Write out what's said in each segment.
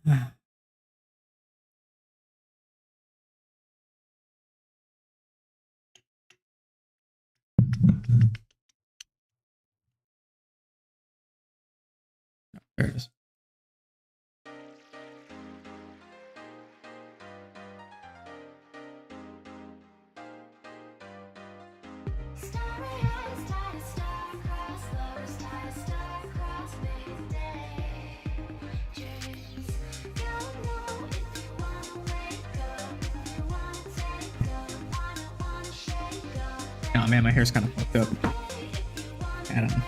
There it is. Oh man, my hair's kind of fucked up. I don't know.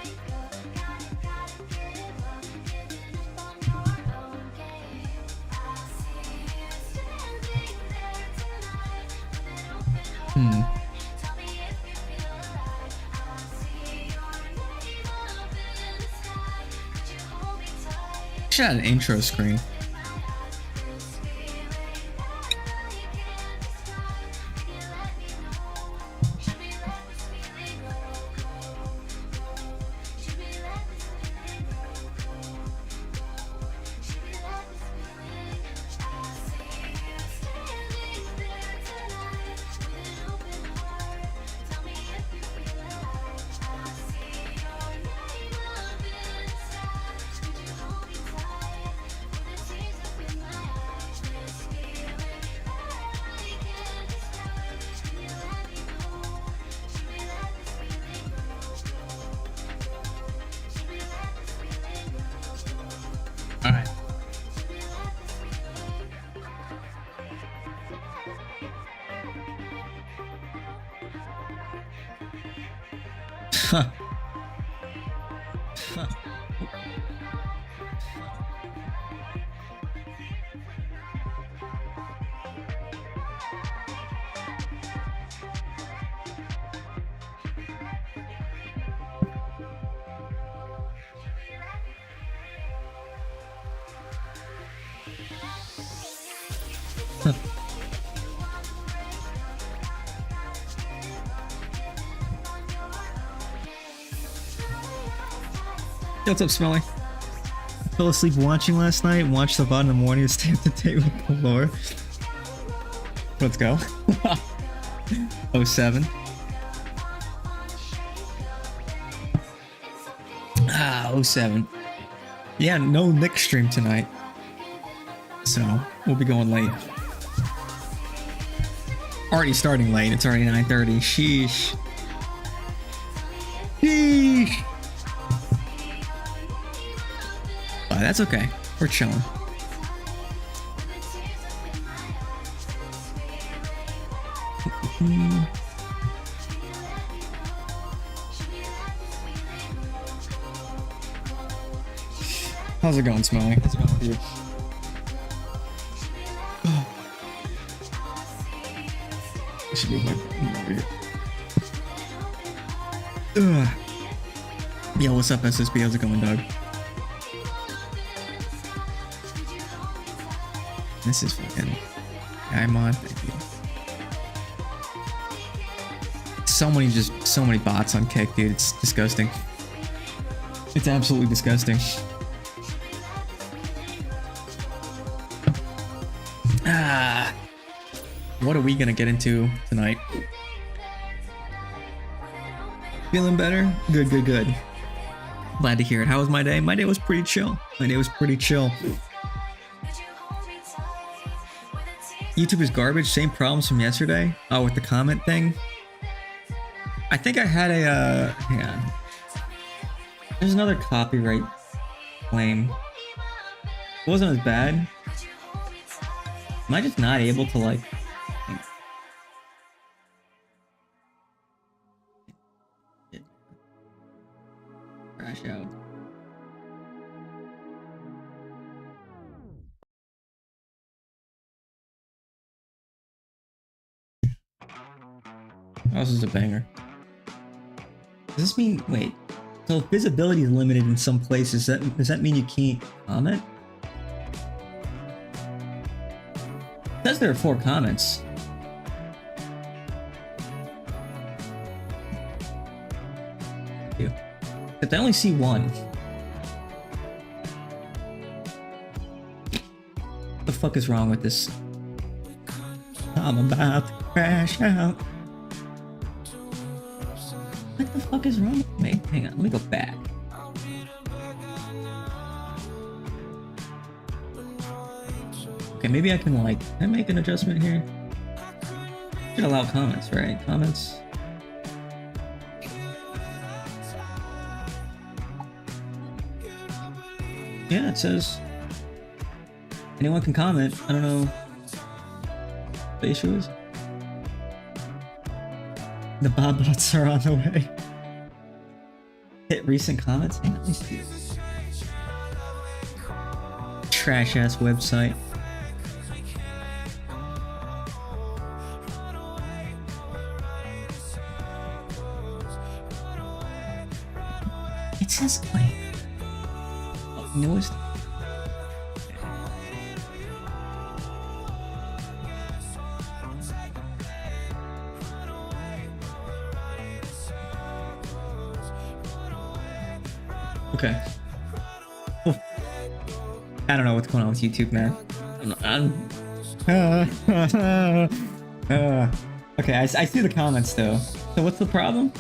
Should have an intro screen. All right. What's up, Smelly? Fell asleep watching last night, watched the VOD in the morning to stay up to date with the lore. Let's go. 07. Ah, 07. Yeah, no Nick stream tonight. So, we'll be going late. Already starting late, it's already 9:30. Sheesh. Sheesh. But that's okay. We're chilling. How's it going, Smelly? How's it going with you? I should move my phone over here. Yo, what's up, SSB? How's it going, Doug? This is fucking... I'm on, thank you. So many bots on Kick, dude. It's disgusting. It's absolutely disgusting. What are we gonna get into tonight? Feeling better? Good, good, good. Glad to hear it. How was my day? My day was pretty chill. YouTube is garbage. Same problems from yesterday. Oh, with the comment thing. I think I had a hang on. There's another copyright claim. It wasn't as bad. Am I just not able to like? Crashout. Oh, this is a banger. Does this mean, wait, so if visibility is limited in some places, does that mean you can't comment? It says there are 4 comments. But I only see 1. fuck is wrong with this? I'm about to crash out. What the fuck is wrong with me? Hang on, let me go back. Okay, maybe I can like, can I make an adjustment here? Should allow comments, right? Comments. Yeah, it says anyone can comment. I don't know what the issue is. The Bob bots are on the way. Hit recent comments. Hang on, let me see. Trash ass website. It says wait. Oh, newest. Okay. Oh. I don't know what's going on with YouTube, man. Okay, I see the comments though. So what's the problem?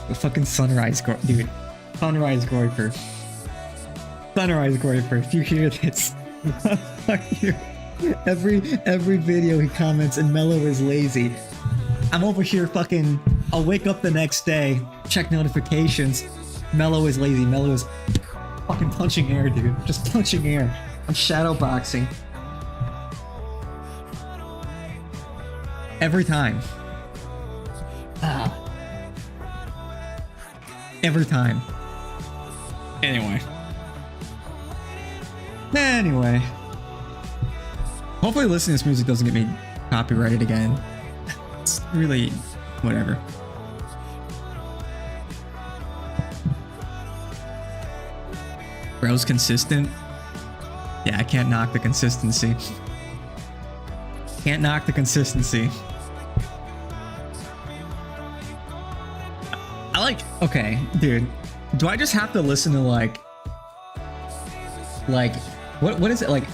The fucking sunrise, dude. Sunrise Goiper. Sunrise Goiper. If you hear this, fuck you. Every video he comments and Mellow is lazy. I'm over here fucking, I'll wake up the next day, check notifications. Mellow is lazy. Mellow is fucking punching air, dude. Just punching air. I'm shadowboxing. Every time. Ah. Every time. Anyway. Hopefully listening to this music doesn't get me copyrighted again. It's really whatever. Bro's consistent. Yeah, I can't knock the consistency. Can't knock the consistency. I like, okay, dude. Do I just have to listen to like what is it like?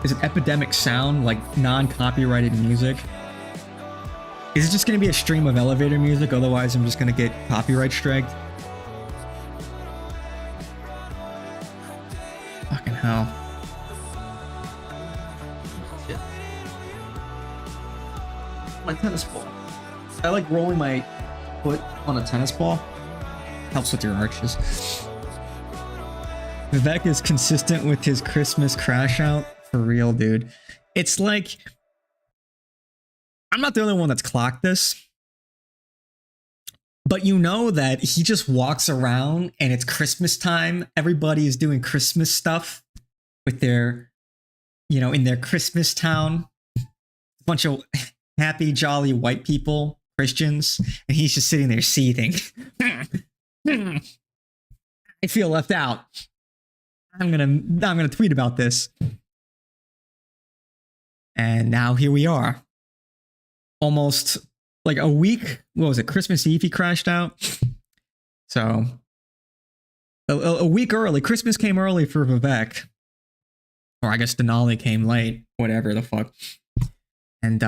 Is it Epidemic Sound, like non-copyrighted music? Is it just gonna be a stream of elevator music? Otherwise, I'm just gonna get copyright striked. Fucking hell. Shit. My tennis ball. I like rolling my foot on a tennis ball. Helps with your arches. Vivek is consistent with his Christmas crash out. For real, dude. It's like, I'm not the only one that's clocked this, but you know that he just walks around and it's Christmas time. Everybody is doing Christmas stuff with their, you know, in their Christmas town. A bunch of happy, jolly white people, Christians, and he's just sitting there seething. I feel left out. I'm gonna tweet about this. And now here we are. Almost like a week. What was it? Christmas Eve he crashed out. So a week early. Christmas came early for Vivek. Or I guess Denali came late. Whatever the fuck. And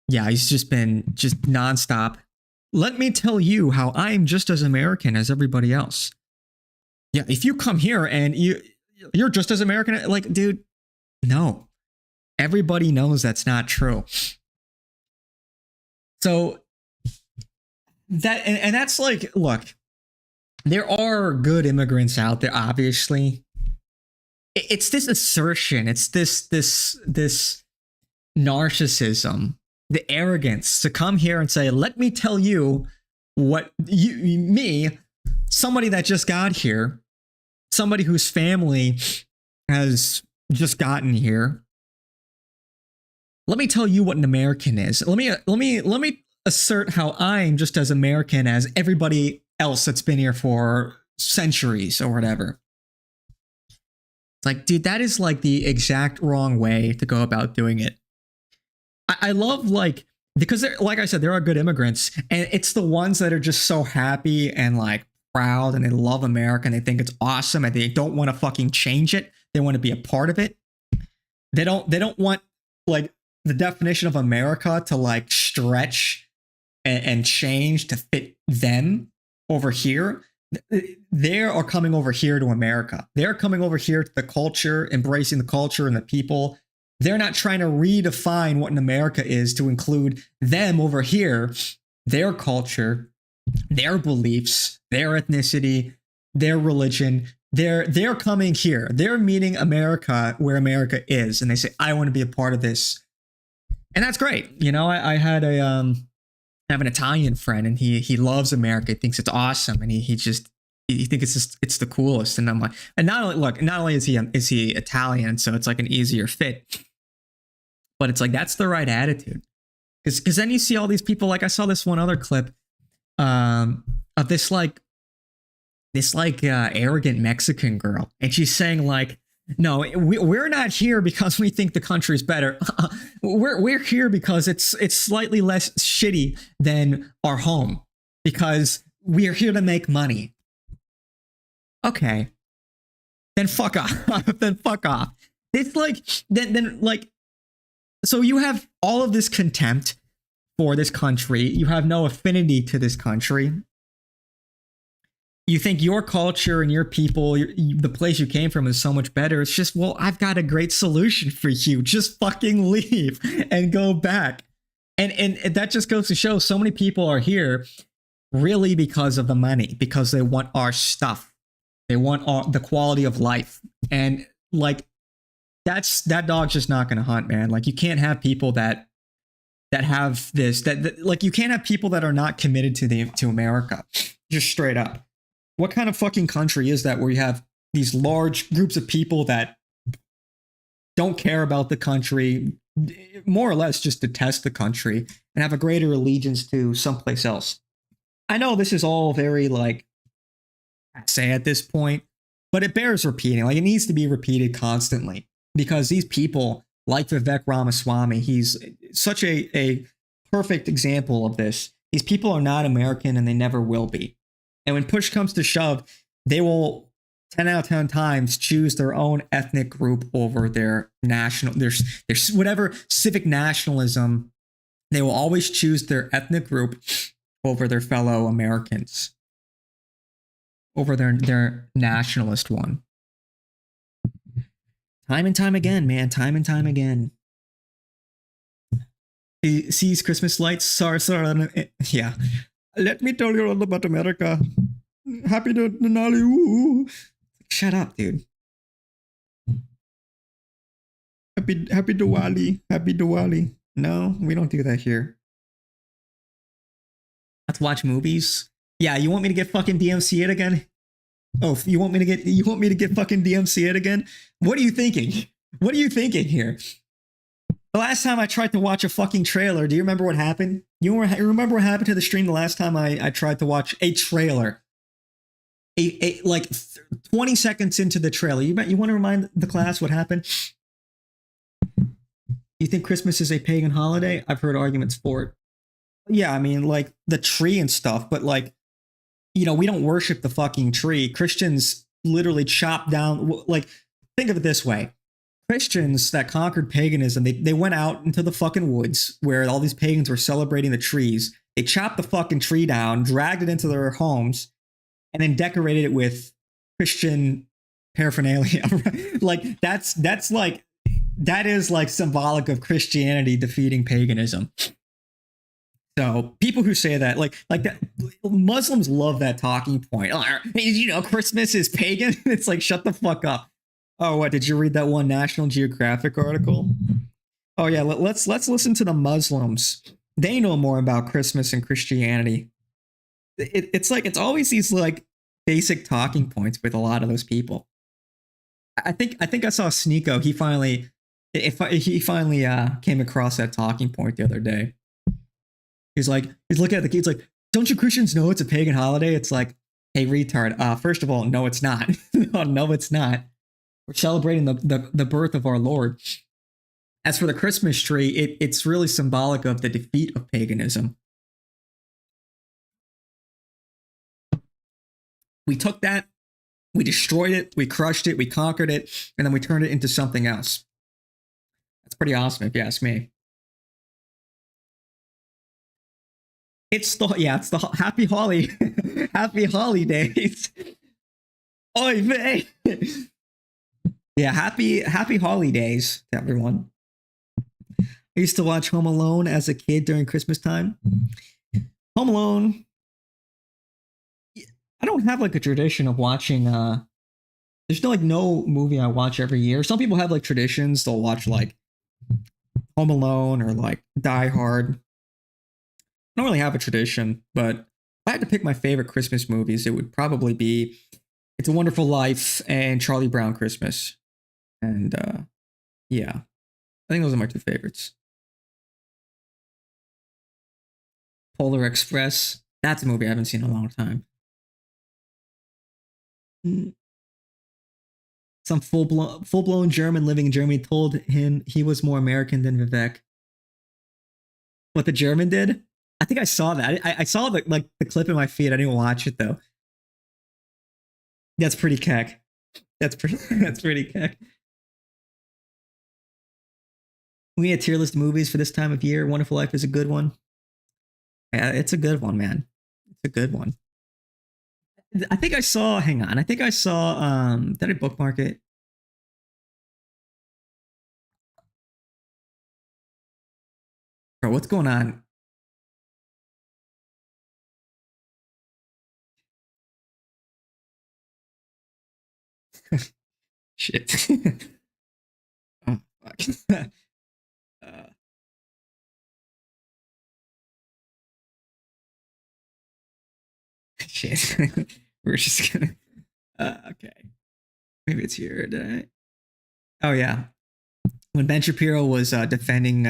yeah, he's just been nonstop. Let me tell you how I'm just as American as everybody else. Yeah, if you come here and you're just as American, like, dude, no. Everybody knows that's not true. So that and that's like, look, there are good immigrants out there, obviously. It's this assertion, it's this narcissism, the arrogance to come here and say, let me tell you what me, somebody that just got here, somebody whose family has just gotten here. Let me tell you what an American is. Let me assert how I'm just as American as everybody else that's been here for centuries or whatever. It's like, dude, that is like the exact wrong way to go about doing it. I love, like, because like I said, there are good immigrants, and it's the ones that are just so happy and like proud and they love America and they think it's awesome and they don't want to fucking change it. They want to be a part of it. They don't want like the definition of America to like stretch and change to fit them over here. They are coming over here to America. They're coming over here to the culture, embracing the culture and the people. They're not trying to redefine what an America is to include them over here, their culture, their beliefs, their ethnicity, their religion. They're coming here. They're meeting America where America is, and they say, "I want to be a part of this," and that's great. You know, I had a I have an Italian friend, and he loves America. He thinks it's awesome, and he thinks it's the coolest. And I'm like, and not only is he Italian, so it's like an easier fit, but it's like that's the right attitude. Because then you see all these people. Like I saw this one other clip of this arrogant Mexican girl, and she's saying like, no, we're not here because we think the country's better. we're here because it's slightly less shitty than our home because we're here to make money. Okay, then fuck off. Then fuck off. It's like then like, so you have all of this contempt for this country. You have no affinity to this country. You think your culture and your people, the place you came from is so much better. It's just, well, I've got a great solution for you. Just fucking leave and go back. And that just goes to show so many people are here really because of the money, because they want our stuff. They want the quality of life. And like, that dog's just not going to hunt, man. Like you can't have people that have this, like you can't have people that are not committed to America. Just straight up. What kind of fucking country is that where you have these large groups of people that don't care about the country, more or less just detest the country, and have a greater allegiance to someplace else? I know this is all very like say at this point, but it bears repeating. Like it needs to be repeated constantly because these people like Vivek Ramaswamy, he's such a perfect example of this. These people are not American and they never will be. And when push comes to shove, they will 10 out of 10 times choose their own ethnic group over their national, their whatever civic nationalism. They will always choose their ethnic group over their fellow Americans, over their nationalist one. Time and time again, man. Time and time again. He sees Christmas lights. Sorry. Yeah. Let me tell you all about America. Happy Denali. Ooh. Shut up, dude. Happy Diwali. Happy Diwali. No, we don't do that here. Let's watch movies. Yeah, you want me to get fucking DMCA'd again? Oh, you want me to get fucking DMCA'd again? What are you thinking? What are you thinking here? The last time I tried to watch a fucking trailer, do you remember what happened? You remember what happened to the stream the last time I tried to watch a trailer? Like 20 seconds into the trailer. You want to remind the class what happened? You think Christmas is a pagan holiday? I've heard arguments for it. Yeah, I mean, like the tree and stuff, but like, you know, we don't worship the fucking tree. Christians literally chop down, like, think of it this way. Christians that conquered paganism, they went out into the fucking woods where all these pagans were celebrating the trees. They chopped the fucking tree down, dragged it into their homes, and then decorated it with Christian paraphernalia. Like that is like symbolic of Christianity defeating paganism. So people who say that, like that, Muslims love that talking point. Oh, you know, Christmas is pagan. It's like, shut the fuck up. Oh, what, did you read that one National Geographic article? Oh yeah, let's listen to the Muslims. They know more about Christmas and Christianity. It's like, it's always these like basic talking points with a lot of those people. I think I saw Sneeko. He finally came across that talking point the other day. He's looking at the kids like, don't you Christians know it's a pagan holiday? It's like, hey, retard. First of all, no, it's not. No, it's not. We're celebrating the birth of our Lord. As for the Christmas tree, it's really symbolic of the defeat of paganism. We took that, we destroyed it, we crushed it, we conquered it, and then we turned it into something else. That's pretty awesome, if you ask me. It's the happy happy holidays. Oy vey. Yeah, happy holidays to everyone. I used to watch Home Alone as a kid during Christmas time. Home Alone. I don't have like a tradition of watching there's no movie I watch every year. Some people have like traditions. They'll watch like Home Alone or like Die Hard. I don't really have a tradition, but if I had to pick my favorite Christmas movies, it would probably be It's a Wonderful Life and Charlie Brown Christmas. And yeah, I think those are my two favorites. Polar Express. That's a movie I haven't seen in a long time. Some full-blown German living in Germany told him he was more American than Vivek. What the German did? I think I saw that. I saw the clip in my feed. I didn't watch it though. That's pretty keck. That's pretty keck. We had tier list movies for this time of year. Wonderful Life is a good one. Yeah, it's a good one, man. It's a good one. I think I saw, hang on. I think I saw, did I bookmark it? Bro, what's going on? Shit. Oh, fuck. Shit. We're just gonna, okay. Maybe it's here. Oh, yeah. When Ben Shapiro was defending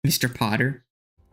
Mr. Potter.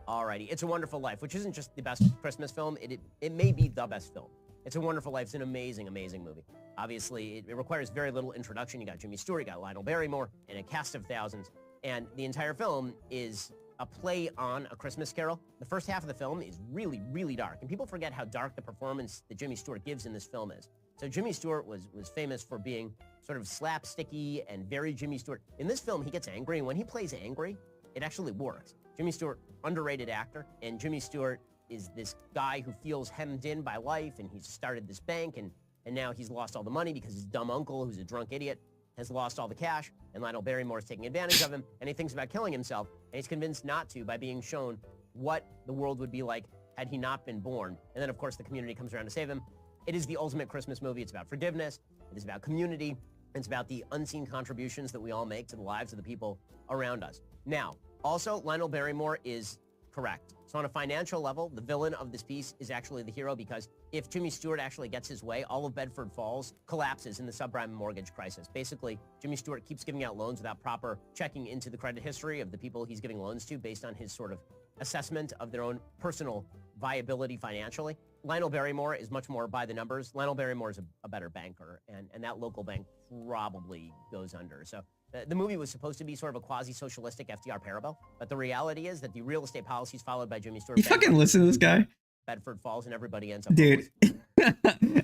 Alrighty, It's a Wonderful Life, which isn't just the best Christmas film, it may be the best film. It's a Wonderful Life. It's an amazing, amazing movie. Obviously, it requires very little introduction. You got Jimmy Stewart, you got Lionel Barrymore, and a cast of thousands. And the entire film is a play on A Christmas Carol. The first half of the film is really, really dark. And people forget how dark the performance that Jimmy Stewart gives in this film is. So Jimmy Stewart was famous for being sort of slapsticky and very Jimmy Stewart. In this film, he gets angry, and when he plays angry, it actually works. Jimmy Stewart, underrated actor, and Jimmy Stewart is this guy who feels hemmed in by life, and he's started this bank, and now he's lost all the money because his dumb uncle, who's a drunk idiot, has lost all the cash, and Lionel Barrymore is taking advantage of him, and he thinks about killing himself, and he's convinced not to by being shown what the world would be like had he not been born. And then, of course, the community comes around to save him. It is the ultimate Christmas movie. It's about forgiveness. It is about community. It's about the unseen contributions that we all make to the lives of the people around us. Now, also, Lionel Barrymore is correct. So on a financial level, the villain of this piece is actually the hero, because if Jimmy Stewart actually gets his way, all of Bedford Falls collapses in the subprime mortgage crisis. Basically, Jimmy Stewart keeps giving out loans without proper checking into the credit history of the people he's giving loans to based on his sort of assessment of their own personal viability financially. Lionel Barrymore is much more by the numbers. Lionel Barrymore is a better banker, and that local bank probably goes under. So the movie was supposed to be sort of a quasi-socialistic FDR parable, but the reality is that the real estate policies followed by Jimmy Stewart... You fucking listen to this guy? Bedford Falls, and everybody ends up... Dude.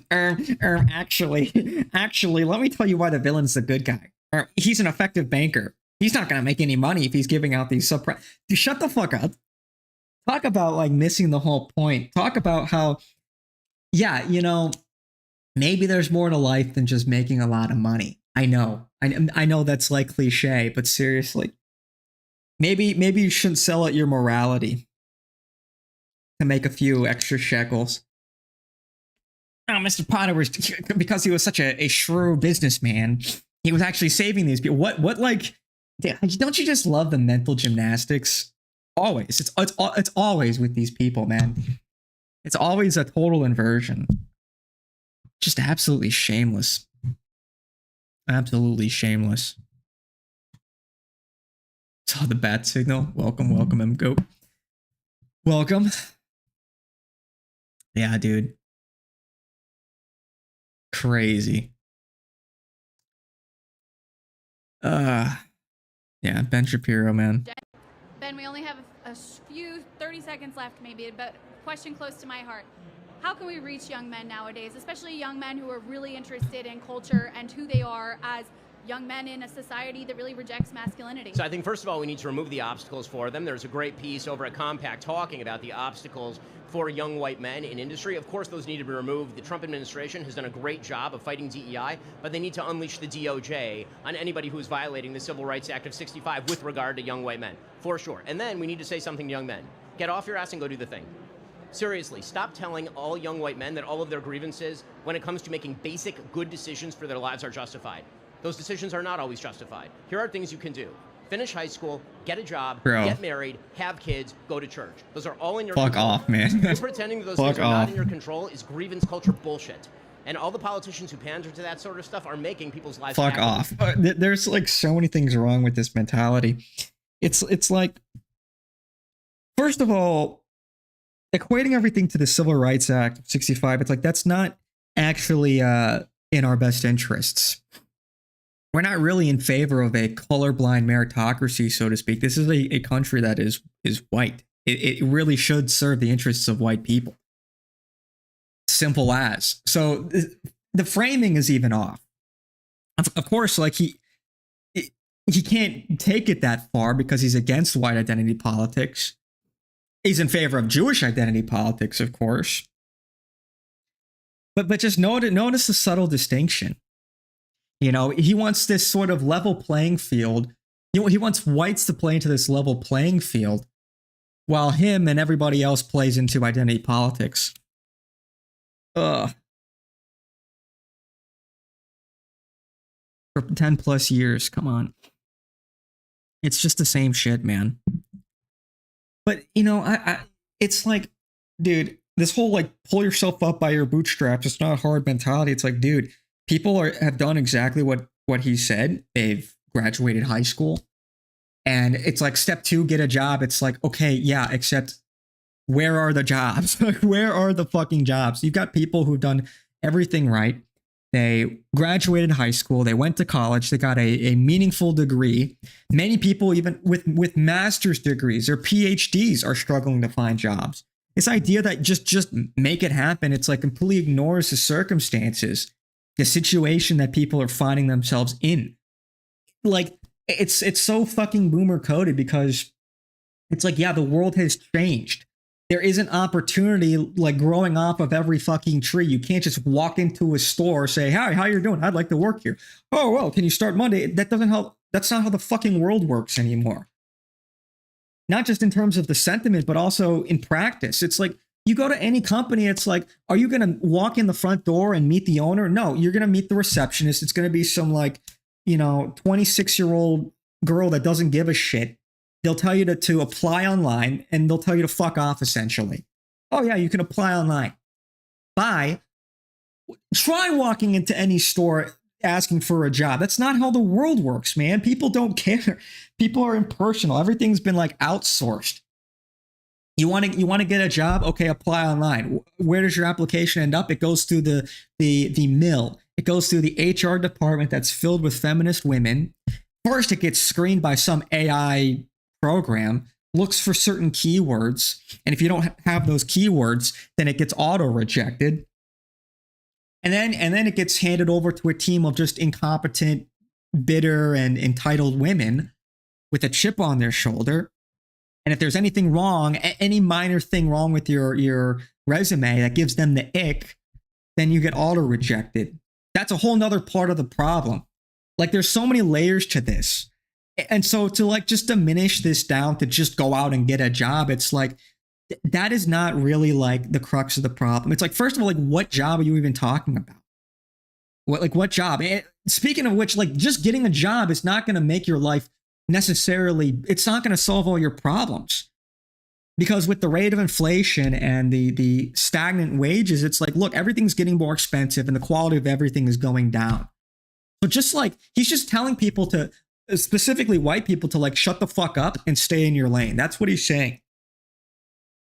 Actually, let me tell you why the villain's the good guy. He's an effective banker. He's not going to make any money if he's giving out these subprime... Dude, shut the fuck up. Talk about, like, missing the whole point. Talk about how, yeah, you know, maybe there's more to life than just making a lot of money. I know. I know that's like cliche, but seriously. Maybe you shouldn't sell out your morality to make a few extra shekels. Oh, Mr. Potter was, because he was such a shrewd businessman, he was actually saving these people. What like, don't you just love the mental gymnastics? Always. It's always with these people, man. It's always a total inversion. Just absolutely shameless. Absolutely shameless. Saw the bat signal. Welcome, MGoat. Welcome. Yeah, dude. Crazy. Yeah, Ben Shapiro, man. Ben, we only have a few 30 seconds left, maybe, but question close to my heart. how can we reach young men nowadays, especially young men who are really interested in culture and who they are as young men in a society that really rejects masculinity? So I think, first of all, we need to remove the obstacles for them. There's a great piece over at Compact talking about the obstacles for young white men in industry. Of course, those need to be removed. The Trump administration has done a great job of fighting DEI, but they need to unleash the DOJ on anybody who is violating the Civil Rights Act of '65 with regard to young white men, for sure. And then we need to say something to young men. Get off your ass and go do the thing. Seriously, stop telling all young white men that all of their grievances when it comes to making basic good decisions for their lives are justified. Those decisions are not always justified. Here are things you can do. Finish high school, get a job, get married, have kids, go to church. Those are all in your control. Fuck off, man. You're pretending that those things are not in your control is grievance culture bullshit. And all the politicians who pander to that sort of stuff are making people's lives fuck off. There's like so many things wrong with this mentality. It's like, first of all, equating everything to the Civil Rights Act of '65, it's like that's not actually in our best interests. We're not really in favor of a colorblind meritocracy, so to speak. This is a country that is white. It really should serve the interests of white people. Simple as. So the framing is even off. Of course, like he can't take it that far because he's against white identity politics. He's in favor of Jewish identity politics, of course. But just notice the subtle distinction. You know, he wants this sort of level playing field. He wants whites to play into this level playing field while him and everybody else plays into identity politics. Ugh. For 10 plus years, come on. It's just the same shit, man. But, you know, it's like, dude, this whole like pull yourself up by your bootstraps, it's not hard mentality. It's like, dude, people have done exactly what he said. They've graduated high school. And it's like step 2, get a job. It's like, okay, yeah, except where are the jobs? Like, where are the fucking jobs? You've got people who've done everything right. They graduated high school. They went to college. They got a meaningful degree. Many people, even with master's degrees or PhDs, are struggling to find jobs. This idea that just make it happen, it's like completely ignores the circumstances, the situation that people are finding themselves in. Like, it's so fucking boomer coded because it's like, yeah, the world has changed. There is an opportunity like growing off of every fucking tree. You can't just walk into a store, say, hi, how you doing? I'd like to work here. Oh, well, can you start Monday? That doesn't help. That's not how the fucking world works anymore. Not just in terms of the sentiment, but also in practice. It's like, you go to any company, it's like, are you going to walk in the front door and meet the owner? No, you're going to meet the receptionist. It's going to be some like, 26-year-old girl that doesn't give a shit. They'll tell you to apply online and they'll tell you to fuck off essentially. Oh yeah, you can apply online. Bye. Try walking into any store asking for a job. That's not how the world works, man. People don't care. People are impersonal. Everything's been like outsourced. You want to get a job? Okay, apply online. Where does your application end up? It goes through the mill. It goes through the HR department that's filled with feminist women. First, it gets screened by some AI program, looks for certain keywords, and if you don't have those keywords, then it gets auto rejected. And then it gets handed over to a team of just incompetent, bitter, and entitled women with a chip on their shoulder. And if there's anything wrong, any minor thing wrong with your resume that gives them the ick, then you get auto rejected. That's a whole nother part of the problem. Like, there's so many layers to this. And so to like just diminish this down to just go out and get a job, it's like, that is not really like the crux of the problem. It's like, first of all, like, what job are you even talking about? What job? And speaking of which, like, just getting a job is not going to make your life necessarily, it's not going to solve all your problems. Because with the rate of inflation and the stagnant wages, it's like, look, everything's getting more expensive and the quality of everything is going down. So just like, he's just telling people to, specifically white people, to like shut the fuck up and stay in your lane. That's what he's saying.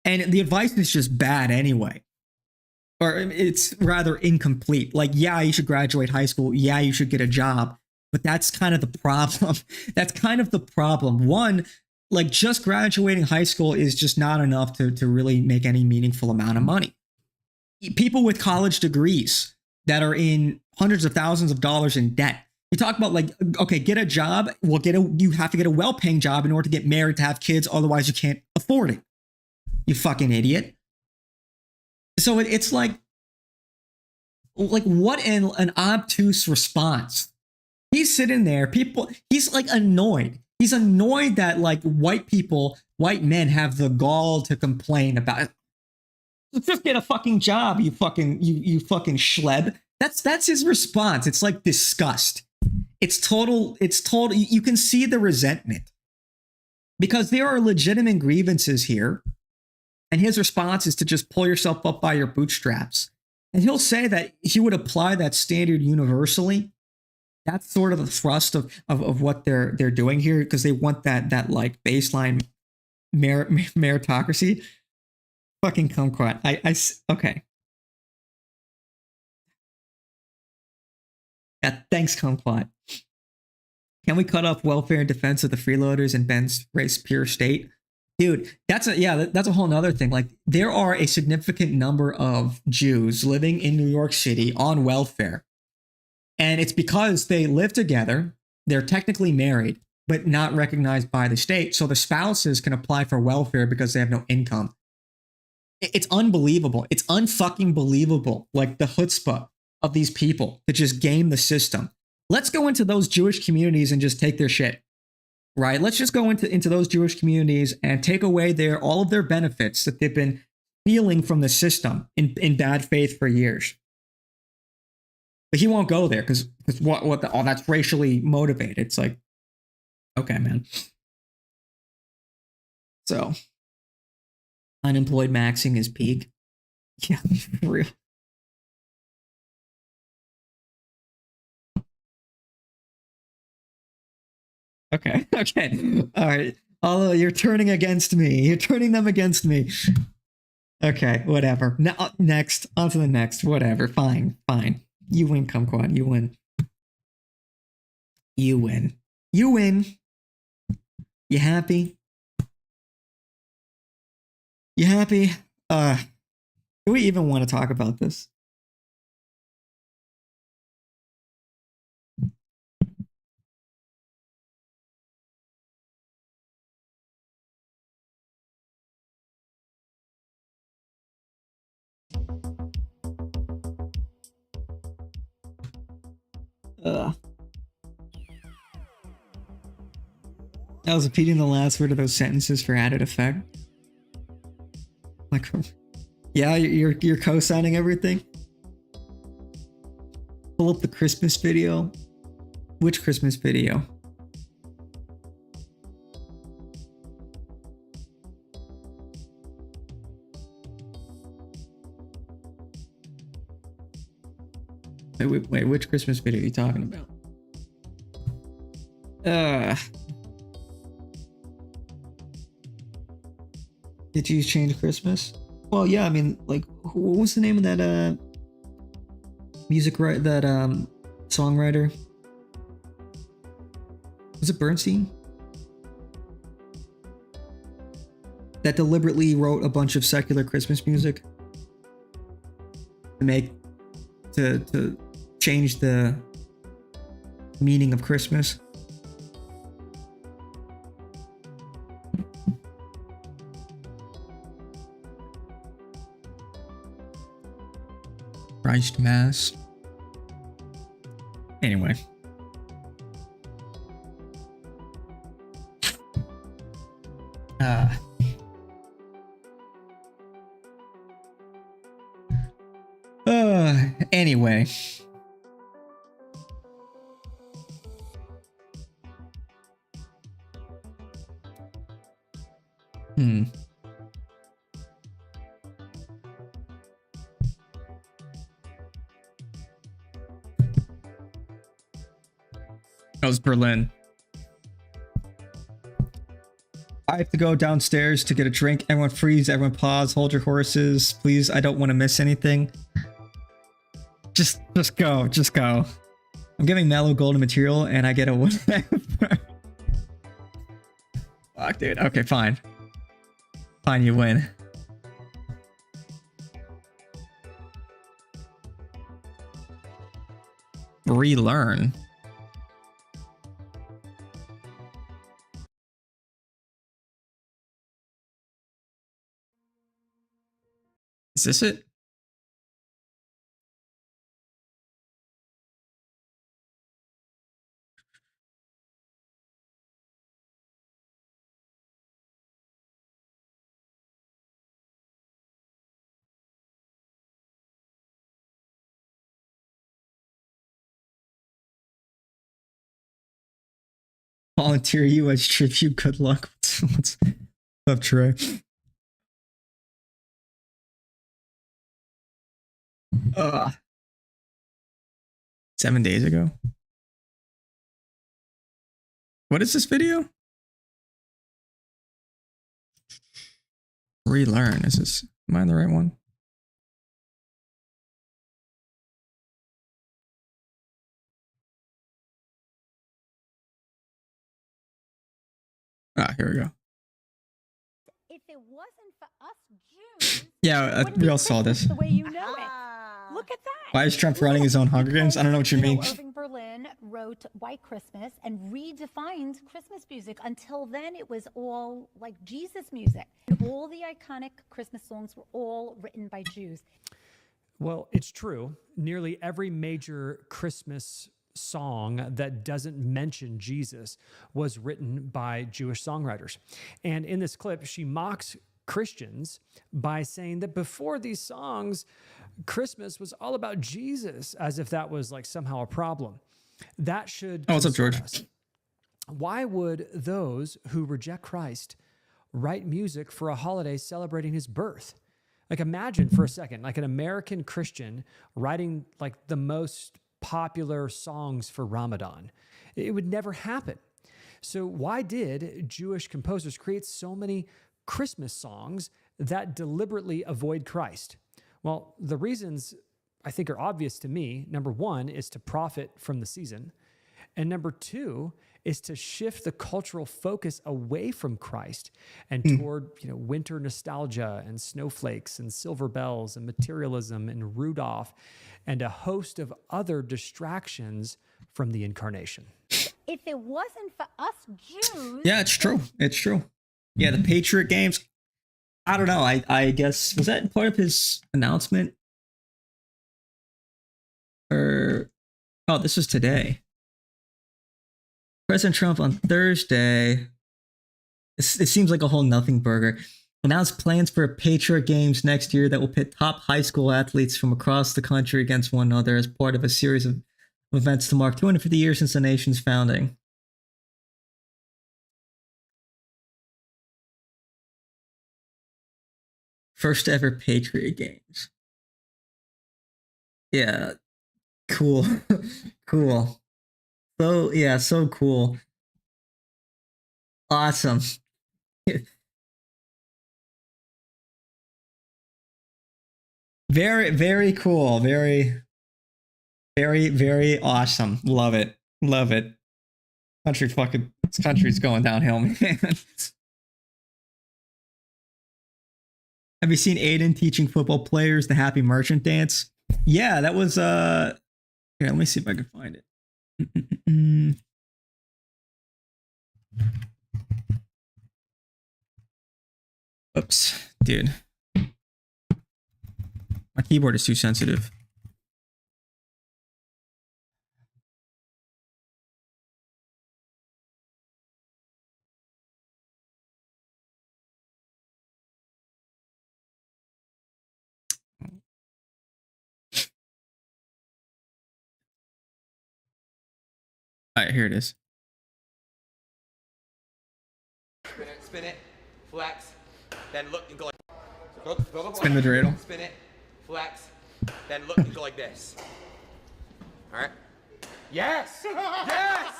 And the advice is just bad anyway. Or it's rather incomplete. Like, yeah, you should graduate high school. Yeah, you should get a job. But that's kind of the problem. That's kind of the problem. One, like, just graduating high school is just not enough to really make any meaningful amount of money. people with college degrees that are in hundreds of thousands of dollars in debt. You talk about like, okay, get a job. Well, you have to get a well-paying job in order to get married, to have kids. Otherwise, you can't afford it. You fucking idiot. So it's like what an obtuse response. He's sitting there, he's like annoyed. He's annoyed that like white men have the gall to complain about it. Just get a fucking job, you fucking schleb. That's his response. It's like disgust. It's total, you can see the resentment. Because there are legitimate grievances here. And his response is to just pull yourself up by your bootstraps. And he'll say that he would apply that standard universally. That's sort of the thrust of what they're doing here, because they want that like baseline meritocracy. Fucking kumquat. Okay. Yeah, thanks, kumquat. Can we cut off welfare in defense of the freeloaders in Ben's race pure state? Dude, that's a whole nother thing. Like, there are a significant number of Jews living in New York City on welfare. And it's because they live together, they're technically married, but not recognized by the state. So the spouses can apply for welfare because they have no income. It's unbelievable. It's unfucking believable. Like the chutzpah of these people to just game the system. Let's go into those Jewish communities and just take their shit. Right? Let's just go into those Jewish communities and take away all of their benefits that they've been stealing from the system in bad faith for years. But he won't go there because that's racially motivated. It's like, okay, man. So, unemployed maxing is peak. Yeah, for real. Okay. All right. Although you're turning against me. You're turning them against me. Okay, whatever. Now, next. On to the next. Whatever. Fine. You win, kumquat. You win. You happy? Do we even want to talk about this? I was repeating the last word of those sentences for added effect. Like, yeah, you're co-signing everything. Pull up the Christmas video. Which Christmas video? Wait, which Christmas video are you talking about? Did you change Christmas? Well, yeah, I mean, like, what was the name of that songwriter? Was it Bernstein? That deliberately wrote a bunch of secular Christmas music to change the meaning of Christmas. Christ Mass. Anyway. Anyway. That was Berlin. I have to go downstairs to get a drink. Everyone freeze, everyone pause, hold your horses. Please, I don't want to miss anything. Just go. I'm giving Mallow golden material and I get a one. Fuck, dude. Okay, fine. Fine, you win. Relearn. Is this it? Volunteer you as tribute. Good luck. What's up, Trey? 7 days ago. What is this video? Relearn. Is this? Am I on the right one? Ah, here we go. If it wasn't for us Jews, Yeah, we all saw this. the way you know it. Look at that. Why is Trump running his own Hunger Games? I don't know what you mean. Irving Berlin wrote White Christmas and redefined Christmas music. Until then, it was all like Jesus music. And all the iconic Christmas songs were all written by Jews. Well, it's true. Nearly every major Christmas song that doesn't mention Jesus was written by Jewish songwriters. And in this clip, she mocks Christians by saying that before these songs, Christmas was all about Jesus, as if that was like somehow a problem. That should Oh, what's up, concern George? us. Why would those who reject Christ write music for a holiday celebrating his birth? Like, imagine for a second, like an American Christian writing like the most popular songs for Ramadan. It would never happen. So why did Jewish composers create so many Christmas songs that deliberately avoid Christ? Well, the reasons I think are obvious to me. Number one is to profit from the season. And number two is to shift the cultural focus away from Christ and toward, winter nostalgia and snowflakes and silver bells and materialism and Rudolph and a host of other distractions from the incarnation. If it wasn't for us Jews... Yeah, it's true. It's true. Yeah, the Patriot Games. I don't know. I guess, was that part of his announcement? Or, oh, this was today. President Trump on Thursday, it seems like a whole nothing burger, announced plans for Patriot Games next year that will pit top high school athletes from across the country against one another as part of a series of events to mark 250 years since the nation's founding. First ever Patriot Games. Yeah, cool. Cool. So, yeah, so cool. Awesome. Very, very cool. Very, very, very awesome. Love it. Love it. This country's going downhill, man. Have you seen Aiden teaching football players the Happy Merchant dance? Yeah, that was, here, let me see if I can find it. Oops, dude. My keyboard is too sensitive. All right, here it is. Spin it, flex, then look and go like go Spin the dreidel. Spin it, flex, then look and go like this. All right. Yes! Yes!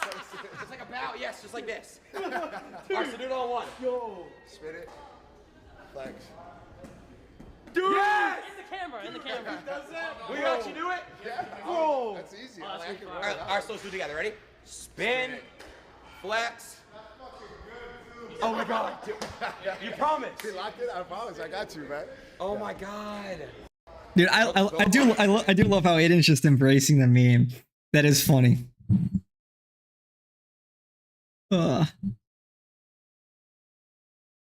Just like a bow, yes, just like this. All right, so do it all in one. Yo! Spin it, flex. Do it! Yes! In the camera. Does that? We got you do it? Yeah. Bro! That's easy. Oh, that's I like it. pretty All right, so let's do it together. Ready? Spin, flex. Oh my God! Dude. You promised. You locked it? I promise. I got you, man. Oh my God! Dude, I do love how Aiden's just embracing the meme. That is funny.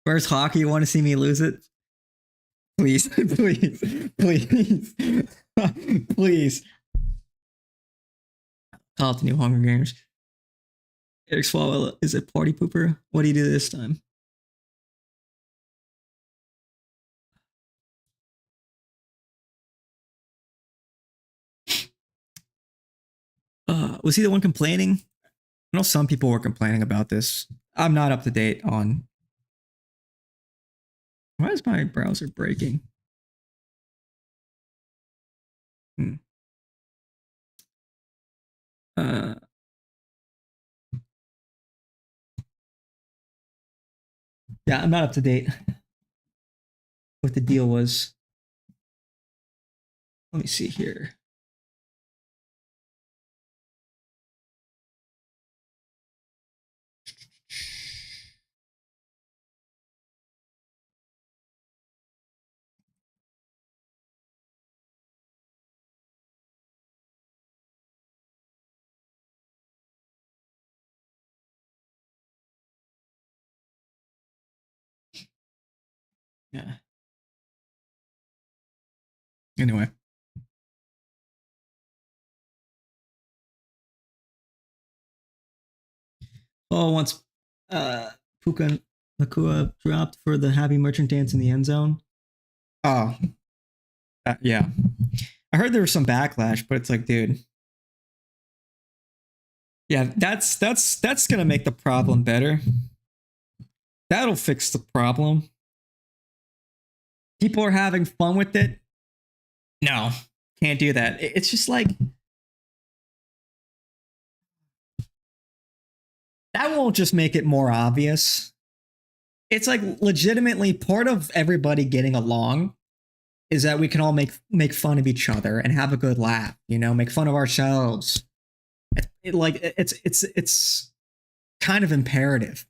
Where's hockey? You want to see me lose it? Please, please, please, please. Call it the new Hunger Games. Eric Swalwell is a party pooper. What do you do this time? Was he the one complaining? I know some people were complaining about this. I'm not up to date on. Why is my browser breaking? Yeah, I'm not up to date. What the deal was. Let me see here. Yeah. Anyway. Oh, once Puka Nakua dropped for the Happy Merchant dance in the end zone. Oh. Yeah. I heard there was some backlash, but it's like, dude. Yeah, that's gonna make the problem better. That'll fix the problem. People are having fun with it. No, can't do that. It's just like that won't just make it more obvious. It's like legitimately part of everybody getting along is that we can all make fun of each other and have a good laugh, you know, make fun of ourselves. It's kind of imperative.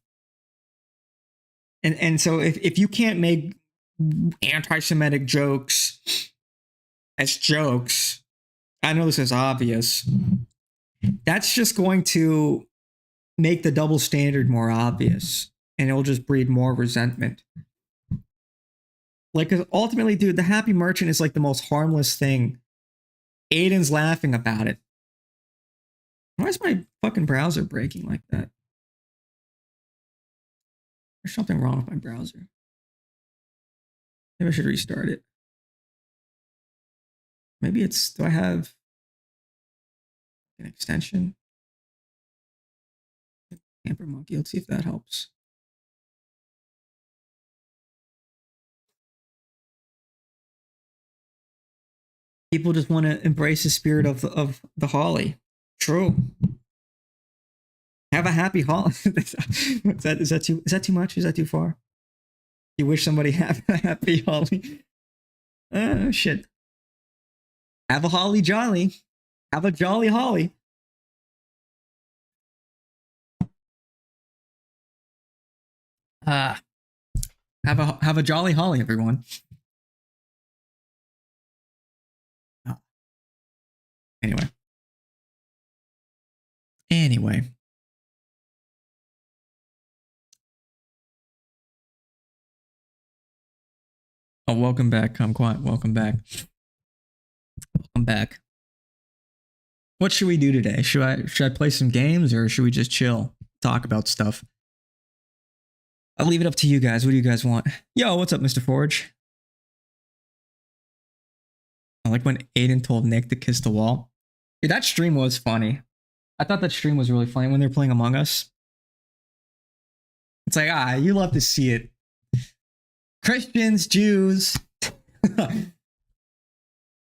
And so if you can't make anti-Semitic jokes as jokes, I know this is obvious, that's just going to make the double standard more obvious, and it'll just breed more resentment. Like, ultimately, dude, the Happy Merchant is like the most harmless thing. Aiden's laughing about it. Why is my fucking browser breaking like that? There's something wrong with my browser. Maybe I should restart it. Maybe it's, do I have an extension? Camper Monkey, let's see if that helps. People just want to embrace the spirit of the holly. True. Have a happy holly. Is that too much? Is that too far? You wish somebody had a happy holly. Shit. Have a holly jolly. Have a jolly holly. Have a jolly holly, everyone. Anyway. Oh, welcome back, Kumquat. Welcome back. Welcome back. What should we do today? Should I play some games, or should we just chill, talk about stuff? I'll leave it up to you guys. What do you guys want? Yo, what's up, Mr. Forge? I like when Aiden told Nick to kiss the wall. Dude, that stream was funny. I thought that stream was really funny when they were playing Among Us. It's like, you love to see it. Christians, Jews,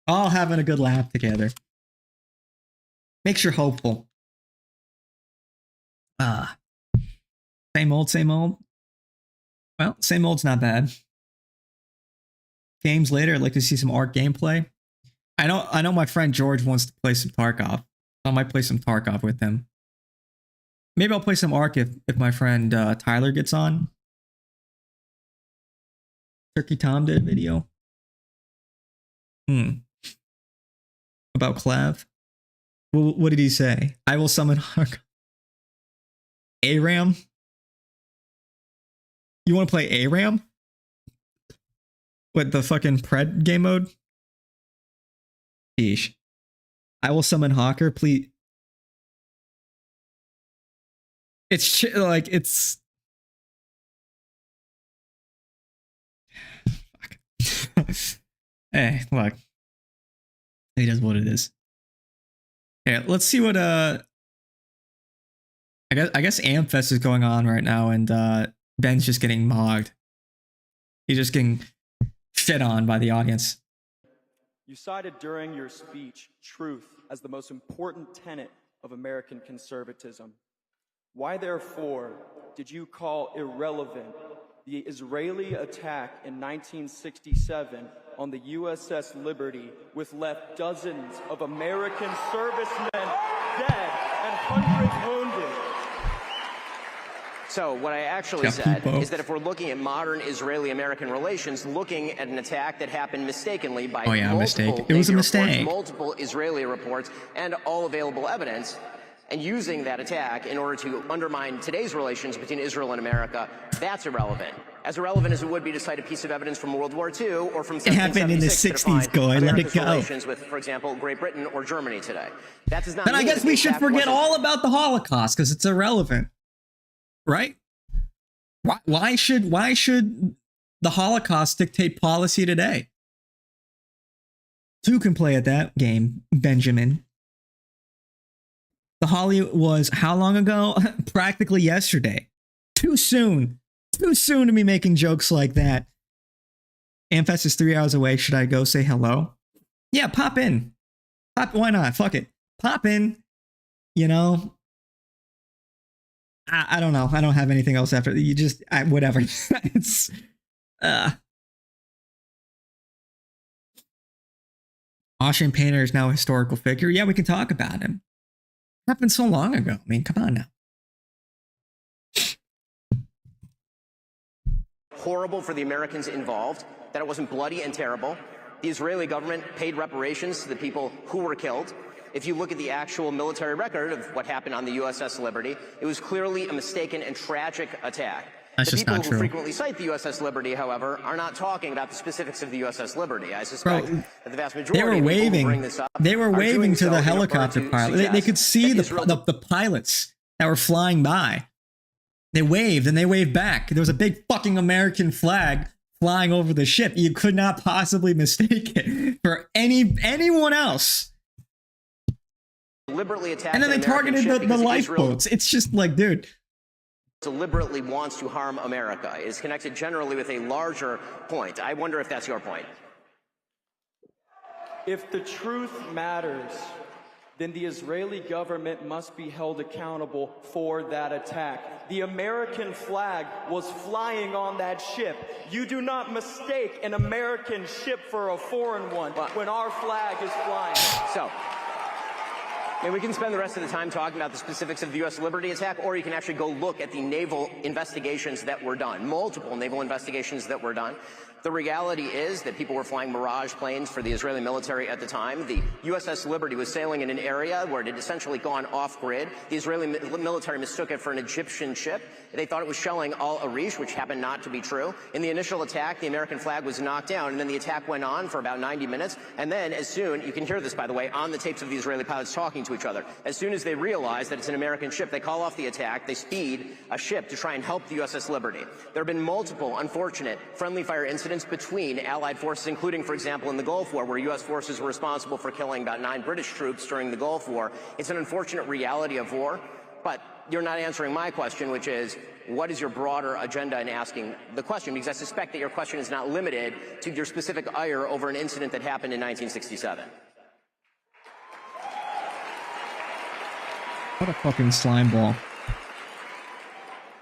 all having a good laugh together. Makes you hopeful. Same old, same old. Well, same old's not bad. Games later, I'd like to see some Ark gameplay. I know my friend George wants to play some Tarkov. I might play some Tarkov with him. Maybe I'll play some Ark if my friend Tyler gets on. Turkey Tom did a video. About Clav. What did he say? I will summon Aram. You want to play Aram? With the fucking Pred game mode? Sheesh. I will summon Hawker, please. It's like, it's... Fuck. Hey, look. It is what it is. Okay, let's see what, I guess Amfest is going on right now, and, Ben's just getting mogged. He's just getting shit on by the audience. You cited during your speech truth as the most important tenet of American conservatism. Why, therefore, did you call irrelevant the Israeli attack in 1967 on the USS Liberty, which left dozens of American servicemen dead and hundreds wounded? So what I actually said is that if we're looking at modern Israeli-American relations, looking at an attack that happened mistakenly by multiple It was a reports, mistake. multiple Israeli reports, and all available evidence, and using that attack in order to undermine today's relations between Israel and America, that's irrelevant. As irrelevant as it would be to cite a piece of evidence from World War II or from 1776 it happened in the 60s, Goy. Let it go. Relations with, for example, Great Britain or Germany today. That does not. Then I guess we should forget all about the Holocaust because it's irrelevant, right? Why should the Holocaust dictate policy today? Two can play at that game, Benjamin. The Holly was how long ago? Practically yesterday. Too soon. Too soon to be making jokes like that. Amfest is 3 hours away. Should I go say hello? Yeah, pop in. Why not? Fuck it. Pop in. You know. I don't know. I don't have anything else after. You just whatever. It's Austrian painter is now a historical figure. Yeah, we can talk about him. Happened so long ago. I mean, come on now. Horrible for the Americans involved, that it wasn't bloody and terrible. The Israeli government paid reparations to the people who were killed. If you look at the actual military record of what happened on the USS Liberty, it was clearly a mistaken and tragic attack. That's the just people not who true. frequently cite the USS Liberty, however, are not talking about the specifics of the USS Liberty. I suspect that the vast majority They were of people who waving. bring this up They were are waving doing to so the in a part helicopter to pilot. They suggest could see that Israel the pilots that were flying by. They waved and they waved back. There was a big fucking American flag flying over the ship. You could not possibly mistake it for anyone else. deliberately attacked And then they an American targeted ship the because lifeboats. It's just like, dude. Deliberately wants to harm America. It is connected generally with a larger point. I wonder if that's your point. If the truth matters, then the Israeli government must be held accountable for that attack. The American flag was flying on that ship. You do not mistake an American ship for a foreign one when our flag is flying. So, and we can spend the rest of the time talking about the specifics of the U.S. Liberty attack, or you can actually go look at the naval investigations that were done, multiple naval investigations that were done. The reality is that people were flying Mirage planes for the Israeli military at the time. The USS Liberty was sailing in an area where it had essentially gone off-grid. The Israeli military mistook it for an Egyptian ship. They thought it was shelling Al Arish, which happened not to be true. In the initial attack, the American flag was knocked down, and then the attack went on for about 90 minutes. And then, as soon, you can hear this, by the way, on the tapes of the Israeli pilots talking to each other, as soon as they realize that it's an American ship, they call off the attack, they speed a ship to try and help the USS Liberty. There have been multiple unfortunate friendly fire incidents between Allied forces, including, for example, in the Gulf War, where U.S. forces were responsible for killing about 9 British troops during the Gulf War. It's an unfortunate reality of war, but you're not answering my question, which is, what is your broader agenda in asking the question? Because I suspect that your question is not limited to your specific ire over an incident that happened in 1967. What a fucking slime ball.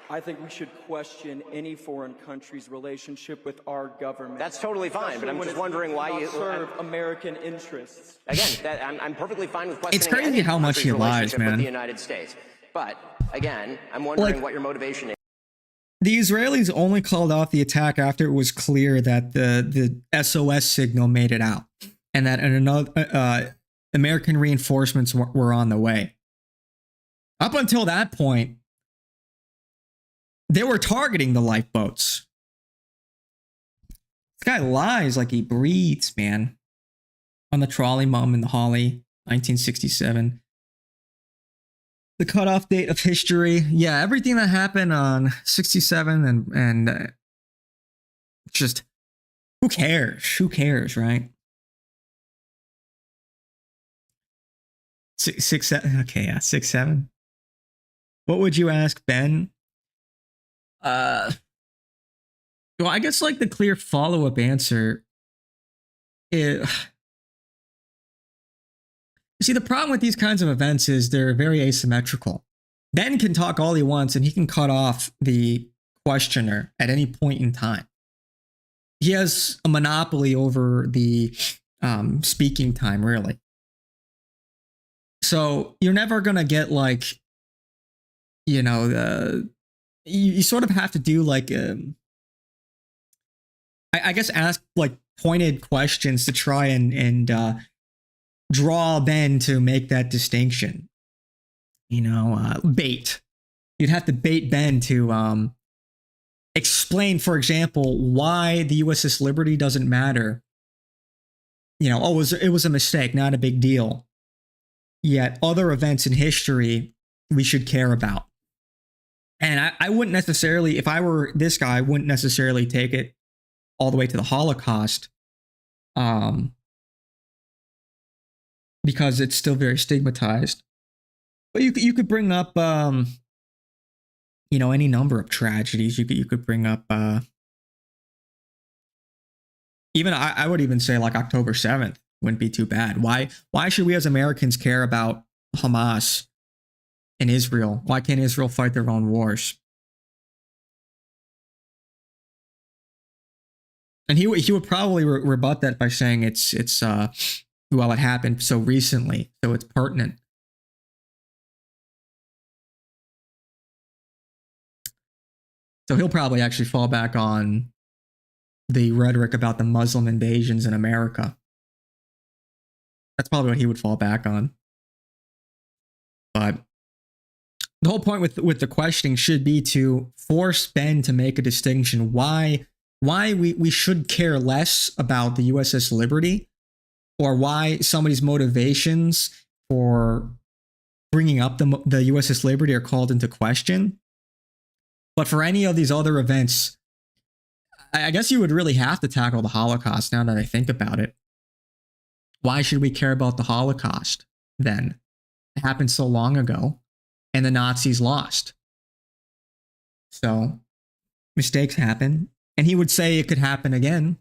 I think we should question any foreign country's relationship with our government. That's totally fine, but I'm just wondering why you serve American interests. Again, I'm perfectly fine with questioning. It's crazy any how much he country's lies, relationship with man. the United States, but again, I'm wondering Like, what your motivation is. The Israelis only called off the attack after it was clear that the SOS signal made it out, and that American reinforcements were on the way. Up until that point, they were targeting the lifeboats. This guy lies like he breathes, man. On the trolley mom in the Holly, 1967. The cutoff date of history. Yeah, everything that happened on 67 and just, who cares? Who cares, right? 6-7. Okay, yeah, 6-7. What would you ask, Ben? Well, I guess like the clear follow-up answer is, you see, the problem with these kinds of events is they're very asymmetrical. Ben can talk all he wants and he can cut off the questioner at any point in time. He has a monopoly over the speaking time, really. So you're never going to get like, you know, you sort of have to do like, I guess ask like pointed questions to try and draw Ben to make that distinction. You know, bait. You'd have to bait Ben to explain, for example, why the USS Liberty doesn't matter. You know, oh, it was a mistake, not a big deal. Yet other events in history we should care about. And I wouldn't necessarily, if I were this guy, I wouldn't necessarily take it all the way to the Holocaust, because it's still very stigmatized. But you could bring up, you know, any number of tragedies. You could bring up, even I would even say like October 7th wouldn't be too bad. Why should we as Americans care about Hamas in Israel? Why can't Israel fight their own wars? And he would probably rebut that by saying it's well, it happened so recently, so it's pertinent. So he'll probably actually fall back on the rhetoric about the Muslim invasions in America. That's probably what he would fall back on. But the whole point with the questioning should be to force Ben to make a distinction why we should care less about the USS Liberty, or why somebody's motivations for bringing up the USS Liberty are called into question. But for any of these other events, I guess you would really have to tackle the Holocaust now that I think about it. Why should we care about the Holocaust then? It happened so long ago, and the Nazis lost. So, mistakes happen. And he would say it could happen again.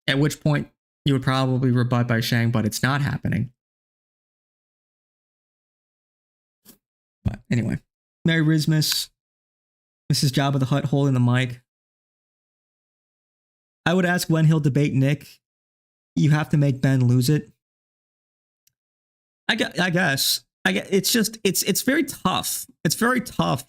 At which point, you would probably rebut by saying, but it's not happening. But anyway, Merry Christmas. Mrs. Jabba the Hutt holding the mic. I would ask when he'll debate Nick. You have to make Ben lose it. I guess. It's just, it's very tough. It's very tough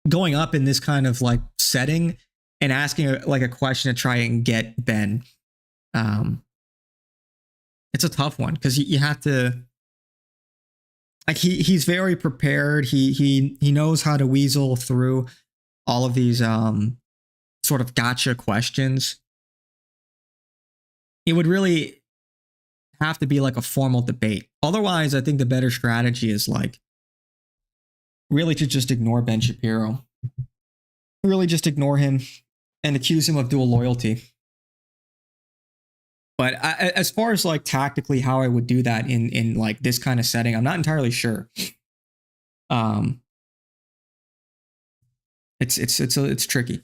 going up in this kind of like setting and asking a question to try and get Ben. It's a tough one because you have to, like, he's very prepared. He knows how to weasel through all of these sort of gotcha questions. It would really have to be like a formal debate. Otherwise, I think the better strategy is like really to just ignore Ben Shapiro. Really just ignore him and accuse him of dual loyalty. But as far as like tactically how I would do that in like this kind of setting, I'm not entirely sure. It's tricky.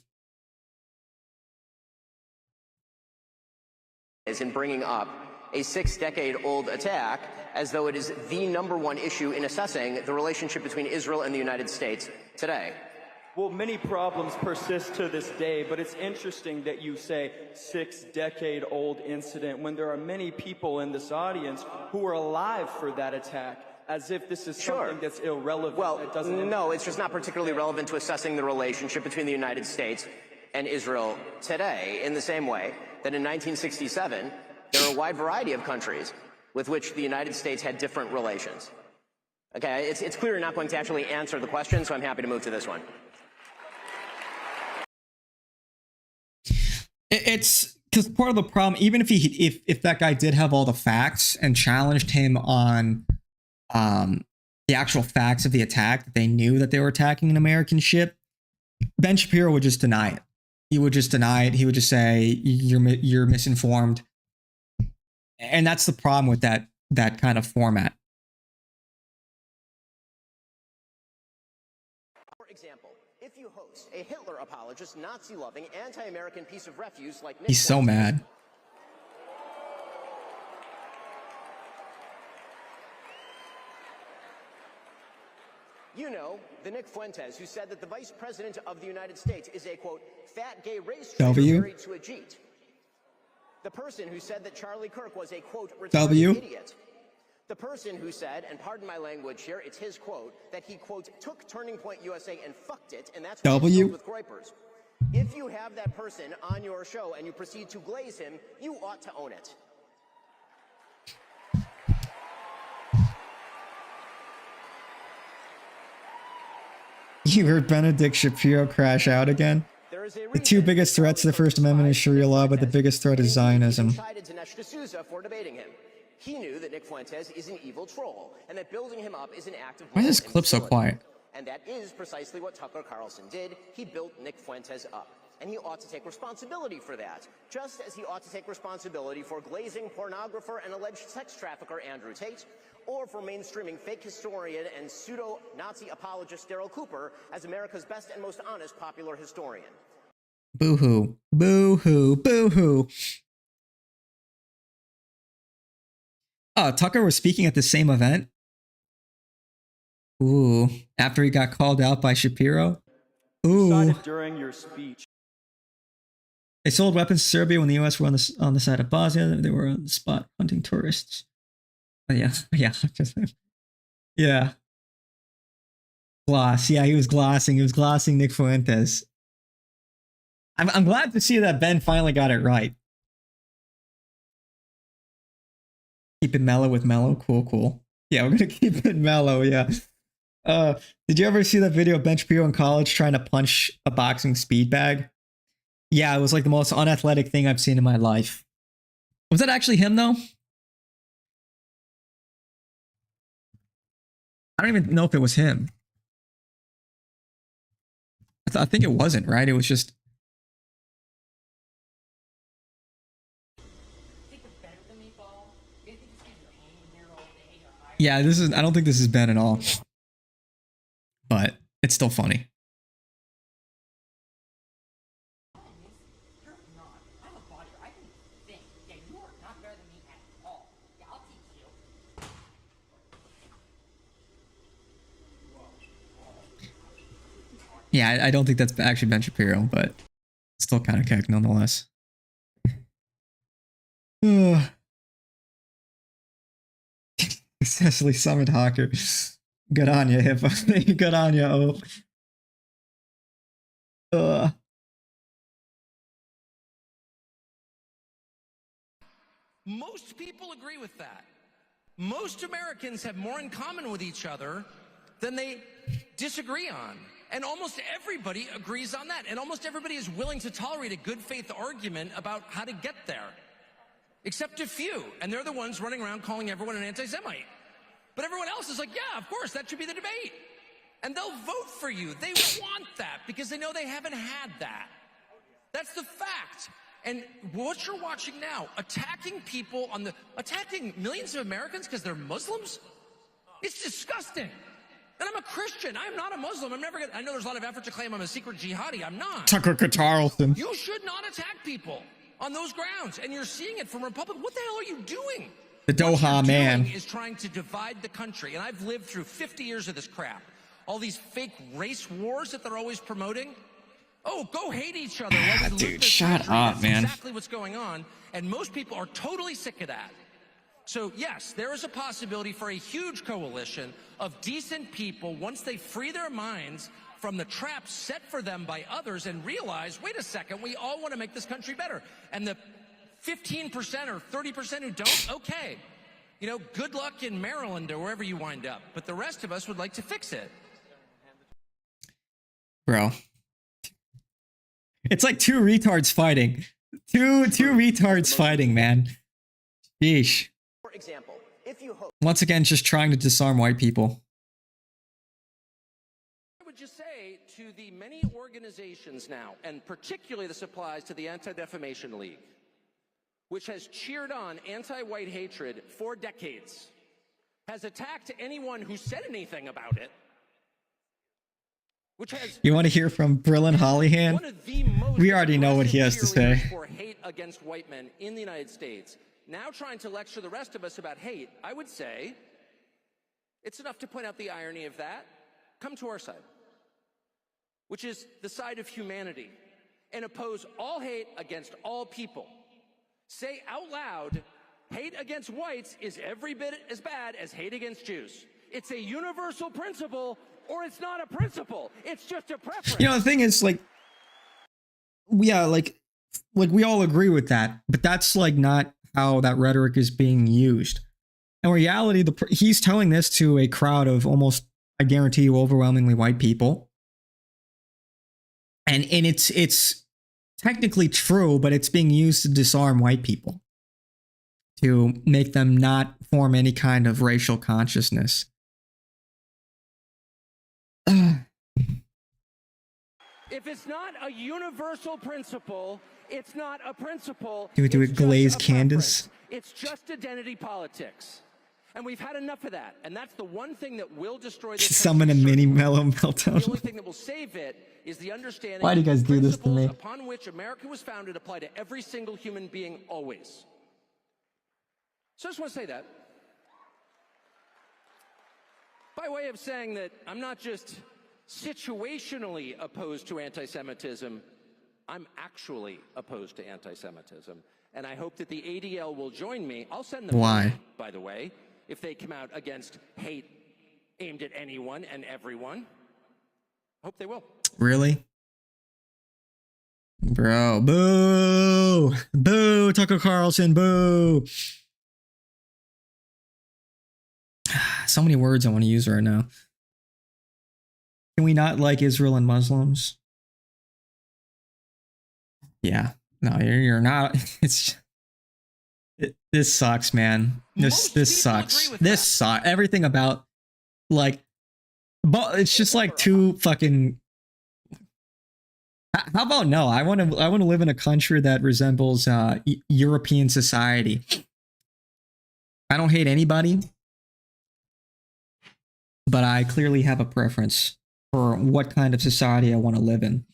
Is in bringing up a 6-decade-old attack as though it is the #1 issue in assessing the relationship between Israel and the United States today. Well, many problems persist to this day, but it's interesting that you say 6-decade-old incident when there are many people in this audience who were alive for that attack, as if this is something that's irrelevant. Well, that doesn't no, it's just not particularly relevant to assessing the relationship between the United States and Israel today, in the same way that in 1967, There are a wide variety of countries with which the United States had different relations. Okay, it's clear you're not going to actually answer the question, so I'm happy to move to this one. It's because part of the problem, even if that guy did have all the facts and challenged him on the actual facts of the attack, that they knew that they were attacking an American ship, Ben Shapiro would just deny it. He would just deny it. He would just say you're misinformed, and that's the problem with that kind of format. For example, if you host a Hitler apologist, Nazi-loving, anti-American piece of refuse like Nick He's so Fuentes, mad. you know, the Nick Fuentes who said that the Vice President of the United States is a, quote, fat gay race traitor married to a Jeet. The person who said that Charlie Kirk was a, quote, retarded idiot. The person who said, and pardon my language here, it's his quote, that he, quote, took Turning Point USA and fucked it, and that's what he's filled with groypers. If you have that person on your show and you proceed to glaze him, you ought to own it. You heard Benedict Shapiro crash out again? The two biggest threats to the First Amendment is Sharia law, but the biggest threat is Zionism. For debating him. He knew that Nick Fuentes is an evil troll, and that building him up is an act of Why is this clip so quiet? And that is precisely what Tucker Carlson did. He built Nick Fuentes up. And he ought to take responsibility for that, just as he ought to take responsibility for glazing pornographer and alleged sex trafficker Andrew Tate, or for mainstreaming fake historian and pseudo-Nazi apologist Daryl Cooper as America's best and most honest popular historian. Boo-hoo. Boo-hoo. Boo-hoo. Oh, Tucker was speaking at the same event? Ooh. After he got called out by Shapiro? Ooh. Decided during your speech. They sold weapons to Serbia when the U.S. were on the side of Bosnia. They were on the spot hunting tourists. Oh, yeah. Yeah. Gloss. Yeah, he was glossing. He was glossing Nick Fuentes. I'm glad to see that Ben finally got it right. Keep it mellow with mellow. Cool. Yeah, we're gonna keep it mellow. Yeah. Did you ever see that video of Ben Shapiro in college trying to punch a boxing speed bag? Yeah, it was like the most unathletic thing I've seen in my life. Was that actually him though? I don't even know if it was him. I think it wasn't, right? It was just. Yeah, this is. I don't think this is Ben at all. But it's still funny. Yeah, I don't think that's actually Ben Shapiro, but still kind of kick nonetheless. Successfully summoned Hawker. Good on you, Hippo. Good on you, Oh. Most people agree with that. Most Americans have more in common with each other than they disagree on. And almost everybody agrees on that. And almost everybody is willing to tolerate a good faith argument about how to get there. Except a few. And they're the ones running around calling everyone an anti-Semite. But everyone else is like, yeah, of course, that should be the debate. And they'll vote for you. They want that because they know they haven't had that. That's the fact. And what you're watching now, attacking people attacking millions of Americans because they're Muslims, it's disgusting. And I'm a Christian. I'm not a Muslim. I know there's a lot of effort to claim I'm a secret jihadi. I'm not. Tucker Carlson. You should not attack people on those grounds. And you're seeing it from Republicans. What the hell are you doing? The Doha man is trying to divide the country. And I've lived through 50 years of this crap. All these fake race wars that they're always promoting. Oh, go hate each other. Dude, shut up, man. Exactly what's going on. And most people are totally sick of that. So, yes, there is a possibility for a huge coalition of decent people once they free their minds from the traps set for them by others and realize, wait a second, we all want to make this country better. And the 15% or 30% who don't, okay. You know, good luck in Maryland or wherever you wind up. But the rest of us would like to fix it. Bro. It's like two retards fighting. Two retards fighting, man. Sheesh. For example, if you hope Once again, just trying to disarm white people. I would just say to the many organizations now, and particularly this applies to the Anti-Defamation League, which has cheered on anti-white hatred for decades, has attacked anyone who said anything about it, which has You want to hear from Brillin Hollyhan? one of the most We already know what he has to aggressive say. cheerleaders for hate against white men in the United States, now trying to lecture the rest of us about hate. I would say it's enough to point out the irony of that. Come to our side, which is the side of humanity, and oppose all hate against all people. Say out loud, hate against whites is every bit as bad as hate against Jews. It's a universal principle, or it's not a principle. It's just a preference. You know, the thing is, like, yeah, like we all agree with that, but that's like not how that rhetoric is being used. In reality, he's telling this to a crowd of almost, I guarantee you, overwhelmingly white people, and it's technically true, but it's being used to disarm white people, to make them not form any kind of racial consciousness. If it's not a universal principle, it's not a principle. Do it's it, just Glaze a Candace. preference. It's just identity politics. And we've had enough of that. And that's the one thing that will destroy this Summon a country, mini certainly. mellow The only meltdown. thing that will save it is the understanding Why do you guys that do this to principles me? upon which America was founded apply to every single human being always. So I just want to say that. By way of saying that I'm not just situationally opposed to anti-Semitism, I'm actually opposed to anti-Semitism. And I hope that the ADL will join me. I'll send them Why? money, by the way, if they come out against hate aimed at anyone and everyone. Hope they will. Really? Bro, boo! Boo, Tucker Carlson, boo! So many words I want to use right now. Can we not like Israel and Muslims? Yeah. No, you're not. This sucks, man. This people sucks. agree with This that. sucks. Everything about, like, but it's just like too fucking. How about no? I want to live in a country that resembles European society. I don't hate anybody, but I clearly have a preference for what kind of society I want to live in.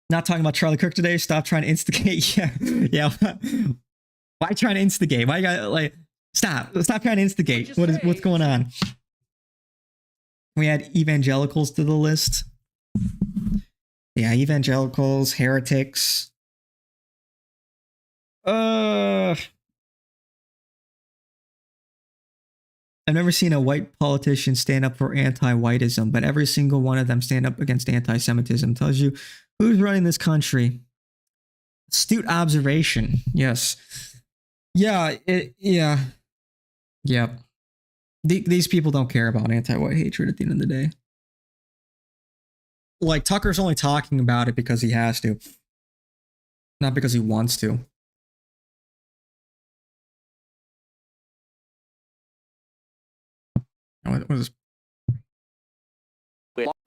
Not talking about Charlie Kirk today. Stop trying to instigate. Yeah. Why trying to instigate? Why you got like stop trying to instigate? What's going on? We add evangelicals to the list. Yeah, evangelicals, heretics. I've never seen a white politician stand up for anti-whiteism, but every single one of them stand up against anti-Semitism. Tells you who's running this country. Astute observation. Yes. Yeah. Yep. These people don't care about anti-white hatred at the end of the day. Like, Tucker's only talking about it because he has to, not because he wants to. What is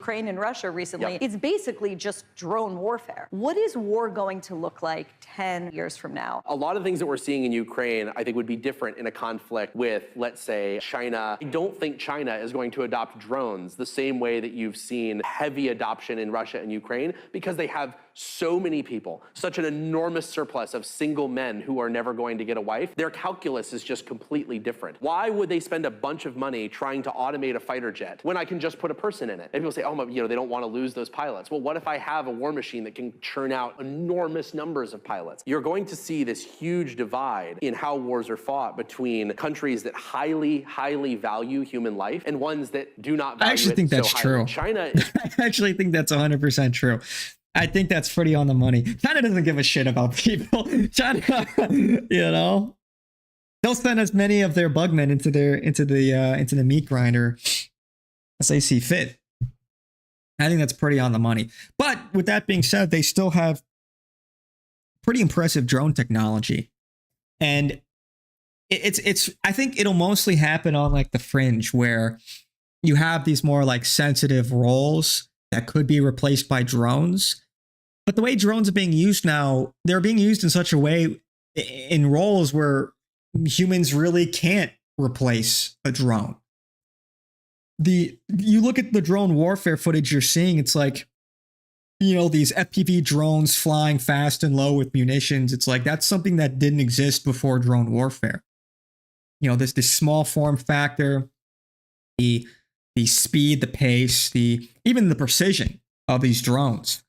Ukraine and Russia recently, it's basically just drone warfare. What is war going to look like 10 years from now? A lot of things that we're seeing in Ukraine, I think, would be different in a conflict with, let's say, China. I don't think China is going to adopt drones the same way that you've seen heavy adoption in Russia and Ukraine, because they have so many people, such an enormous surplus of single men who are never going to get a wife. Their calculus is just completely different. Why would they spend a bunch of money trying to automate a fighter jet when I can just put a person in it? And people say, oh, they don't want to lose those pilots. Well, what if I have a war machine that can churn out enormous numbers of pilots? You're going to see this huge divide in how wars are fought between countries that highly, highly value human life and ones that do not value it. I actually think that's so highly. true. China I actually think that's 100% true. I think that's pretty on the money. China doesn't give a shit about people. China, they'll send as many of their bugmen into the meat grinder as they see fit. I think that's pretty on the money. But with that being said, they still have pretty impressive drone technology, and it's. I think it'll mostly happen on like the fringe where you have these more like sensitive roles that could be replaced by drones. But the way drones are being used now, they're being used in such a way in roles where humans really can't replace a drone. You look at the drone warfare footage you're seeing, it's like, these FPV drones flying fast and low with munitions. It's like, that's something that didn't exist before drone warfare. This small form factor, the speed, the pace, even the precision of these drones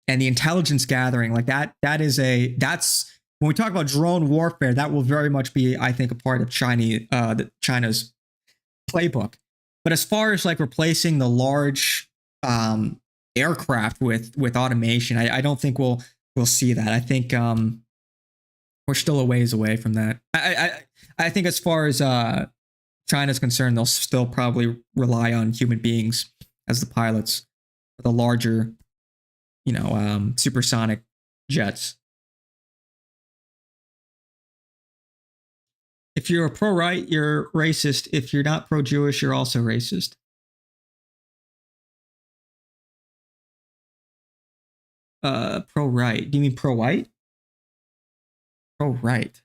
and the intelligence gathering, like that's when we talk about drone warfare, that will very much be, I think, a part of China's playbook. But as far as like replacing the large aircraft with automation, I don't think we'll see that. I think we're still a ways away from that. I think as far as China's concerned, they'll still probably rely on human beings as the pilots for the larger, supersonic jets. If you're a pro-right, you're racist. If you're not pro-Jewish, you're also racist. Pro-right. Do you mean pro-white? Pro-right.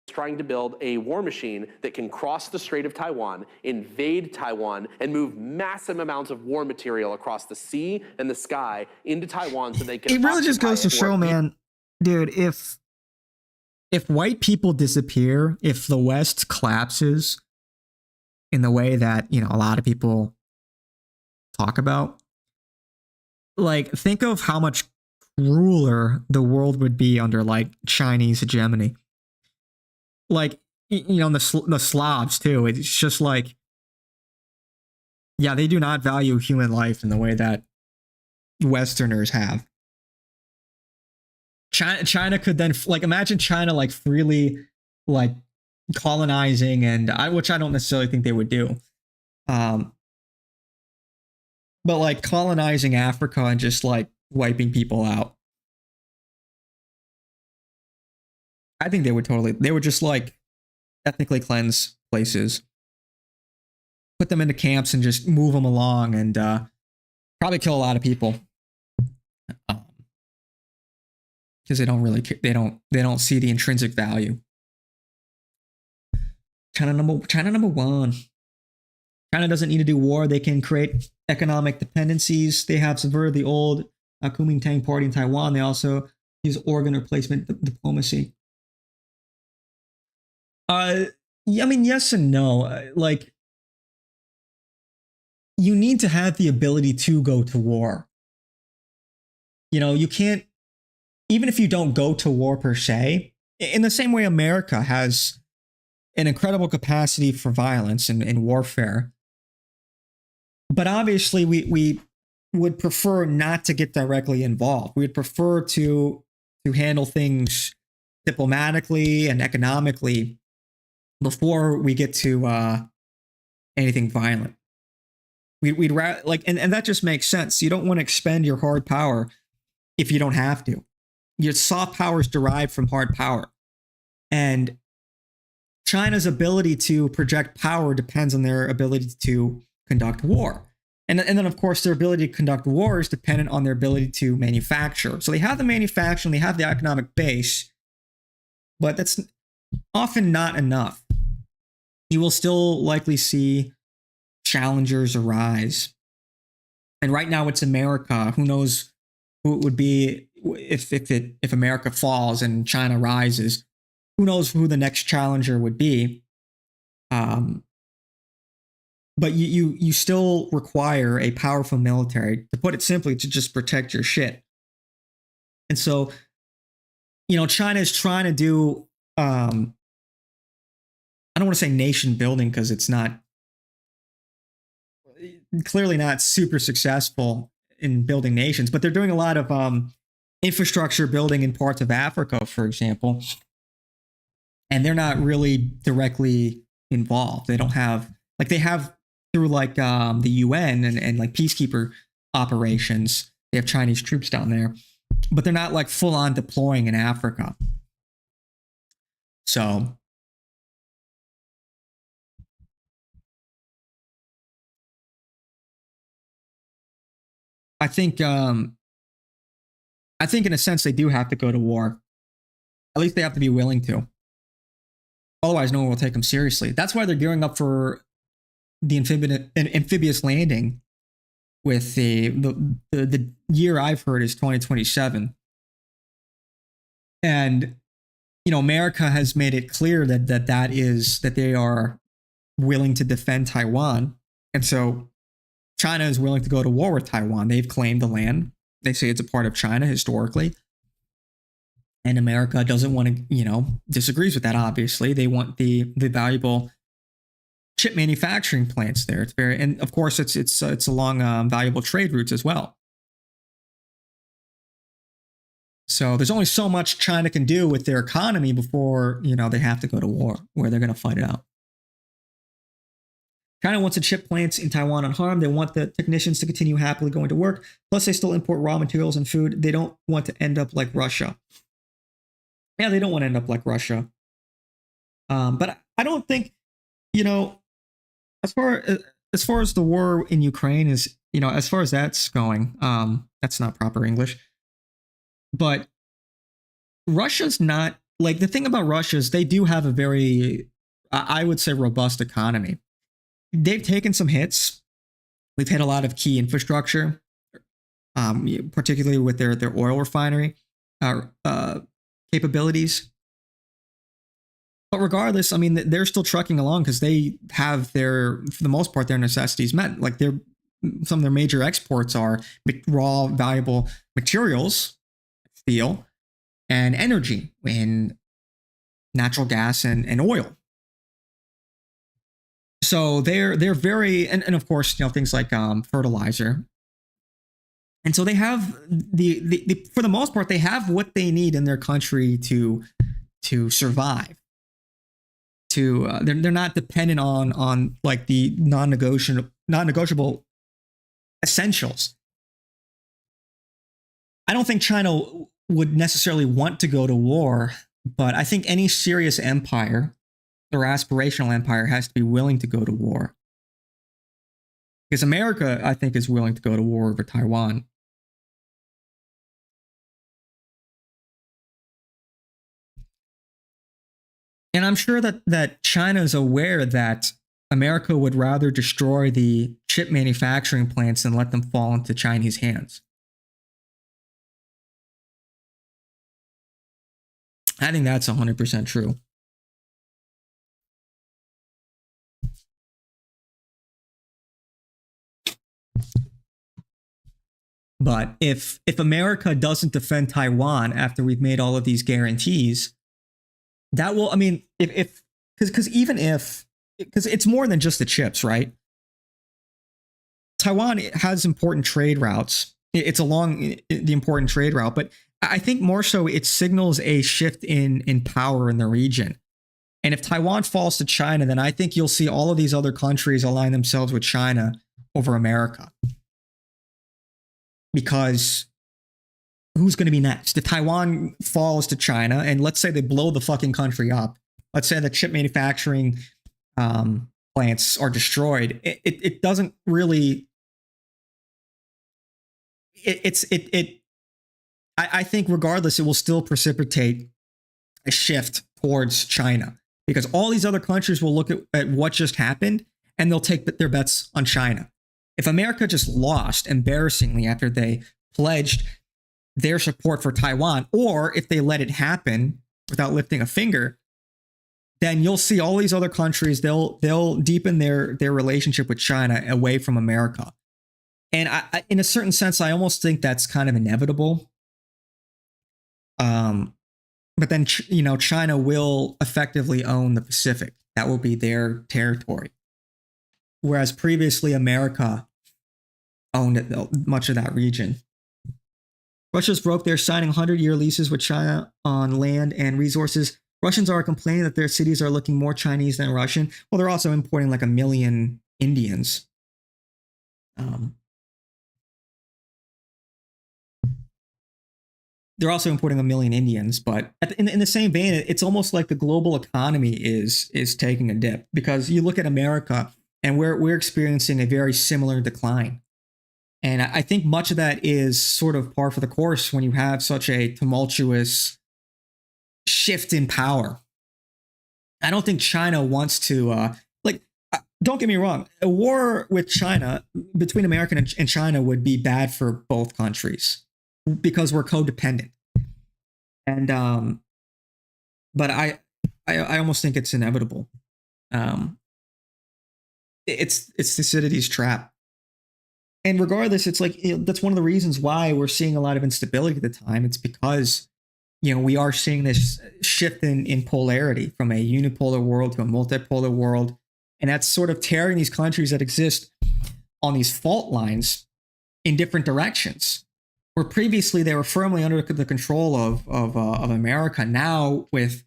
Trying to build a war machine that can cross the Strait of Taiwan, invade Taiwan, and move massive amounts of war material across the sea and the sky into Taiwan so they can. It really just goes to show, man, dude, if white people disappear, if the West collapses in the way that, a lot of people talk about, like, think of how much crueler the world would be under like Chinese hegemony. Like, the Slavs too. It's just like, yeah, they do not value human life in the way that Westerners have. China could then, like, imagine China like freely like colonizing, which I don't necessarily think they would do. But like colonizing Africa and just like wiping people out. I think they would just like ethnically cleanse places, put them into camps and just move them along and probably kill a lot of people. Because they don't really care. They don't see the intrinsic value. China number one. China doesn't need to do war. They can create economic dependencies. They have subverted the old Kuomintang party in Taiwan. They also use organ replacement diplomacy. I mean, yes and no. Like, you need to have the ability to go to war. You can't, even if you don't go to war per se, in the same way America has an incredible capacity for violence and warfare. But obviously, we would prefer not to get directly involved. We would prefer to handle things diplomatically and economically before we get to anything violent. We'd rather, like, and that just makes sense. You don't want to expend your hard power if you don't have to. Your soft power is derived from hard power. And China's ability to project power depends on their ability to conduct war. And then, of course, their ability to conduct war is dependent on their ability to manufacture. So they have the manufacturing, they have the economic base, but that's often not enough. You will still likely see challengers arise. And right now it's America. Who knows who it would be if America falls and China rises? Who knows who the next challenger would be? But you still require a powerful military, to put it simply, to just protect your shit. And so, China is trying to do, I don't want to say nation building because it's not clearly not super successful in building nations, but they're doing a lot of infrastructure building in parts of Africa, for example. And they're not really directly involved. They don't have, like, they have through like the UN and like peacekeeper operations. They have Chinese troops down there, but they're not like full on deploying in Africa. So I think in a sense they do have to go to war. At least they have to be willing to. Otherwise, no one will take them seriously. That's why they're gearing up for the amphibious landing. With the year I've heard is 2027, and America has made it clear that they are willing to defend Taiwan, and so China is willing to go to war with Taiwan. They've claimed the land. They say it's a part of China historically. And America doesn't want to, disagrees with that, obviously. They want the valuable chip manufacturing plants there. It's very, and of course, it's along valuable trade routes as well. So there's only so much China can do with their economy before, they have to go to war, where they're going to fight it out. China wants the chip plants in Taiwan unharmed. They want the technicians to continue happily going to work. Plus, they still import raw materials and food. They don't want to end up like Russia. Yeah, they don't want to end up like Russia. But I don't think, as far as the war in Ukraine is, as far as that's going, that's not proper English. But Russia's not, like, the thing about Russia is they do have a very, I would say, robust economy. They've taken some hits. We've hit a lot of key infrastructure, particularly with their oil refinery capabilities. But regardless, I mean, they're still trucking along because they have for the most part, their necessities met. Like some of their major exports are raw, valuable materials, steel, and energy in natural gas and oil. So they're very, and of course, things like fertilizer. And so they have the for the most part, they have what they need in their country to survive. They're not dependent on like the non-negotiable essentials. I don't think China would necessarily want to go to war, but I think any serious empire or aspirational empire has to be willing to go to war. Because America, I think, is willing to go to war over Taiwan. And I'm sure that China is aware that America would rather destroy the chip manufacturing plants than let them fall into Chinese hands. I think that's 100% true. But if America doesn't defend Taiwan after we've made all of these guarantees, that will, I mean, because it's more than just the chips, right? Taiwan has important trade routes. It's along the important trade route, but I think more so it signals a shift in power in the region. And if Taiwan falls to China, then I think you'll see all of these other countries align themselves with China over America. Because who's going to be next? If Taiwan falls to China, and let's say they blow the fucking country up, let's say the chip manufacturing plants are destroyed, it doesn't really. I think regardless, it will still precipitate a shift towards China, because all these other countries will look at what just happened and they'll take their bets on China. If America just lost embarrassingly after they pledged their support for Taiwan, or if they let it happen without lifting a finger, then you'll see all these other countries, they'll deepen their relationship with China away from America. And I, in a certain sense, I almost think that's kind of inevitable. But then, China will effectively own the Pacific. That will be their territory. Whereas previously America owned much of that region. Russia's broke. They're signing 100-year leases with China on land and resources. Russians are complaining that their cities are looking more Chinese than Russian. Well, they're also importing like 1 million Indians. They're also importing 1 million Indians, but in the same vein, it's almost like the global economy is taking a dip, because you look at America and we're experiencing a very similar decline. And I think much of that is sort of par for the course when you have such a tumultuous shift in power. I don't think China wants to, don't get me wrong, a war with China, between America and China, would be bad for both countries because we're codependent. And, but I almost think it's inevitable. It's Thucydides' trap. And regardless, it's like, that's one of the reasons why we're seeing a lot of instability at the time. It's because, we are seeing this shift in polarity from a unipolar world to a multipolar world. And that's sort of tearing these countries that exist on these fault lines in different directions. Where previously they were firmly under the control of America. Now with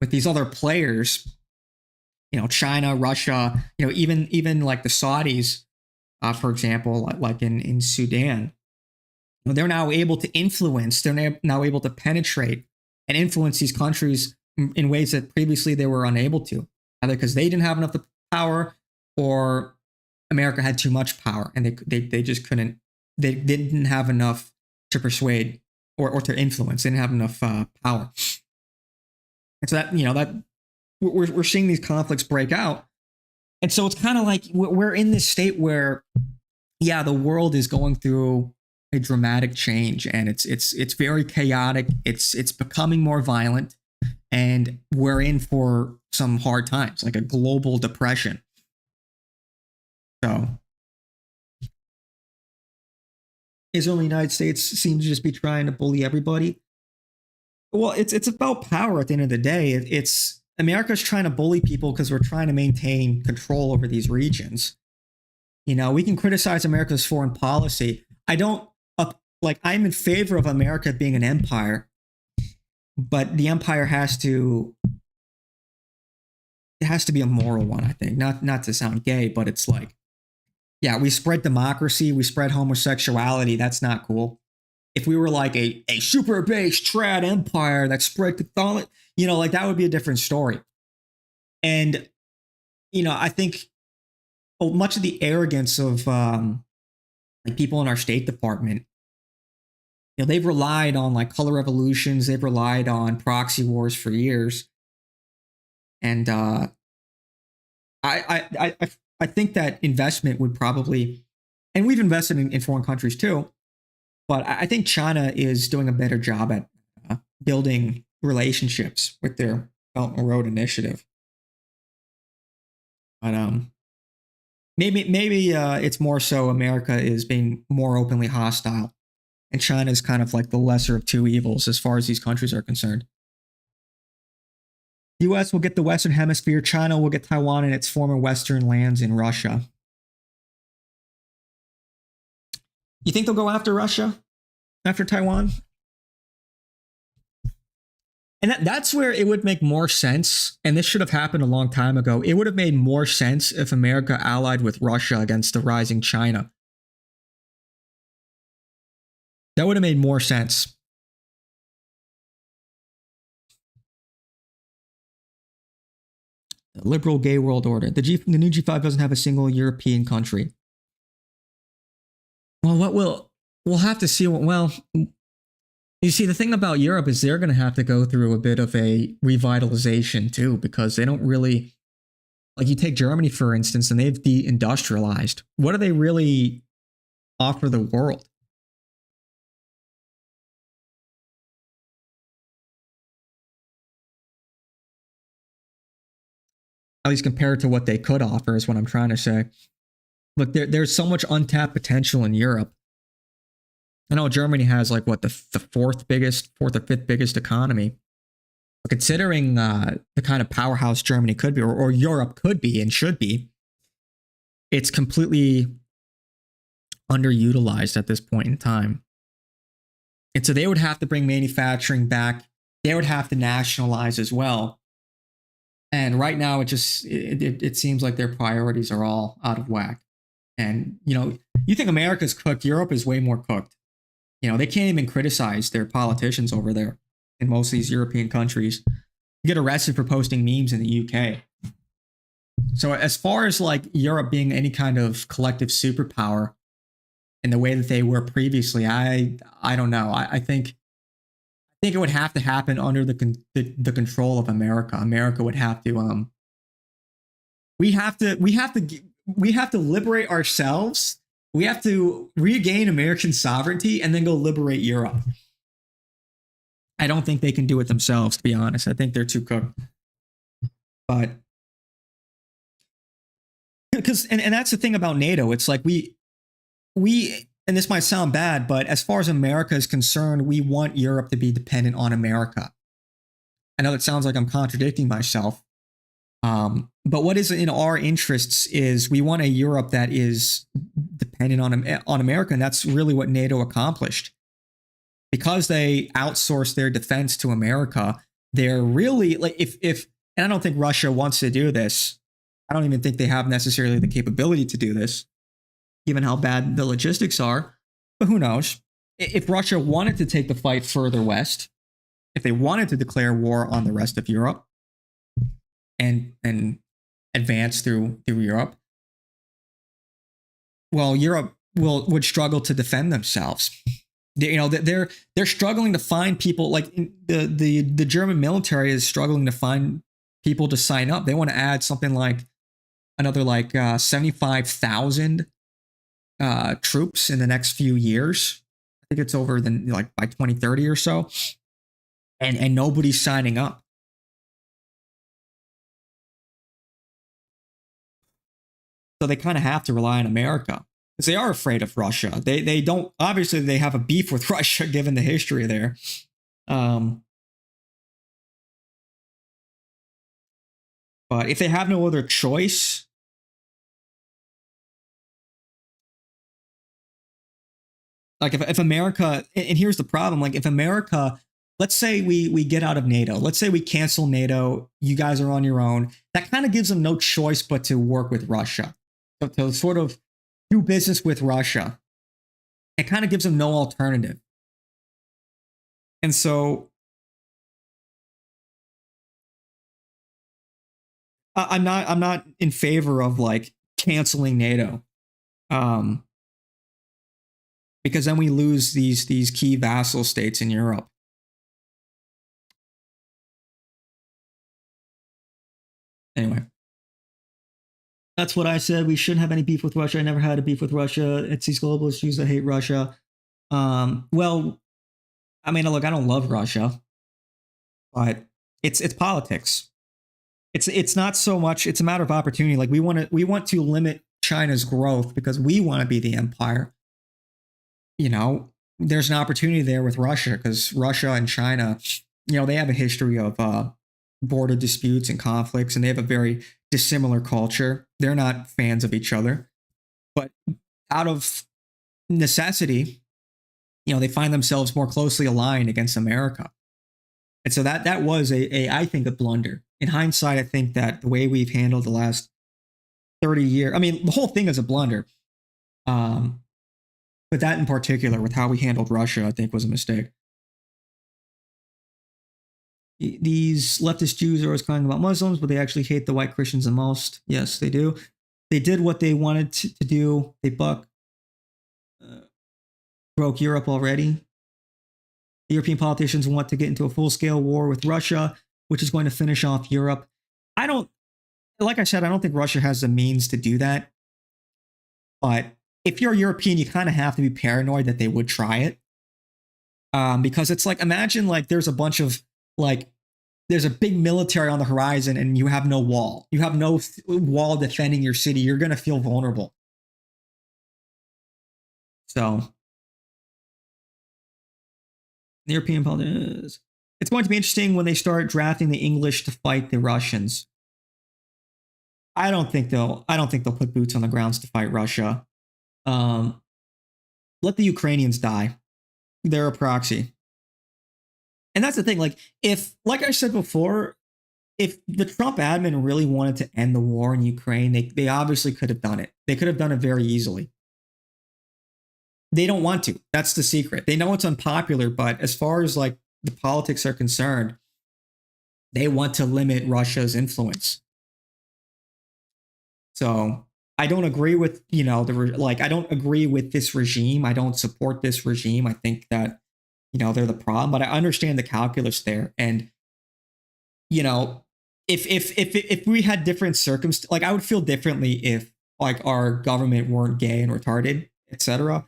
these other players, China, Russia, even like the Saudis, for example, like in Sudan, they're now able to influence, they're now able to penetrate and influence these countries in ways that previously they were unable to, either because they didn't have enough power or America had too much power and they just couldn't, they didn't have enough to persuade or to influence. They didn't have enough power. And so that, that we're seeing these conflicts break out. And so it's kind of like we're in this state where, yeah, the world is going through a dramatic change, and it's very chaotic. It's becoming more violent, and we're in for some hard times, like a global depression. So Israel and the United States seem to just be trying to bully everybody. Well, it's about power at the end of the day. It's America's trying to bully people because we're trying to maintain control over these regions. We can criticize America's foreign policy. I'm in favor of America being an empire, but the empire has to be a moral one, I think. Not to sound gay, but it's like, yeah, we spread democracy, we spread homosexuality. That's not cool. If we were like a super base trad empire that spread Catholic, like that would be a different story. And, I think much of the arrogance of like people in our State Department, they've relied on like color revolutions. They've relied on proxy wars for years. And I think that investment would probably, and we've invested in foreign countries too, but I think China is doing a better job at building relationships with their Belt and Road Initiative. But maybe it's more so America is being more openly hostile, and China is kind of like the lesser of two evils as far as these countries are concerned. The U.S. will get the Western Hemisphere. China will get Taiwan and its former Western lands in Russia. You think they'll go after Russia? After Taiwan? And that's where it would make more sense. And this should have happened a long time ago. It would have made more sense if America allied with Russia against the rising China. That would have made more sense. The liberal gay world order. The new G5 doesn't have a single European country. Well, we'll have to see. You see, the thing about Europe is they're going to have to go through a bit of a revitalization too, because they don't really, like, you take Germany, for instance, and they've deindustrialized. What do they really offer the world? At least compared to what they could offer is what I'm trying to say. Look, there's so much untapped potential in Europe. I know Germany has like the fourth or fifth biggest economy. But considering the kind of powerhouse Germany could be, or Europe could be and should be, it's completely underutilized at this point in time. And so they would have to bring manufacturing back. They would have to nationalize as well. And right now, it seems like their priorities are all out of whack. And, you think America's cooked, Europe is way more cooked. They can't even criticize their politicians over there in most of these European countries. You get arrested for posting memes in the UK. So as far as like Europe being any kind of collective superpower in the way that they were previously, I don't know. I think it would have to happen under the control of America. America would have to we have to liberate ourselves. We have to regain American sovereignty and then go liberate Europe. I don't think they can do it themselves, to be honest. I think they're too cooked. But because and that's the thing about NATO. It's like we and this might sound bad, but as far as America is concerned, we want Europe to be dependent on America. I know that sounds like I'm contradicting myself. But what is in our interests is we want a Europe that is dependent on America, and that's really what NATO accomplished. Because they outsourced their defense to America, they're really like if and I don't think Russia wants to do this. I don't even think they have necessarily the capability to do this, given how bad the logistics are. But who knows? If Russia wanted to take the fight further west, if they wanted to declare war on the rest of Europe and advance through Europe, well, Europe would struggle to defend themselves. They're struggling to find people. Like the German military is struggling to find people to sign up. They want to add something like another 75,000 troops in the next few years. I think it's over then by 2030 or so, and nobody's signing up. So they kind of have to rely on America because they are afraid of Russia. They don't, obviously they have a beef with Russia given the history there. But if they have no other choice, like if America, and here's the problem, like if America, let's say we get out of NATO, let's say we cancel NATO, you guys are on your own, that kind of gives them no choice but to work with Russia, to sort of do business with Russia. It kind of gives them no alternative. And so I'm not in favor of like canceling NATO. Because then we lose these key vassal states in Europe. Anyway, that's what I said. We shouldn't have any beef with Russia. I never had a beef with Russia. It's these global issues that hate Russia. Well, I mean, look, I don't love Russia, but it's politics. It's not so much. It's a matter of opportunity. Like we want to limit China's growth because we want to be the empire. There's an opportunity there with Russia because Russia and China, they have a history of border disputes and conflicts, and they have a very dissimilar culture. They're not fans of each other, but out of necessity, they find themselves more closely aligned against America. And so that was I think a blunder. In hindsight, I think that the way we've handled the last 30 years, I mean, the whole thing is a blunder. But that in particular, with how we handled Russia, I think was a mistake. These leftist Jews are always crying about Muslims, but they actually hate the white Christians the most. Yes, they do. They did what they wanted to do. They broke Europe already. The European politicians want to get into a full-scale war with Russia, which is going to finish off Europe. Like I said, I don't think Russia has the means to do that. But if you're European, you kind of have to be paranoid that they would try it. Because it's like, imagine like there's a bunch of there's a big military on the horizon and you have no wall. You have no wall defending your city. You're going to feel vulnerable. So the European politics, it's going to be interesting when they start drafting the English to fight the Russians. I don't think they'll put boots on the grounds to fight Russia. let the Ukrainians die. They're a proxy. And that's the thing. Like, if, like I said before, if the Trump admin really wanted to end the war in Ukraine, they obviously could have done it. They could have done it very easily. They don't want to. That's the secret. They know it's unpopular, but as far as like the politics are concerned, they want to limit Russia's influence. So I don't agree with, you know, I don't agree with this regime. I don't support this regime. I think that, you know, they're the problem, but I understand the calculus there. And, you know, if we had different circumstances, like I would feel differently if like our government weren't gay and retarded, etc.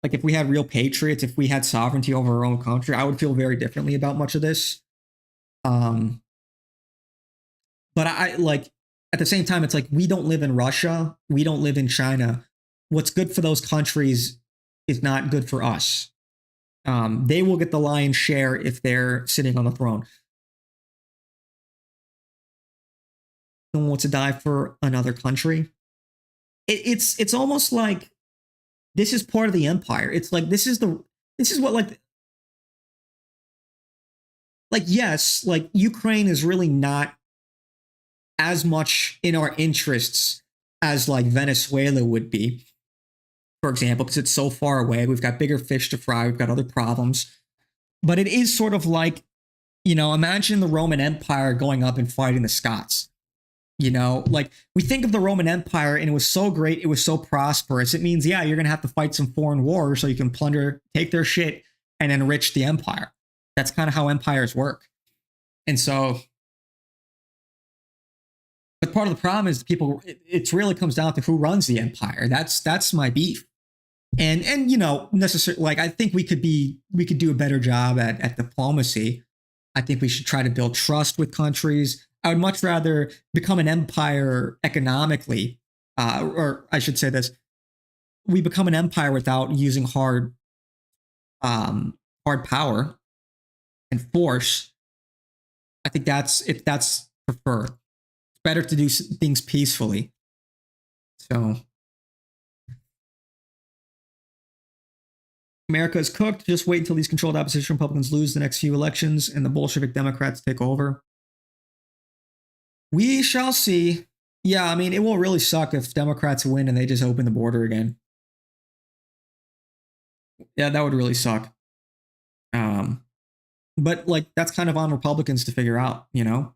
Like if we had real patriots, if we had sovereignty over our own country, I would feel very differently about much of this. But I like, at the same time, it's like, we don't live in Russia. We don't live in China. What's good for those countries is not good for us. They will get the lion's share if they're sitting on the throne. No one wants to die for another country. It's almost like this is part of the empire. It's like, this is what like, yes, like Ukraine is really not as much in our interests as like Venezuela would be, for example, because it's so far away. We've got bigger fish to fry. We've got other problems. But it is sort of like, you know, imagine the Roman Empire going up and fighting the Scots. You know, like we think of the Roman Empire and it was so great. It was so prosperous. It means, yeah, you're going to have to fight some foreign wars so you can plunder, take their shit and enrich the empire. That's kind of how empires work. And so, but part of the problem is people, it really comes down to who runs the empire. That's my beef. And you know, necessarily, like I think we could do a better job at diplomacy. I think we should try to build trust with countries. I would much rather become an empire economically, or I should say this: we become an empire without using hard power and force. I think that's preferred. It's better to do things peacefully. So America is cooked. Just wait until these controlled opposition Republicans lose the next few elections and the Bolshevik Democrats take over. We shall see. Yeah, I mean, it will really suck if Democrats win and they just open the border again. Yeah, that would really suck. But like, that's kind of on Republicans to figure out, you know,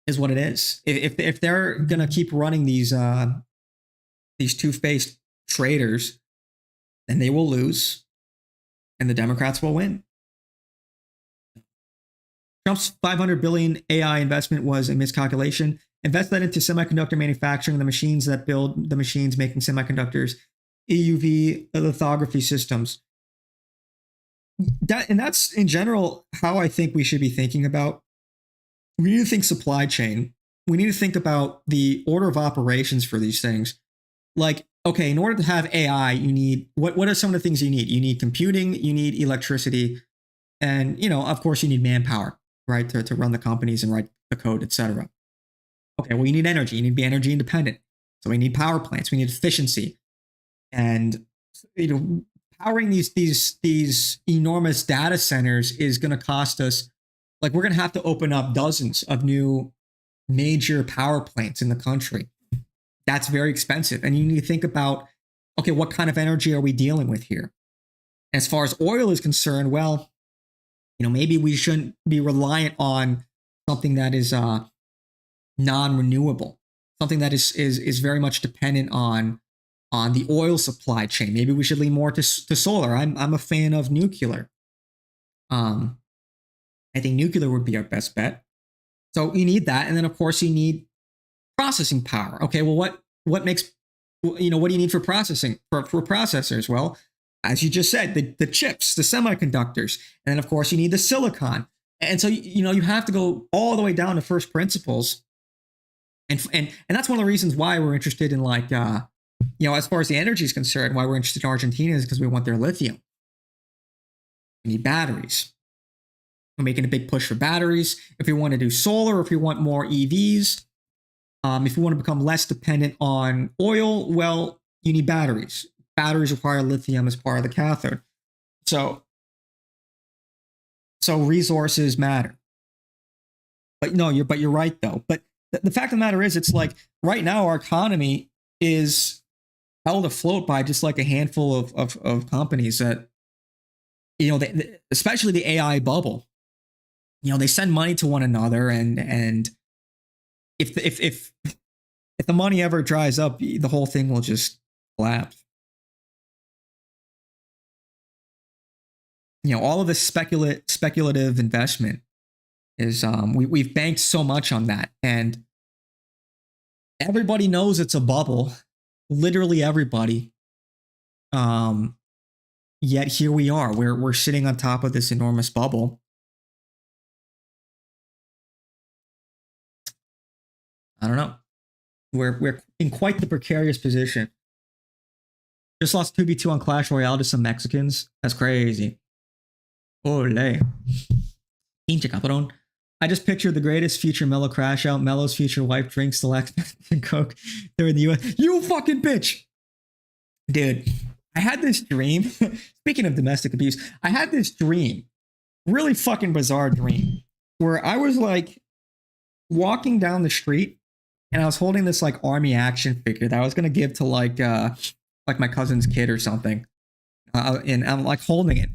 is what it is. If they're gonna keep running these two-faced traitors, then they will lose, and the Democrats will win. Trump's $500 billion AI investment was a miscalculation. Invest that into semiconductor manufacturing, the machines that build the machines making semiconductors, EUV lithography systems. And that's in general how I think we should be thinking about. We need to think supply chain. We need to think about the order of operations for these things. Like, okay, in order to have AI, you need, what are some of the things you need? You need computing, you need electricity, and, you know, of course you need manpower, right? To run the companies and write the code, etc. Okay, well, you need energy. You need to be energy independent. So we need power plants. We need efficiency. And, you know, powering these enormous data centers is going to cost us, like, we're going to have to open up dozens of new major power plants in the country. That's very expensive. And you need to think about, okay, what kind of energy are we dealing with here? As far as oil is concerned, well, you know, maybe we shouldn't be reliant on something that is non-renewable, something that is very much dependent on the oil supply chain. Maybe we should lean more to solar. I'm a fan of nuclear. I think nuclear would be our best bet. So you need that, and then of course you need processing power. Okay, well, what makes, you know, what do you need for processing for processors? Well, as you just said, the chips, the semiconductors, and then of course you need the silicon. And so, you know, you have to go all the way down to first principles. And that's one of the reasons why we're interested in, like, you know, as far as the energy is concerned, why we're interested in Argentina is because we want their lithium. We need batteries. We're making a big push for batteries. If we want to do solar, if we want more EVs, if we want to become less dependent on oil, well, you need batteries. Batteries require lithium as part of the cathode. So resources matter. But no, you're right though. But the fact of the matter is, it's like right now our economy is held afloat by just like a handful of companies that, you know, especially the AI bubble. You know, they send money to one another, and if the money ever dries up, the whole thing will just collapse. You know, all of this speculative investment is we've banked so much on that, and everybody knows it's a bubble. Literally everybody. Yet here we are. We're sitting on top of this enormous bubble. I don't know. We're in quite the precarious position. Just lost 2v2 on Clash Royale to some Mexicans. That's crazy. Ole. Pinche cabrón. I just pictured the greatest future Mello Crashout. Mello's future wife drinks the Lex and Coke. They're in the US. You fucking bitch! Dude, I had this dream. Speaking of domestic abuse, I had this dream. Really fucking bizarre dream. Where I was like walking down the street and I was holding this like army action figure that I was gonna give to like my cousin's kid or something. And I'm like holding it.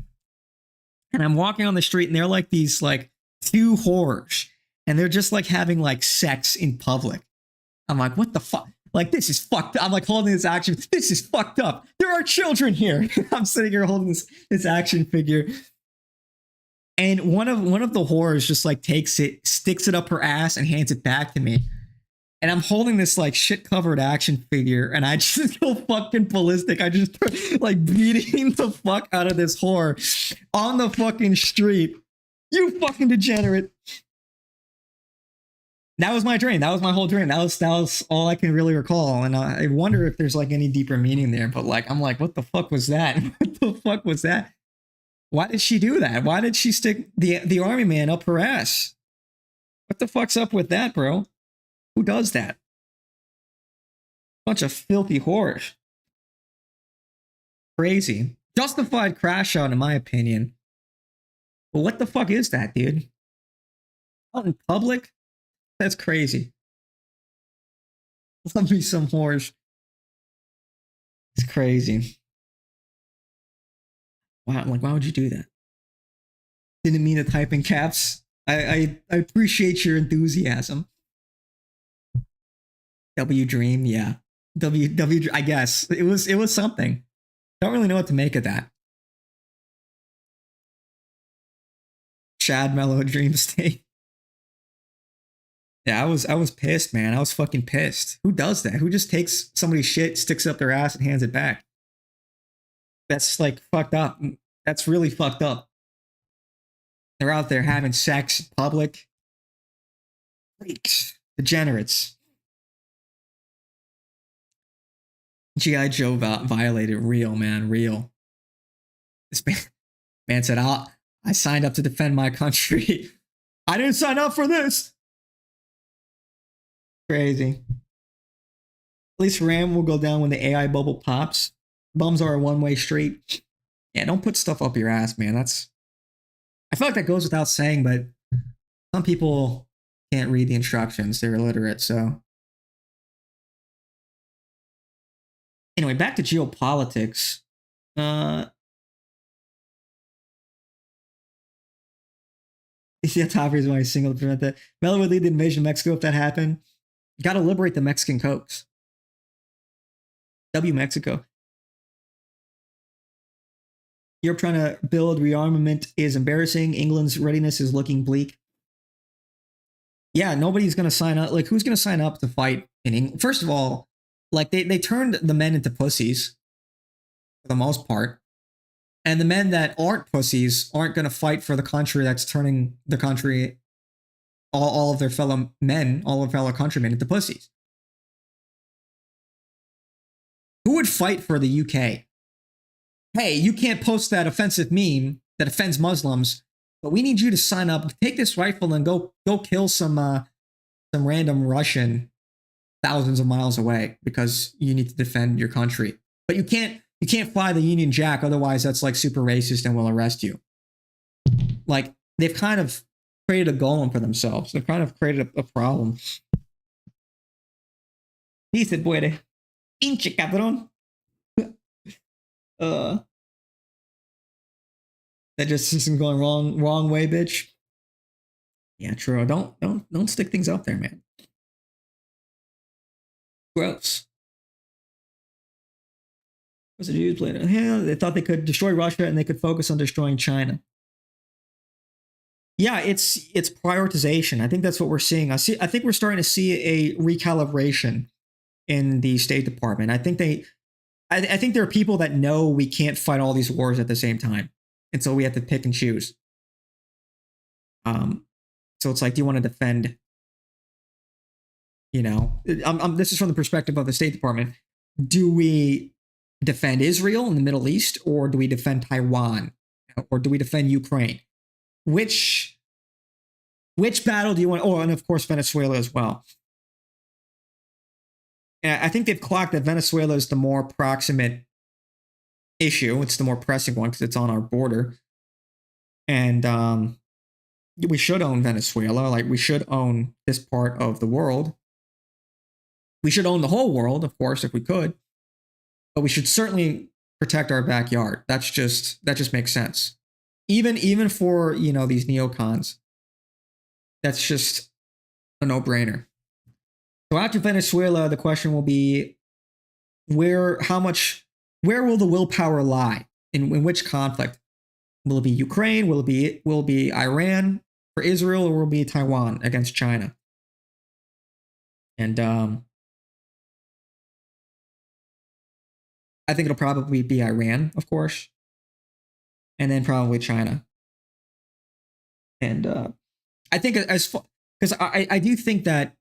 And I'm walking on the street and they're like these like two whores. And they're just like having like sex in public. I'm like, what the fuck? Like, this is fucked up. I'm like holding this action. This is fucked up. There are children here. I'm sitting here holding this action figure. And one of the whores just like takes it, sticks it up her ass and hands it back to me. And I'm holding this like shit covered action figure and I just go fucking ballistic. I just start like beating the fuck out of this whore on the fucking street. You fucking degenerate. That was my dream. That was my whole dream. That was all I can really recall. And I wonder if there's like any deeper meaning there. But like, I'm like, what the fuck was that? What the fuck was that? Why did she do that? Why did she stick the army man up her ass? What the fuck's up with that, bro? Who does that? Bunch of filthy whores. Crazy. Justified crash out, in my opinion. But what the fuck is that, dude? Out in public? That's crazy. Love me some whores. It's crazy. Wow, like, why would you do that? Didn't mean to type in caps. I appreciate your enthusiasm. W Dream, yeah. W, I guess. It was something. Don't really know what to make of that. Chad Mellow Dream State. Yeah, I was pissed, man. I was fucking pissed. Who does that? Who just takes somebody's shit, sticks it up their ass, and hands it back? That's like fucked up. That's really fucked up. They're out there having sex in public. Freaks. Degenerates. G.I. Joe violated. Real, man. Real. This man said, I signed up to defend my country. I didn't sign up for this. Crazy. At least RAM will go down when the AI bubble pops. Bums are a one-way street. Yeah, don't put stuff up your ass, man. I feel like that goes without saying, but some people can't read the instructions. They're illiterate, so. Anyway, back to geopolitics. Yeah, top reason why he's single to prevent that. Mello would lead the invasion of Mexico if that happened. You gotta liberate the Mexican cokes. W Mexico. Europe trying to build rearmament is embarrassing. England's readiness is looking bleak. Yeah, nobody's gonna sign up. Like, who's gonna sign up to fight in England? First of all, like they turned the men into pussies for the most part. And the men that aren't pussies aren't going to fight for the country that's turning the country, all of their fellow men, all of their fellow countrymen into pussies. Who would fight for the UK? Hey, you can't post that offensive meme that offends Muslims, but we need you to sign up, take this rifle and go kill some random Russian thousands of miles away because you need to defend your country. But you can't fly the Union Jack, otherwise that's like super racist and will arrest you. Like, they've kind of created a golem for themselves. They've kind of created a problem. Ni se puede. Pinche cabrón. That just isn't going wrong way, bitch. Yeah, true. Don't stick things up there, man. Gross. What's the Jews playing? Yeah, they thought they could destroy Russia and they could focus on destroying China. Yeah, it's prioritization. I think that's what we're seeing. I think we're starting to see a recalibration in the State Department. I think there are people that know we can't fight all these wars at the same time, and so we have to pick and choose. So it's like, do you want to defend? You know, this is from the perspective of the State Department. Do we defend Israel in the Middle East, or do we defend Taiwan, or do we defend Ukraine? Which battle do you want? Oh, and of course Venezuela as well. And I think they've clocked that Venezuela is the more proximate issue. It's the more pressing one because it's on our border. And we should own Venezuela. Like, we should own this part of the world. We should own the whole world, of course, if we could. But we should certainly protect our backyard. That just makes sense. Even for, you know, these neocons. That's just a no-brainer. So after Venezuela, the question will be, where will the willpower lie? In which conflict? Will it be Ukraine? Will it be Iran for Israel, or will it be Taiwan against China? And I think it'll probably be Iran, of course, and then probably China. And I think because I do think that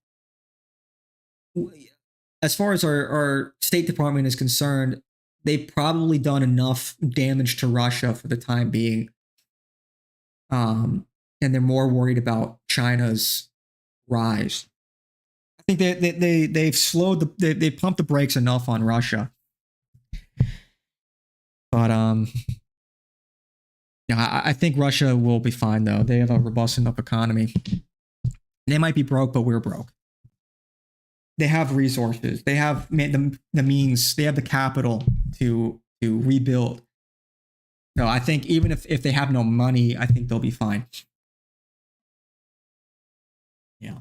as far as our State Department is concerned, they've probably done enough damage to Russia for the time being. And they're more worried about China's rise. I think they've slowed they pumped the brakes enough on Russia. But yeah, I think Russia will be fine though. They have a robust enough economy. They might be broke, but we're broke. They have resources. They have the means. They have the capital to rebuild. So I think even if they have no money, I think they'll be fine. Yeah.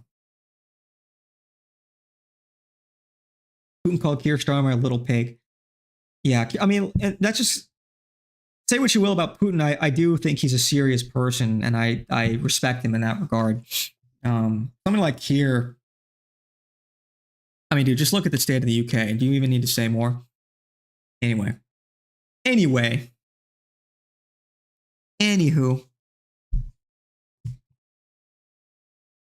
Putin called Keir Starmer a little pig. Yeah, I mean, that's just, say what you will about Putin. I do think he's a serious person, and I respect him in that regard. Someone like Keir, I mean, dude, just look at the state of the UK. Do you even need to say more? Anyway. Anywho.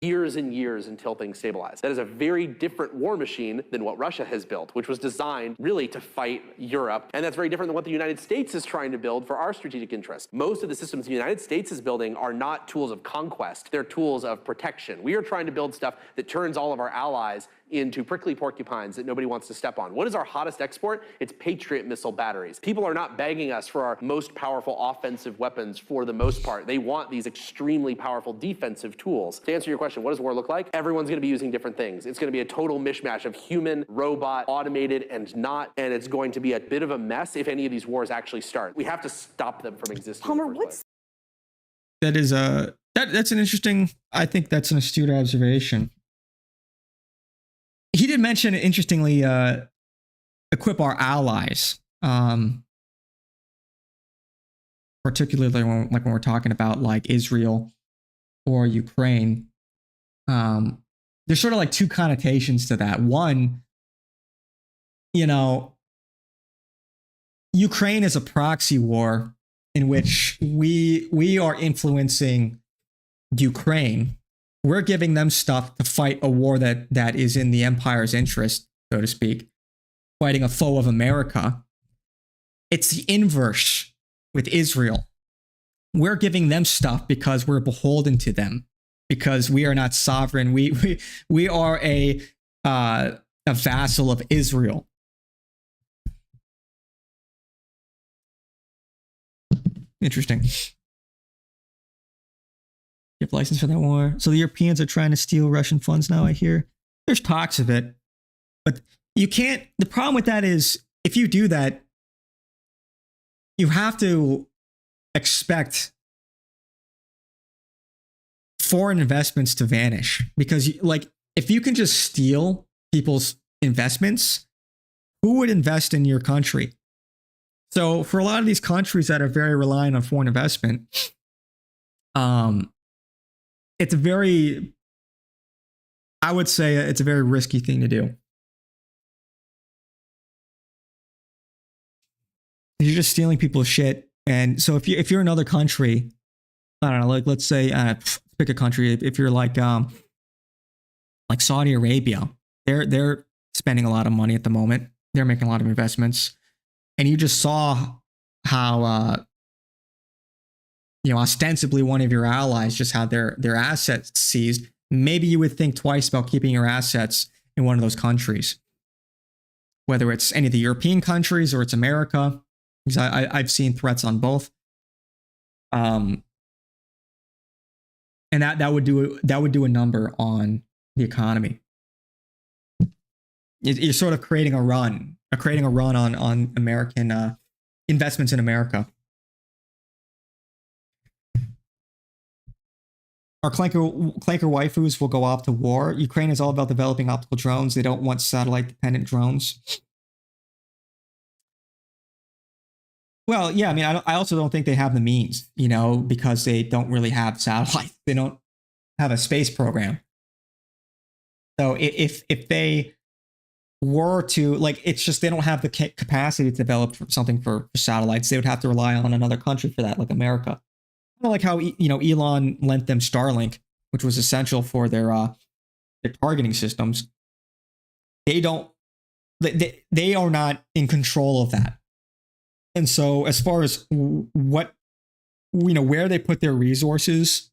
Years and years until things stabilize. That is a very different war machine than what Russia has built, which was designed really to fight Europe. And that's very different than what the United States is trying to build for our strategic interests. Most of the systems the United States is building are not tools of conquest. They're tools of protection. We are trying to build stuff that turns all of our allies into prickly porcupines that nobody wants to step on. What is our hottest export? It's Patriot missile batteries. People are not begging us for our most powerful offensive weapons for the most part. They want these extremely powerful defensive tools. To answer your question, what does war look like? Everyone's gonna be using different things. It's gonna be a total mishmash of human, robot, automated, and not, and it's going to be a bit of a mess if any of these wars actually start. We have to stop them from existing. Palmer, what's that is that's an interesting, I think that's an astute observation. He did mention, interestingly, equip our allies, particularly when we're talking about like Israel or Ukraine. There's sort of like two connotations to that. One, you know, Ukraine is a proxy war in which we are influencing Ukraine. We're giving them stuff to fight a war that is in the empire's interest, so to speak, fighting a foe of America. It's the inverse with Israel. We're giving them stuff because we're beholden to them, because we are not sovereign. We are a vassal of Israel. Interesting. You have license for that war. So the Europeans are trying to steal Russian funds now, I hear. There's talks of it. But you can't, the problem with that is if you do that, you have to expect foreign investments to vanish, because like if you can just steal people's investments, who would invest in your country? So for a lot of these countries that are very reliant on foreign investment, it's a very, I would say it's a very risky thing to do. You're just stealing people's shit. And so if you're another country, I don't know, like let's say pick a country. If you're like Saudi Arabia, they're spending a lot of money at the moment. They're making a lot of investments, and you just saw how ostensibly one of your allies just had their assets seized. Maybe you would think twice about keeping your assets in one of those countries, whether it's any of the European countries or it's America. Because I've seen threats on both. And that would do a number on the economy. You're sort of creating a run on American investments in America. Our clanker waifus will go off to war. Ukraine is all about developing optical drones. They don't want satellite-dependent drones. Well, yeah, I mean, I also don't think they have the means, because they don't really have satellites. They don't have a space program. So if they were to, like, it's just they don't have the capacity to develop something for satellites. They would have to rely on another country for that, like America. Kind of like how, Elon lent them Starlink, which was essential for their targeting systems. They are not in control of that. And so as far as where they put their resources,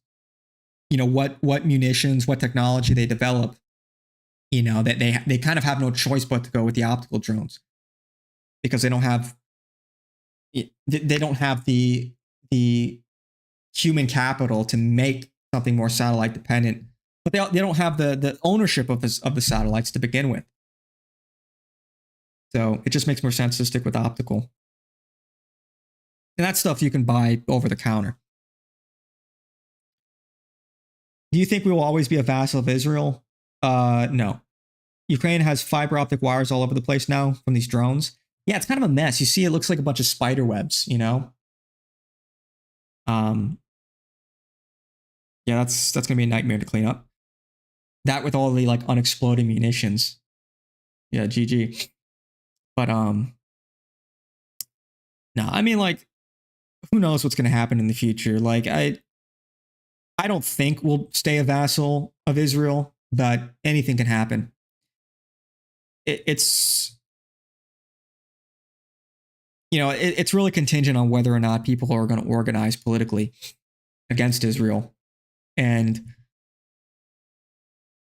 what munitions, what technology they develop, that they kind of have no choice but to go with the optical drones, because they don't have the human capital to make something more satellite dependent, but they don't have the ownership of the satellites to begin with. So it just makes more sense to stick with optical. And that stuff you can buy over the counter. Do you think we will always be a vassal of Israel? No. Ukraine has fiber optic wires all over the place now from these drones. Yeah, it's kind of a mess. You see, it looks like a bunch of spider webs, Yeah, that's gonna be a nightmare to clean up. That with all the like unexploded munitions. Yeah, GG. But no, I mean, like, who knows what's going to happen in the future? Like, I don't think we'll stay a vassal of Israel, but anything can happen. It's really contingent on whether or not people are going to organize politically against Israel. And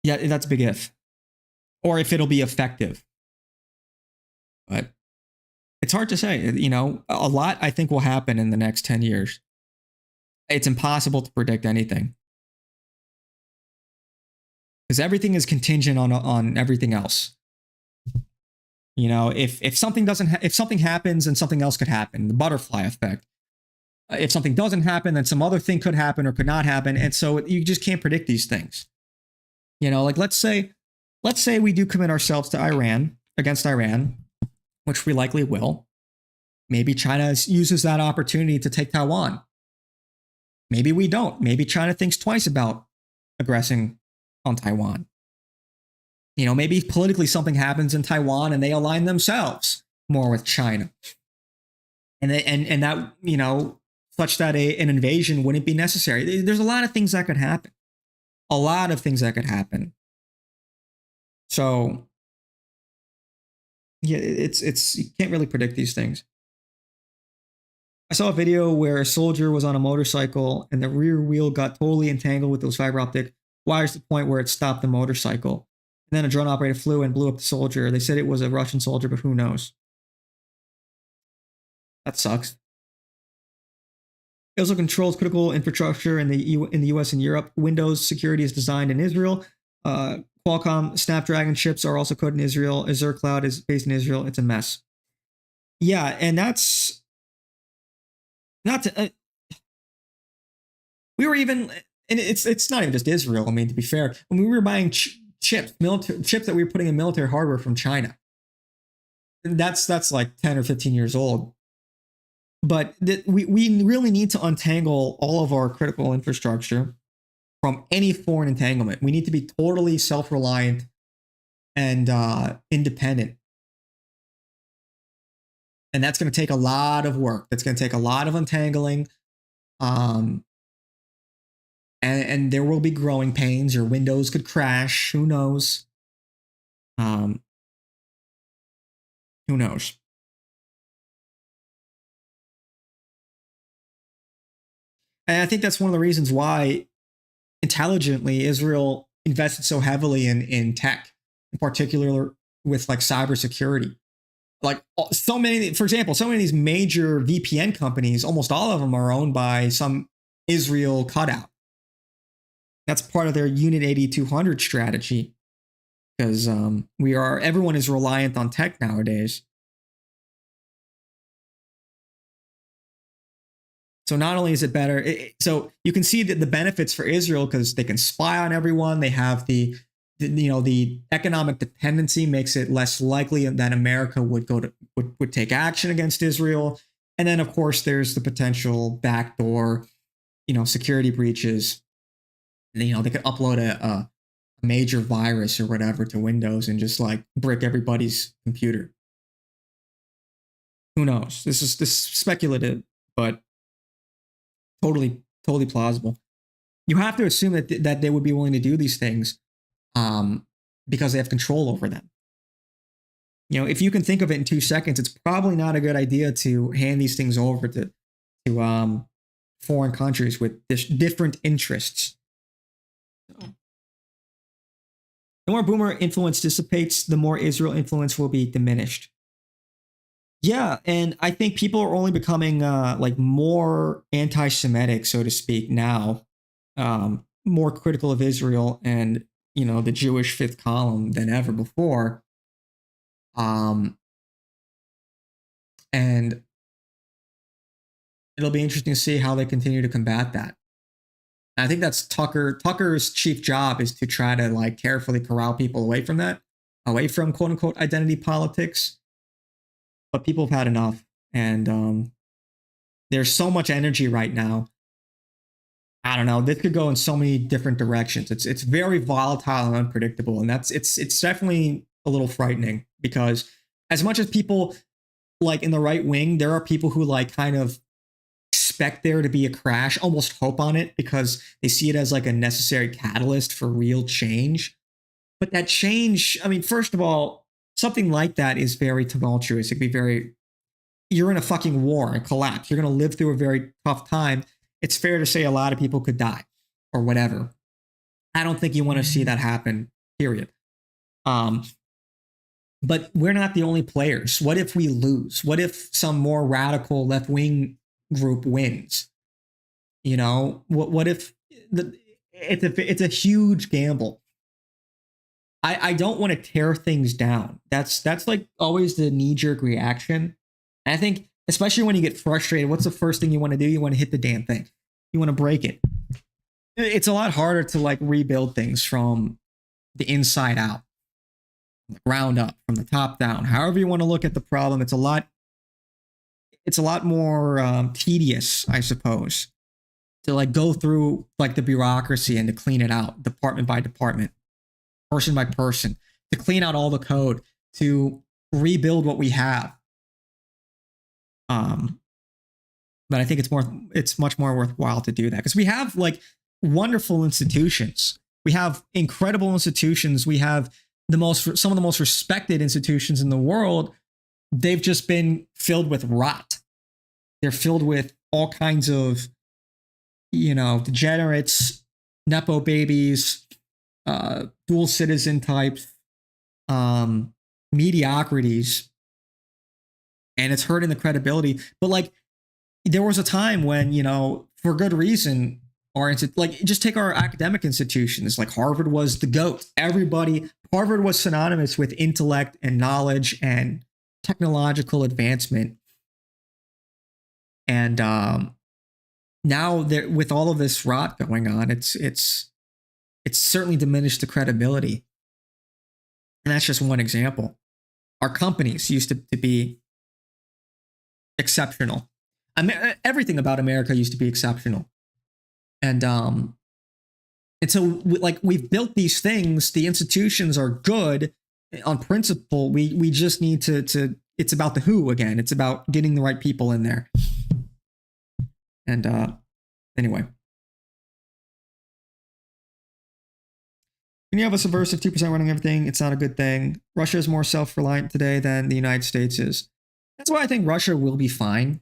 yeah, that's a big if. Or if it'll be effective. But it's hard to say. A lot, I think, will happen in the next 10 years. It's impossible to predict anything, because everything is contingent on everything else. If something if something happens, then something else could happen. The butterfly effect. If something doesn't happen, then some other thing could happen or could not happen, and so you just can't predict these things. Like let's say we do commit ourselves to against Iran, which we likely will. Maybe China uses that opportunity to take Taiwan. Maybe we don't. Maybe China thinks twice about aggressing on Taiwan. Maybe politically something happens in Taiwan and they align themselves more with China. And that, such that an invasion wouldn't be necessary. There's a lot of things that could happen. So yeah, it's you can't really predict these things. I saw a video where a soldier was on a motorcycle and the rear wheel got totally entangled with those fiber optic wires to the point where it stopped the motorcycle. And then a drone operator flew and blew up the soldier. They said it was a Russian soldier, but who knows? That sucks. It also controls critical infrastructure in the US and Europe. Windows security is designed in Israel. Qualcomm Snapdragon chips are also coded in Israel. Azure Cloud is based in Israel. It's a mess. Yeah, and that's not to. We were even, and it's not even just Israel. I mean, to be fair, when we were buying chips that we were putting in military hardware from China, that's like 10 or 15 years old. But we really need to untangle all of our critical infrastructure from any foreign entanglement. We need to be totally self-reliant and independent. And that's going to take a lot of work. That's going to take a lot of untangling. And there will be growing pains. Your Windows could crash. Who knows? Who knows? And I think that's one of the reasons why, intelligently, Israel invested so heavily in tech, in particular with like cybersecurity. Like so many, for example, so many of these major VPN companies, almost all of them are owned by some Israel cutout. That's part of their Unit 8200 strategy, because everyone is reliant on tech nowadays. So not only is it better, so you can see that the benefits for Israel, because they can spy on everyone. They have the economic dependency makes it less likely that America would take action against Israel. And then of course there's the potential backdoor, security breaches. They could upload a major virus or whatever to Windows and just like brick everybody's computer. Who knows? This is speculative, but totally plausible. You have to assume that they would be willing to do these things because they have control over them. If you can think of it in 2 seconds, it's probably not a good idea to hand these things over to foreign countries with different interests. The more boomer influence dissipates, the more Israel influence will be diminished. Yeah, and I think people are only becoming like more anti-Semitic, so to speak, now, more critical of Israel and the Jewish fifth column than ever before. And it'll be interesting to see how they continue to combat that. And I think that's Tucker's chief job, is to try to like carefully corral people away from that, away from quote unquote identity politics. But people have had enough, and there's so much energy right now. I don't know. This could go in so many different directions. It's very volatile and unpredictable, and it's definitely a little frightening, because as much as people like in the right wing, there are people who like kind of expect there to be a crash, almost hope on it, because they see it as like a necessary catalyst for real change. But that change, I mean, first of all, something like that is very tumultuous. It could be you're in a fucking war and collapse. You're going to live through a very tough time. It's fair to say a lot of people could die or whatever. I don't think you want to see that happen, period. But we're not the only players. What if we lose? What if some more radical left-wing group wins? What if it's a huge gamble. I don't want to tear things down. That's like always the knee-jerk reaction. And I think, especially when you get frustrated, what's the first thing you want to do? You want to hit the damn thing. You want to break it. It's a lot harder to like rebuild things from the inside out, from the ground up, from the top down. However you want to look at the problem, it's a lot more tedious, I suppose, to like go through like the bureaucracy and to clean it out, department by department, person by person, to clean out all the code, to rebuild what we have. But I think it's much more worthwhile to do that, because we have like wonderful institutions. We have incredible institutions. We have some of the most respected institutions in the world. They've just been filled with rot. They're filled with all kinds of, degenerates, nepo babies, dual citizen types, mediocrities, and it's hurting the credibility. But like, there was a time when, you know, for good reason, like just take our academic institutions, like Harvard was the GOAT. Harvard was synonymous with intellect and knowledge and technological advancement. And now with all of this rot going on, it's certainly diminished the credibility. And that's just one example. Our companies used to be exceptional. Everything about America used to be exceptional. And so like we've built these things, the institutions are good on principle. We just need to it's about the who again. It's about getting the right people in there. And anyway. When you have a subversive 2% running everything, it's not a good thing. Russia is more self-reliant today than the United States is. That's why I think Russia will be fine.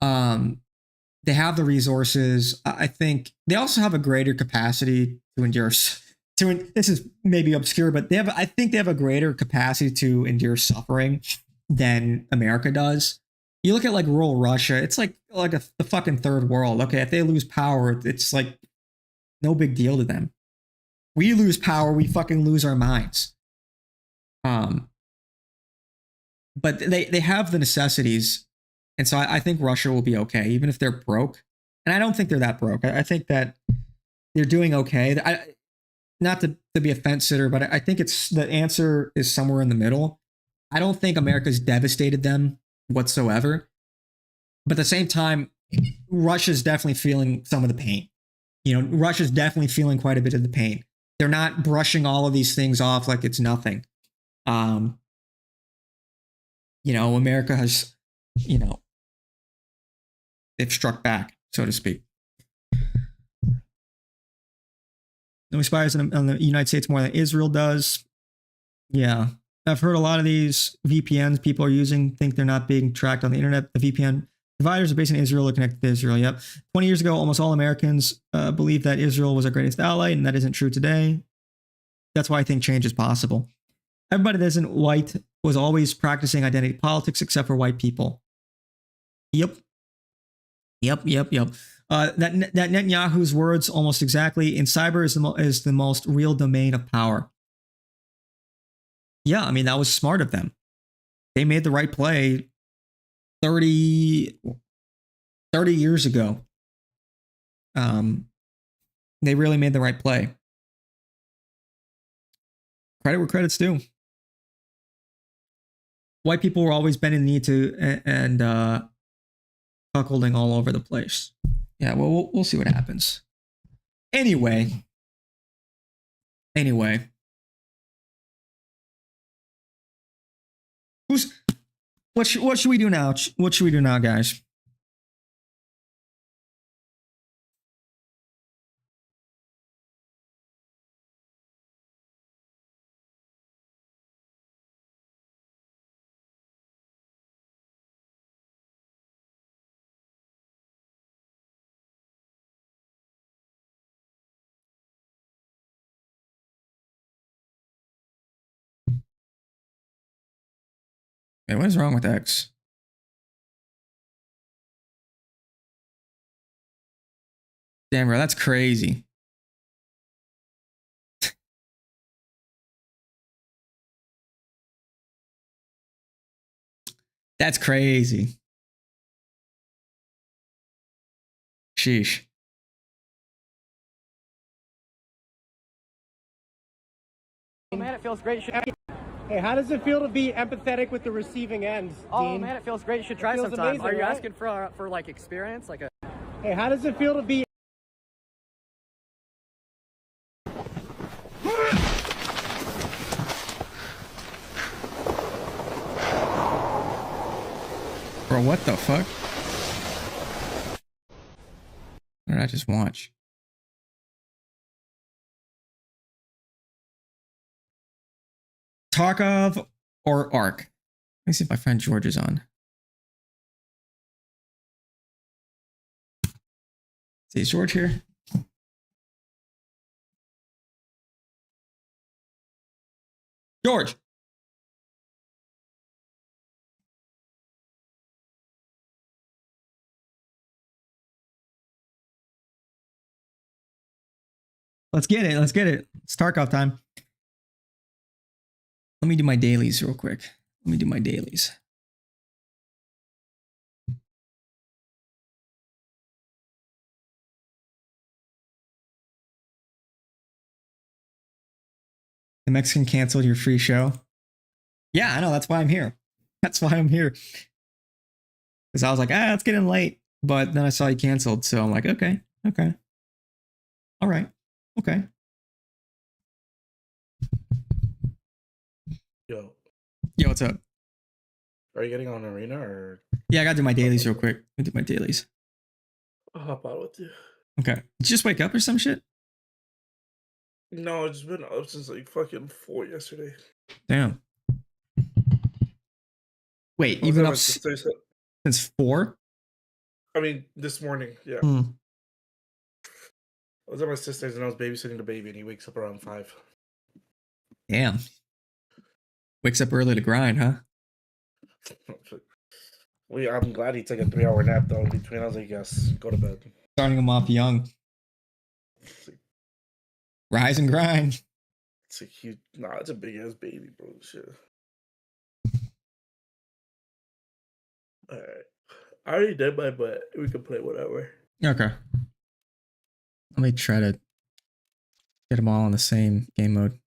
They have the resources. I think they also have a greater capacity to endure. This is maybe obscure, but I think they have a greater capacity to endure suffering than America does. You look at like rural Russia, it's like the fucking third world. Okay, if they lose power, it's like no big deal to them. We lose power, we fucking lose our minds. But they have the necessities, and so I think Russia will be okay, even if they're broke. And I don't think they're that broke. I think that they're doing okay. Not to be a fence sitter, but I think the answer is somewhere in the middle. I don't think America's devastated them whatsoever. But at the same time, Russia's definitely feeling some of the pain. You know, Russia's definitely feeling quite a bit of the pain. They're not brushing all of these things off like it's nothing. You know, America has, you know, they've struck back, so to speak. No spies on the United States more than Israel does. Yeah. I've heard a lot of these VPNs people are using think they're not being tracked on the internet. The VPN providers are based in Israel or connected to Israel. Yep. 20 years ago, almost all Americans believed that Israel was our greatest ally, and that isn't true today. That's why I think change is possible. Everybody that isn't white was always practicing identity politics except for white people. Yep. That Netanyahu's words almost exactly. In cyber is the most real domain of power. Yeah, I mean, that was smart of them. They made the right play 30 years ago. They really made the right play. Credit where credit's due. White people were always bending the knee to and cuckolding all over the place. Yeah, well, we'll see what happens. Anyway. What should we do now? What should we do now, guys? Hey, what is wrong with X? Damn, bro, that's crazy. That's crazy. Sheesh. Oh man, it feels great. Hey, how does it feel to be empathetic with the receiving end, Oh Dean? man, it feels great. You should try sometime. amazing, Are you right? asking for like experience, like a? Hey, how does it feel to be? Bro, what the fuck? What did I just watch? Tarkov or Ark? Let me see if my friend George is on. See, is George here? George! Let's get it. Let's get it. It's Tarkov time. Let me do my dailies real quick. Let me do my dailies. The Mexican canceled your free show. Yeah, I know. That's why I'm here. That's why I'm here. Because I was like, it's getting late. But then I saw you canceled. So I'm like, okay. All right. Okay. Yo, what's up? are you getting on Arena or? Yeah, I gotta do my dailies real quick. I do my dailies. I'll hop out with you. Okay. Did you just wake up or some shit? No, it's been up since like fucking 4 yesterday. Damn. Wait, I was you've been at my up sister's- since 4? I mean, this morning, yeah. Hmm. I was at my sister's and I was babysitting the baby, and he wakes up around 5. Damn. Wakes up early to grind, huh? I'm glad he took a 3-hour nap though in between. I was like, yes, go to bed. Starting him off young. Rise and grind. It's a huge, it's a big ass baby, bro. Shit. Alright. I already did mine, but we can play whatever. Okay. Let me try to get them all in the same game mode.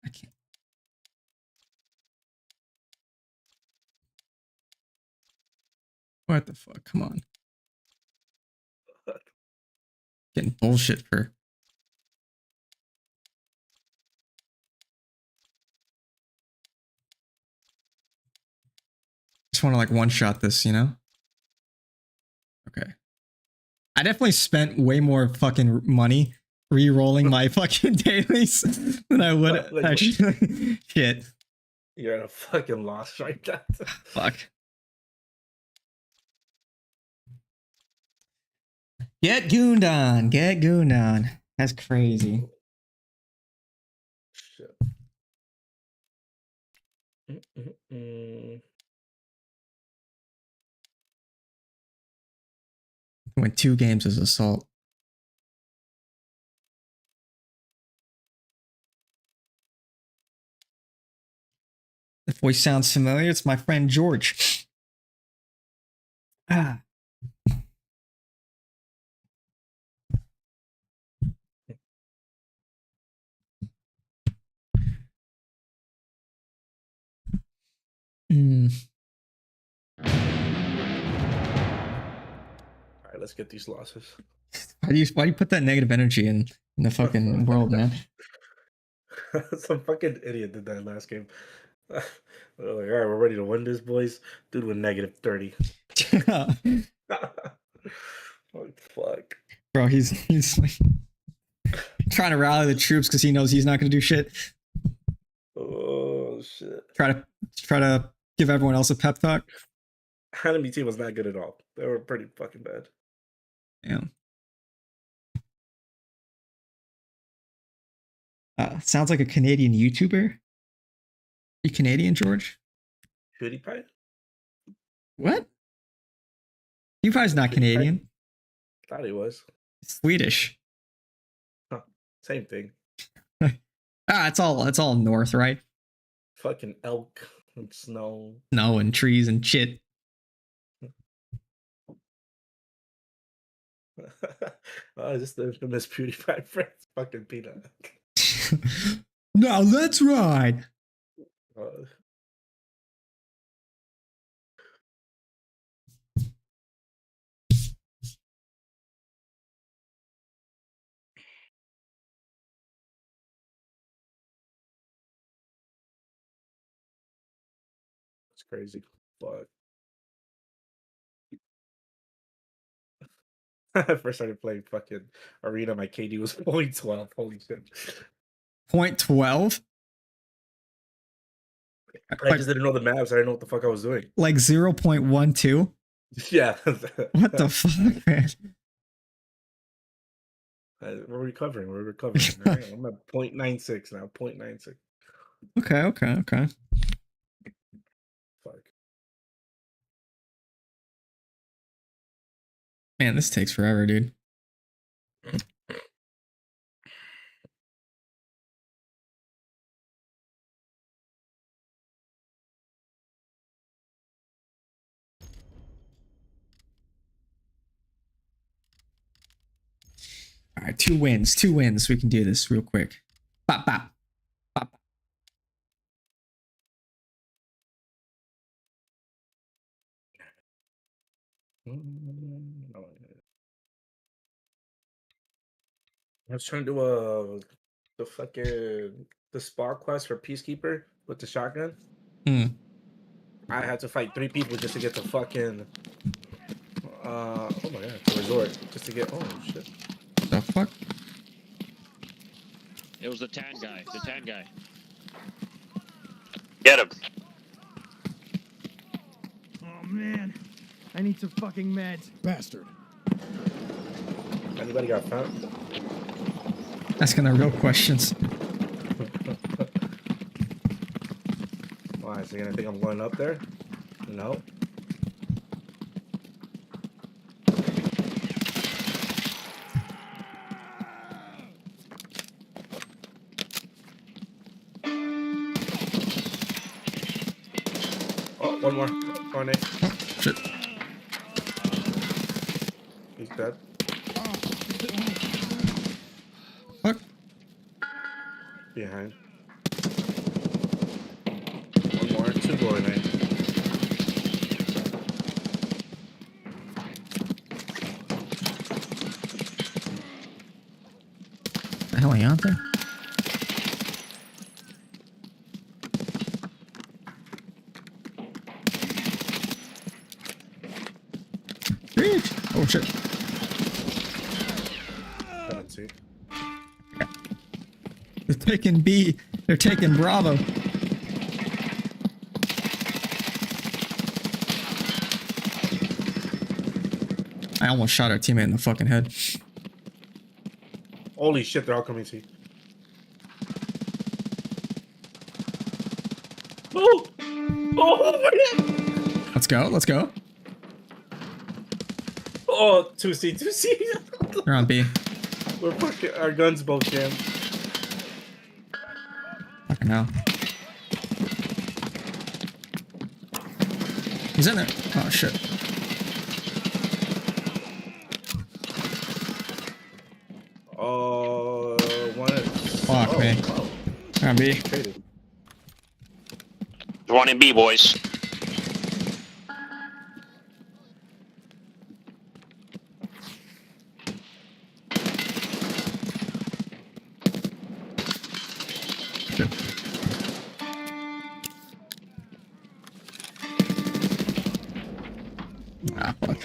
I can't. What the fuck? Come on. Getting bullshit for. Just want to like one-shot this, you know? Okay. I definitely spent way more fucking money re-rolling my fucking dailies than I would actually. Shit. You're at a fucking loss right now. Fuck. Get gooned on. Get gooned on. That's crazy. Shit. Went 2 games as assault. The voice sounds familiar. It's my friend George. Ah. Alright, let's get these losses. Why do you put that negative energy in the fucking world, man? Some fucking idiot did that last game. They're like, all right, we're ready to win this, boys. Dude with negative 30. Oh, fuck. Bro, he's like trying to rally the troops because he knows he's not gonna do shit. Oh shit. Try to give everyone else a pep talk. Enemy team was not good at all. They were pretty fucking bad. Yeah. Sounds like a Canadian YouTuber. You Canadian, George? PewDiePie? What? PewDiePie's not Canadian. Thought he was. Swedish. Huh. Same thing. It's all north, right? Fucking elk and snow. Snow and trees and shit. Oh, is this the infamous PewDiePie friends? Fucking peanut. Now let's ride. It's crazy. Fuck. I first started playing fucking Arena, my KD was 0.12. Holy shit. 0.12? I just didn't know the maps. I didn't know what the fuck I was doing. Like 0.12? Yeah. What the fuck, man? We're recovering. We're recovering. All right, I'm at 0.96 now. 0.96. Okay. Fuck. Man, this takes forever, dude. All right, 2 wins. 2 wins. We can do this real quick. Bop, bop. Bop. I was trying to do the spa quest for Peacekeeper with the shotgun. I had to fight 3 people just to get the fucking oh my god, the resort. Just to get shit. The fuck? It was the tan guy. The tan guy. Get him. Oh man, I need some fucking meds. Bastard. Anybody got found? Asking the real questions. Why? Is he gonna think I'm going up there? No. Oh, one more. Oh, Nate. Shit. He's dead. Fuck. Behind. One more. 2 more, Nate. The hell are you out there? Reach! Oh shit. Can't see. They're taking B. They're taking Bravo. I almost shot our teammate in the fucking head. Holy shit, they're all coming to you. Oh! Oh my god! Let's go. Let's go. Oh, 2C, 2C. They're on B. We're fucking, our guns both jammed. Fucking hell. He's in there. Oh shit. One is... Fuck me. Oh. They're on B. Traded. One in B, boys. Ah, fuck.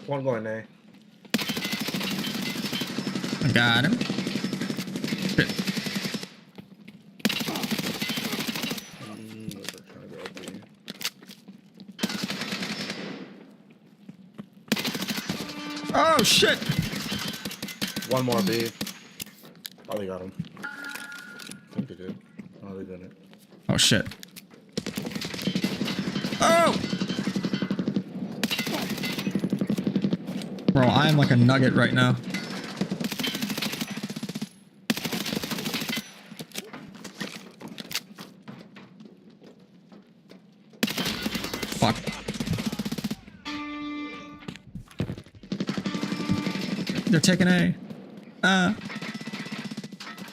One going A. I got him. Shit. Oh shit! One more B. Oh, they got him. I think they did. Oh, they didn't. Oh shit. Oh! Bro, I am like a nugget right now. Fuck. They're taking A.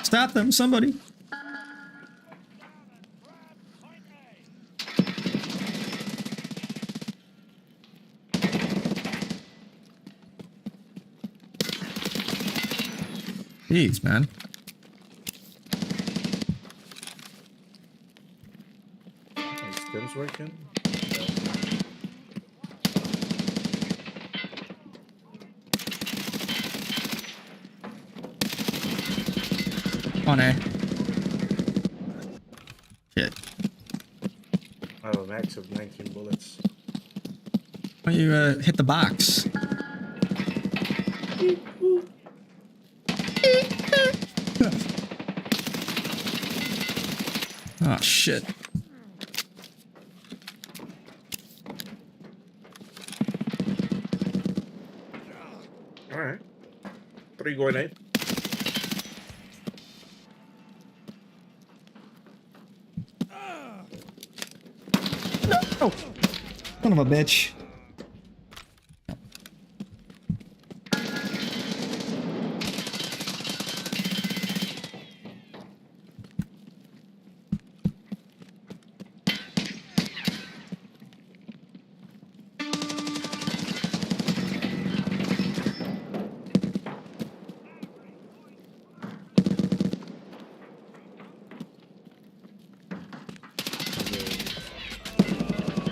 Stop them, somebody. Jeez, man. Is Tim's working? On A. Shit. max of 19 bullets. Why don't you hit the box? Oh shit. Alright. 3 grenade. No! Son of a bitch.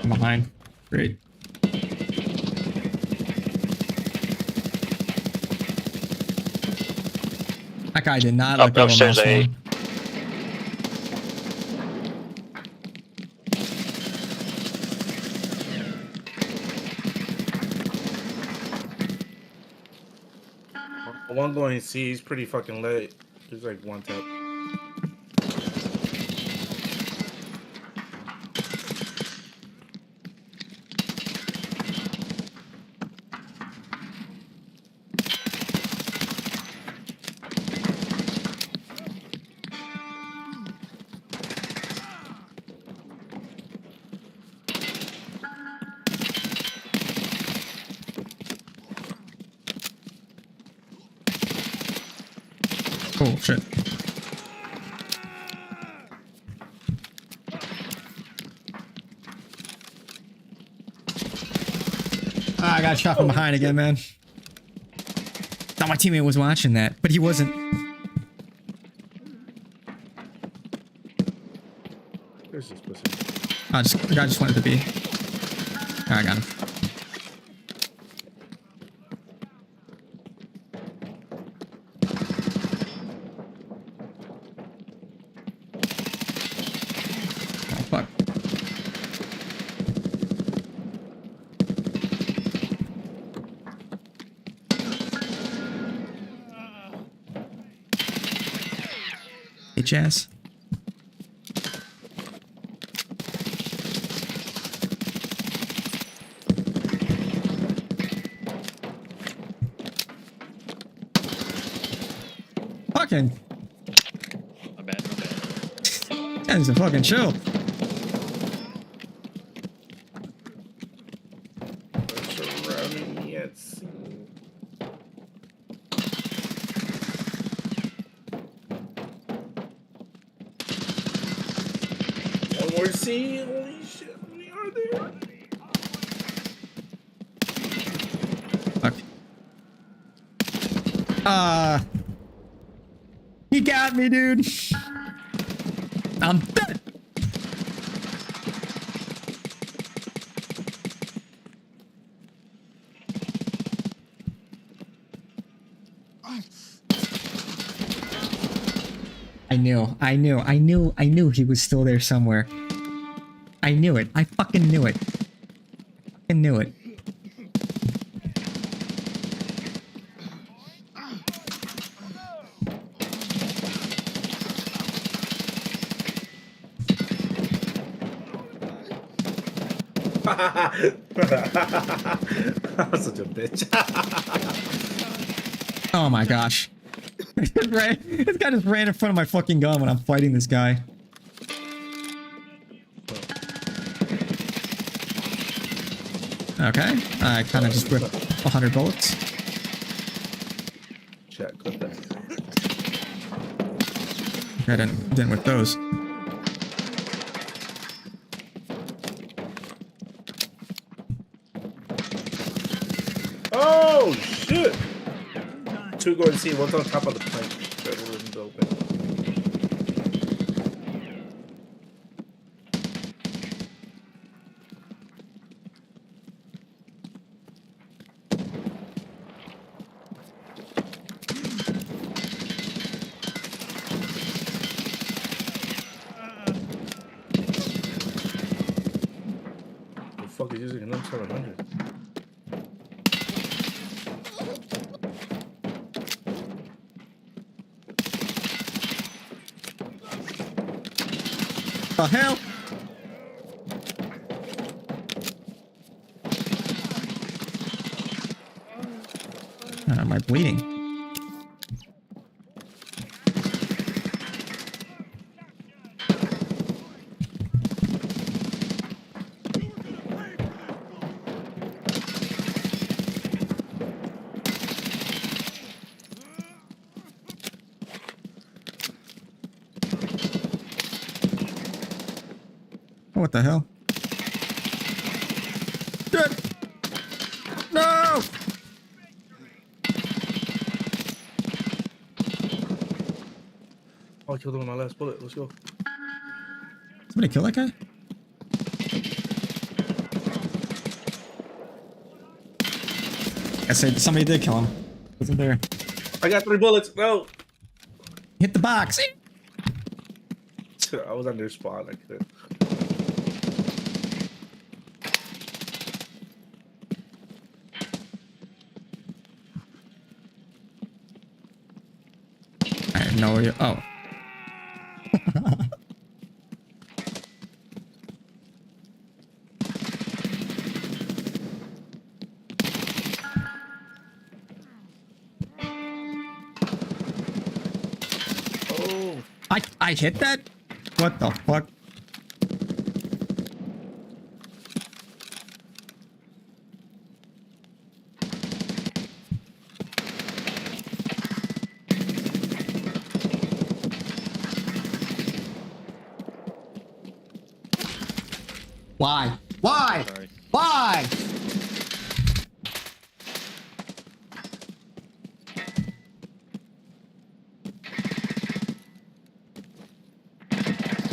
I'm behind. Great. That guy did not let go of a mouse phone. One going C, he's pretty fucking late. He's like 1 tap. Oh shit. Ah, I got shot from behind again, man. Thought my teammate was watching that, but he wasn't. There's this pussy. The guy just wanted to be. Ah, I got him. Oh, fuck. Bitch ass. Fucking. My bad, my bad. That is a fucking chill. Surrounding me at sea. One more C. Holy shit, how many are there? Fuck. He got me, dude. I'm dead. I knew he was still there somewhere. I knew it. I fucking knew it. I fucking knew it. I'm such a bitch. Oh my gosh. This guy just ran in front of my fucking gun when I'm fighting this guy. Okay. I kind of just whipped 100 bullets. Check, clip that. I didn't whip those. Oh shit! 2 going C, one's on top of the plank. That room's open. 700. The hell? Am I bleeding? What the hell? Shit! No! Oh, I killed him with my last bullet. Let's go. Somebody kill that guy? I said somebody did kill him. Wasn't there? I got 3 bullets. No. Hit the box. I was under spawn. I couldn't. I have no idea. Oh. I hit that? What the fuck? Why? Why? Sorry. Why?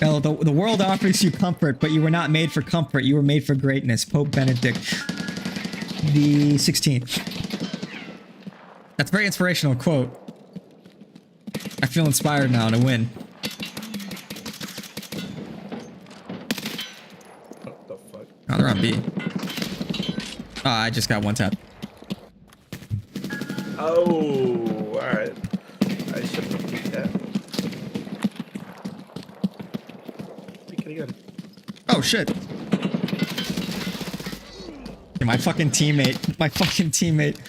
No, the world offers you comfort, but you were not made for comfort. You were made for greatness. Pope Benedict the 16th. That's a very inspirational quote. I feel inspired now to win. What the fuck? Oh, they're on B. Oh, I just got one tap. Oh, alright. I shouldn't have picked that. Pick it again. Oh, shit. Yeah, my fucking teammate. My fucking teammate.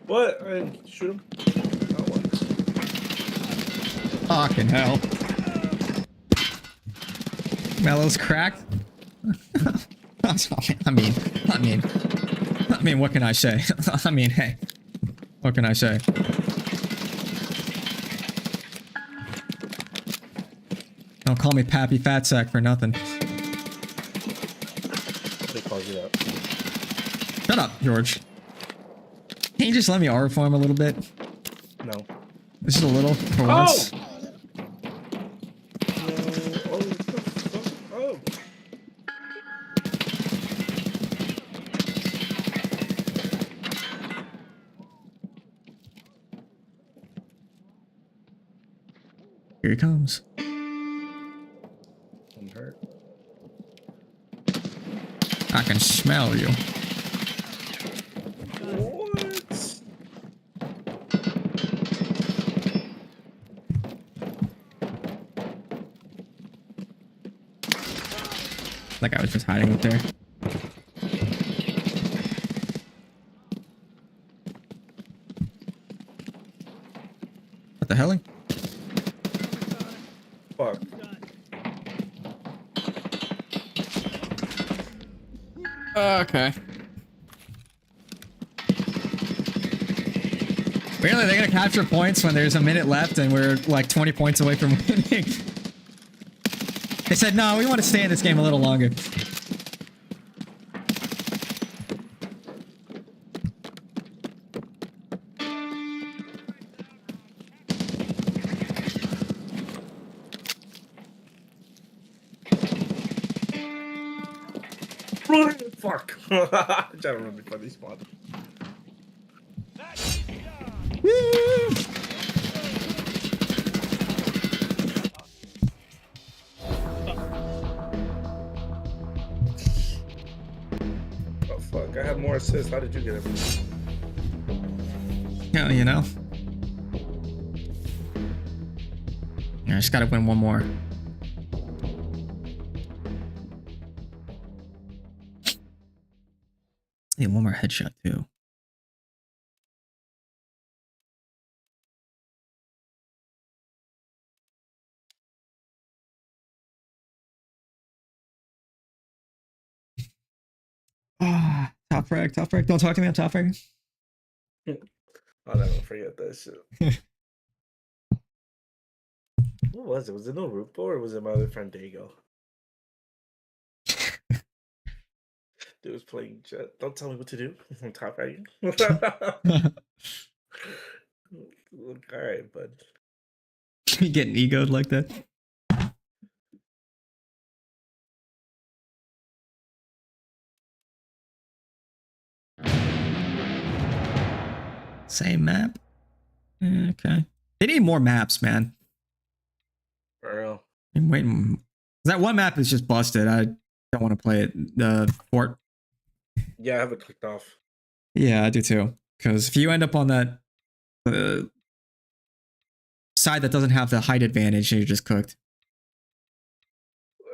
What? I didn't shoot him. Not once. Fucking hell. Mellow's cracked. I mean, what can I say? I mean, hey, what can I say? Don't call me Pappy Fatsack for nothing. They called you that. Shut up, George. Can you just let me R-form a little bit? No. Just a little, for once. Oh. Here he comes. I'm hurt. I can smell you. What? Like I was just hiding up there. What the hell? Fuck. Okay. Apparently they're gonna capture points when there's a minute left and we're like 20 points away from winning. They said, no, we want to stay in this game a little longer. Fuck. I'm trying to remember for these spots. Oh fuck! I had more assists. How did you get it? Yeah, you know. I just gotta win one more. Yeah, one more headshot too. Ah, top frag, top frag. Don't talk to me on top frag. I'll never forget that shit. What was it? Was it no Rupo or was it my other friend Dago? Dude was playing Jet. Don't tell me what to do. I'm top fragging. Alright, bud. You getting egoed like that? Same map? Okay. They need more maps, man. For real. I'm waiting. That one map is just busted. I don't want to play it. The fort. Yeah, I have it clicked off. Yeah, I do too. Because if you end up on that side that doesn't have the height advantage, you're just cooked.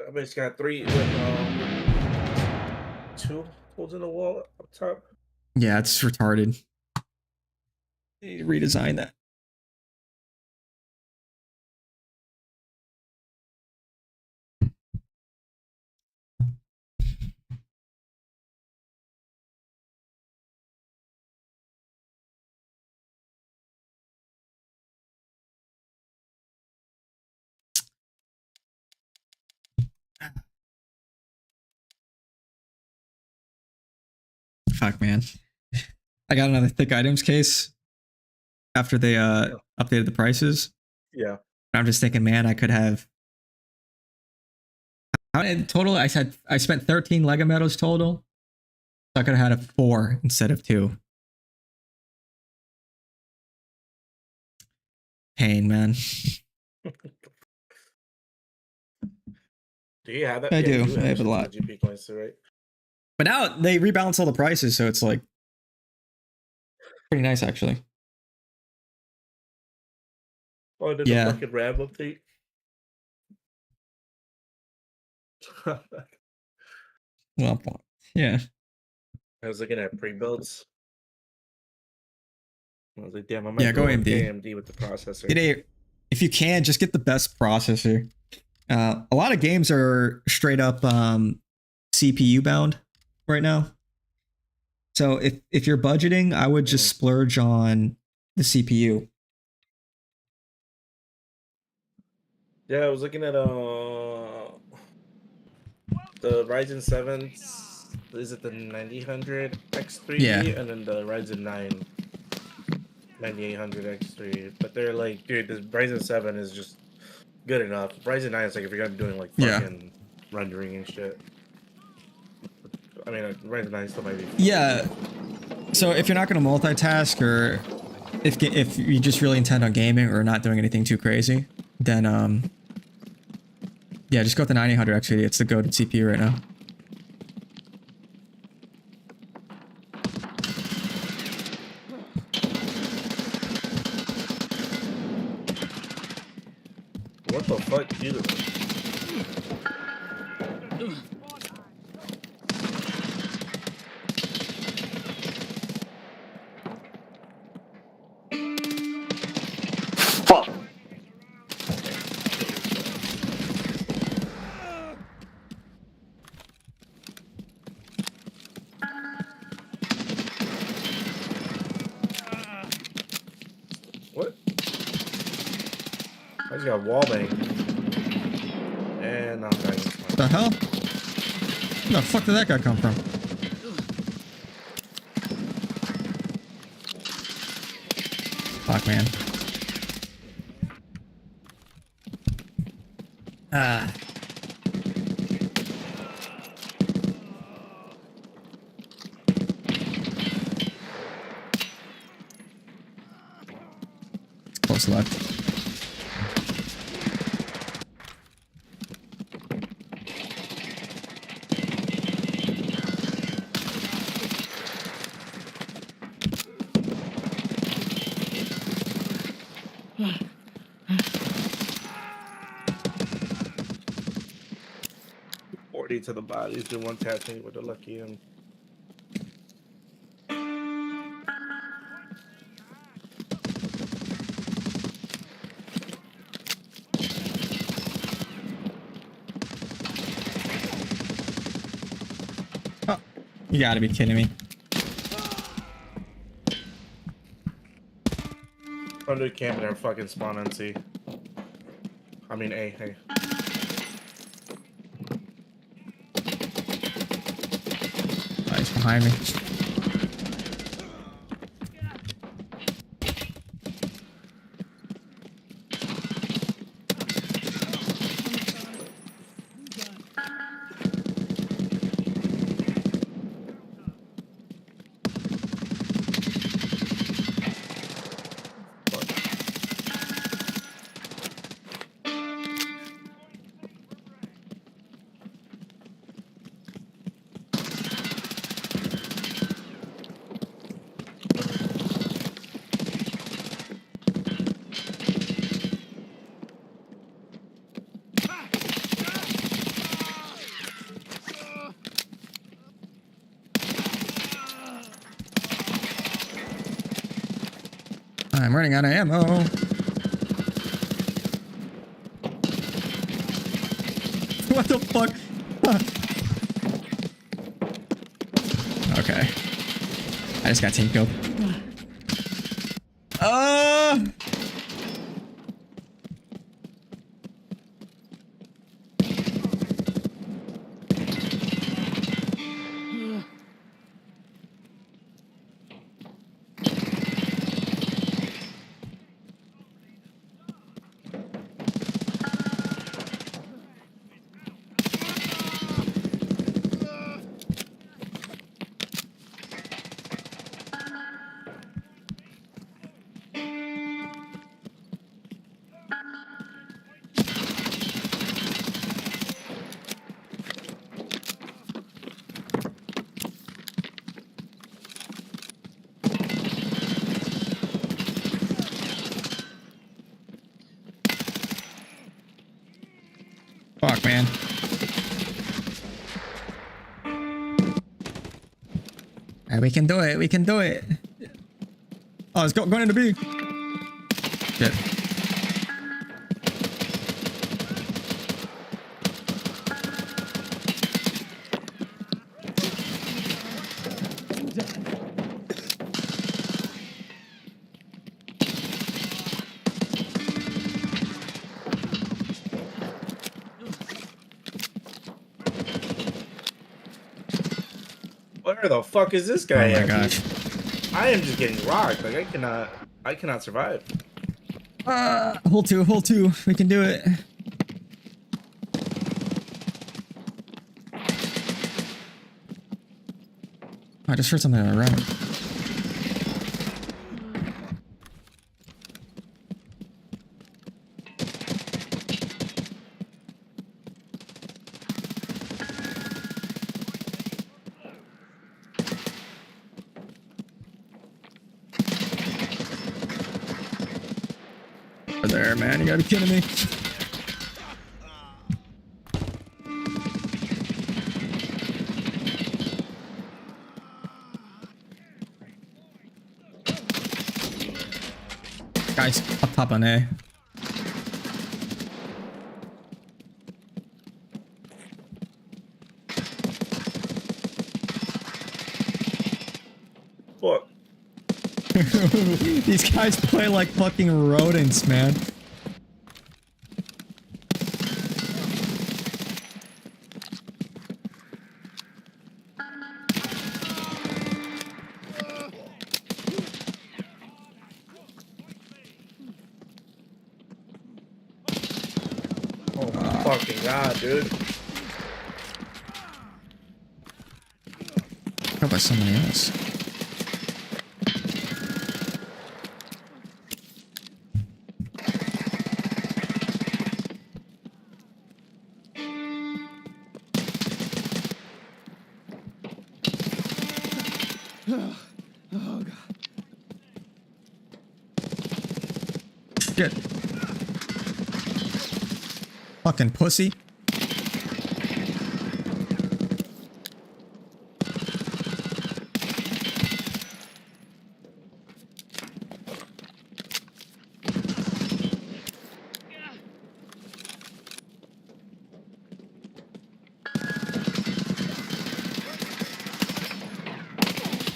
I mean, it's got 3 with 2 holes in the wall up top. Yeah, it's retarded. They need to redesign that. Fuck, man. I got another thick items case after they updated the prices. Yeah. I'm just thinking, man, I could have. In total, I spent 13 Lego Metals total. So I could have had a 4 instead of 2. Pain, man. Do you have that? I Yeah, do. you I have a some lot. GP coins too, right? But now they rebalance all the prices, so it's like pretty nice, actually. Oh, did Yeah. the fucking RAM update? Well, yeah. I was looking at pre-builds. I was like, damn, I might Yeah, go AMD. AMD with the processor. If you can, just get the best processor. A lot of games are straight up CPU bound right now. So if you're budgeting, I would just splurge on the CPU. Yeah, I was looking at the Ryzen 7. Is it the 9000 X3? Yeah. And then the Ryzen 9 9800 X3. But they're like, dude, this Ryzen 7 is just good enough. Ryzen 9 is like if you're gonna be doing like fucking rendering and shit. I mean, Ryzen 9 still might be. Yeah. So if you're not going to multitask, or if you just really intend on gaming or not doing anything too crazy, then yeah, just go with the 9800 XD. It's the goated CPU right now. What the fuck, dude? Fuck. I just got wallbang. And I'm dying. What the hell? Where the fuck did that guy come from? Fuck, man. Ah. Close luck. To the bodies, the one tapping with the lucky and oh, you gotta be kidding me. under camp and fucking spawn on C. I mean A, hey. He's behind me. I'm running out of ammo. What the fuck? Okay. I just got team killed. Fuck, man. Alright, we can do it. We can do it. Oh, it's going into B. Shit. Where the fuck is this guy Oh my at? gosh. I am just getting rocked. Like I cannot survive. Hold two. We can do it. I just heard something on the right. There, man, you gotta be kidding me. Guys, up top on A. What? These guys play like fucking rodents, man. fucking god, dude. Go by somebody else. Oh god. Shit. Fucking pussy.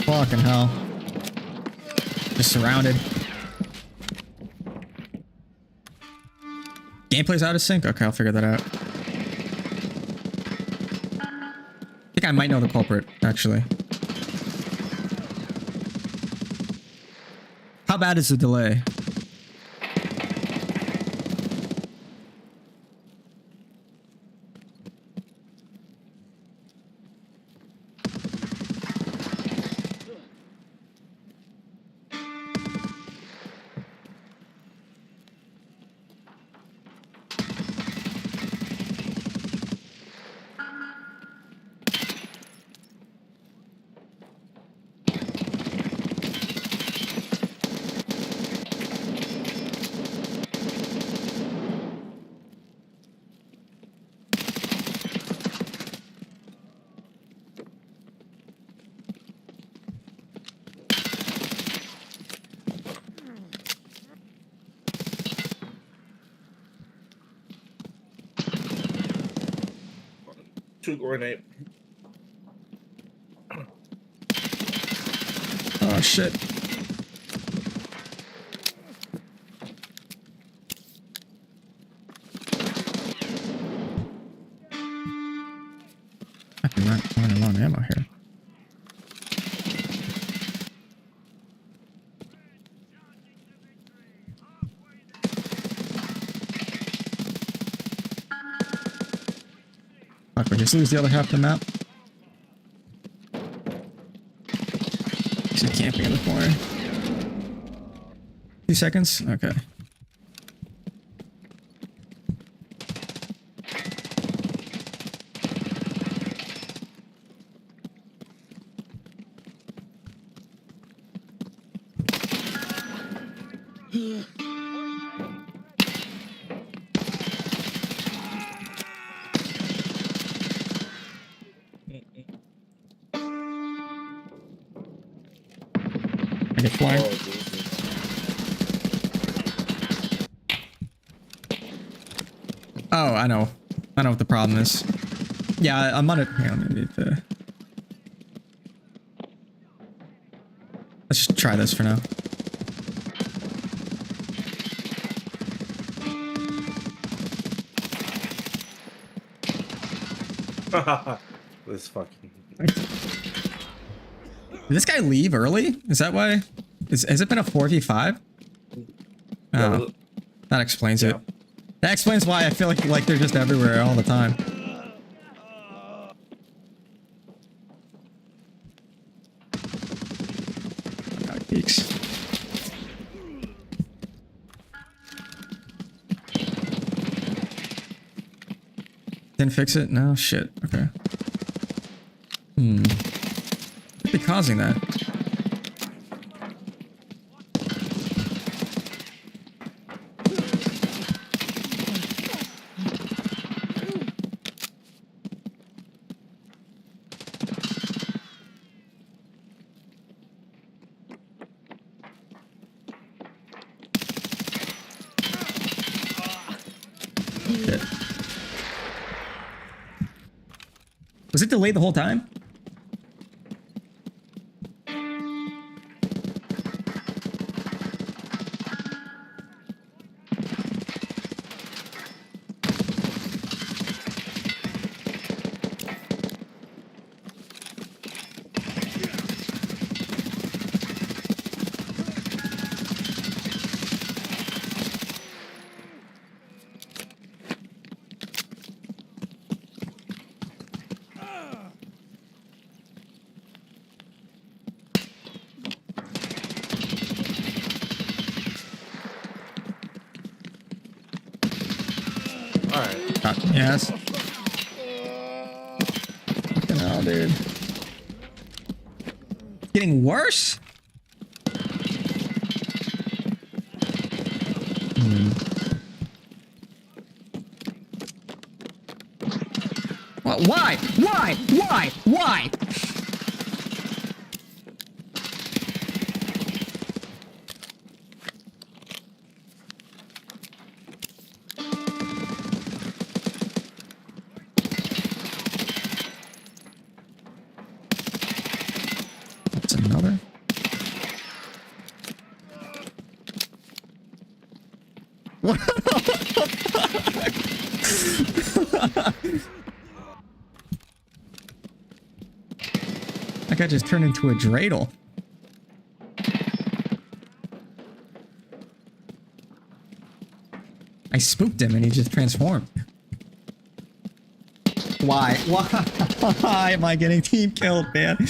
Fucking hell. Just surrounded. Gameplay's out of sync? Okay, I'll figure that out. I think I might know the culprit, actually. How bad is the delay? Two grenade. Oh shit. I'm not running low on ammo here. Fuck, we just lose the other half of the map. He's camping in the corner. 2 seconds? Okay. I get flying. Oh, I know. I know what the problem is. Yeah, I'm on it. Hang on, maybe let's just try this for now. This fucking. Did this guy leave early? Is that why? Has it been a 4v5? Oh, that explains it. That explains why I feel like they're just everywhere all the time. God, geeks. Didn't fix it? No? Shit. Okay. Could be causing that. Shit. Was it delayed the whole time? right. Yes. Oh, dude. Getting worse? Why? Why? Why? Why? That's another. What the fuck? That guy just turned into a dreidel. I spooked him and he just transformed. Why? Why am I getting team killed, man?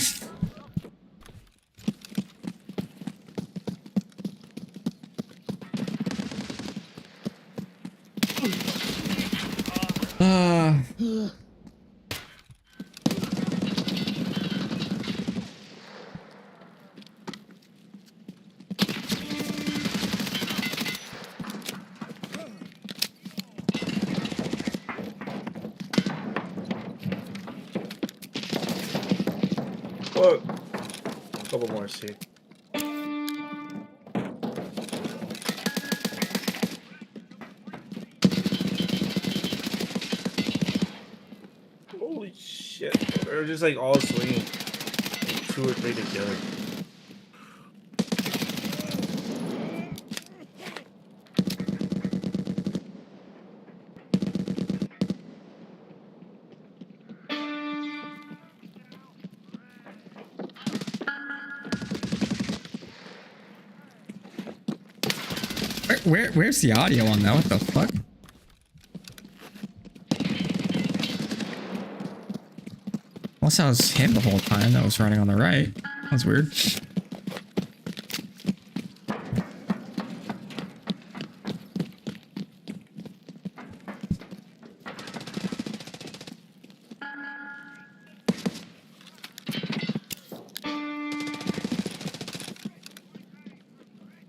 Look. A couple more, see. Holy shit. They're just like all swinging. 2 or 3 together. Where's the audio on that? What the fuck? Unless that was him the whole time that was running on the right. That's weird.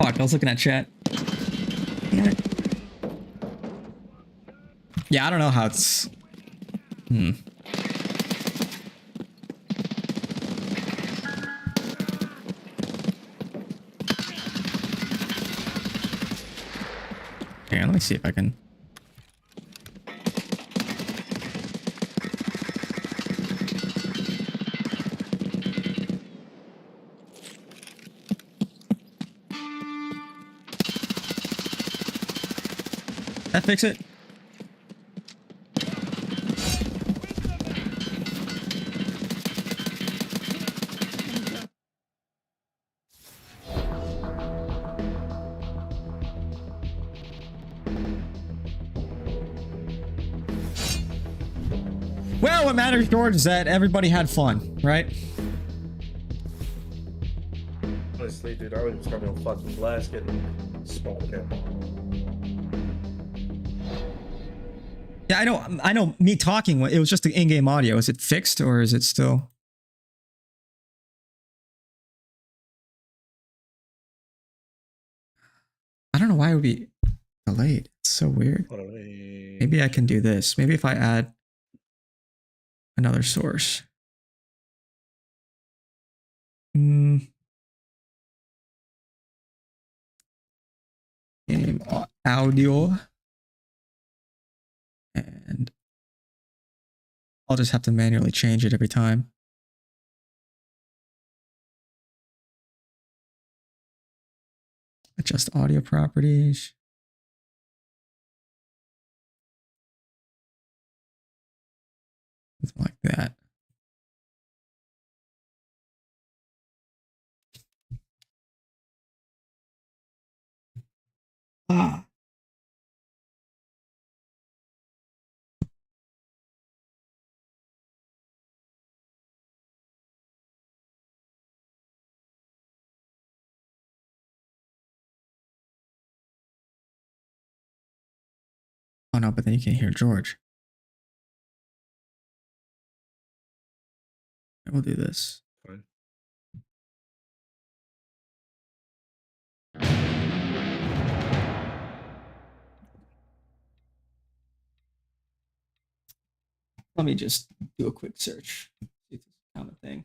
Fuck, I was looking at chat. Damn it. Yeah, I don't know how it's... Hang on, let me see if I can... That fix it? Well, what matters, George, is that everybody had fun, right? Honestly, dude, I was just having a fucking blast getting smoked in. Yeah, I know me talking, it was just the in-game audio. Is it fixed or is it still? I don't know why it would be delayed. It's so weird. Maybe I can do this. Maybe if I add another source. Game audio. And I'll just have to manually change it every time. Adjust audio properties. Something like that. Ah. Oh no, out, but then you can't hear George. I will do this. Fine. Let me just do a quick search. See if it's a common thing.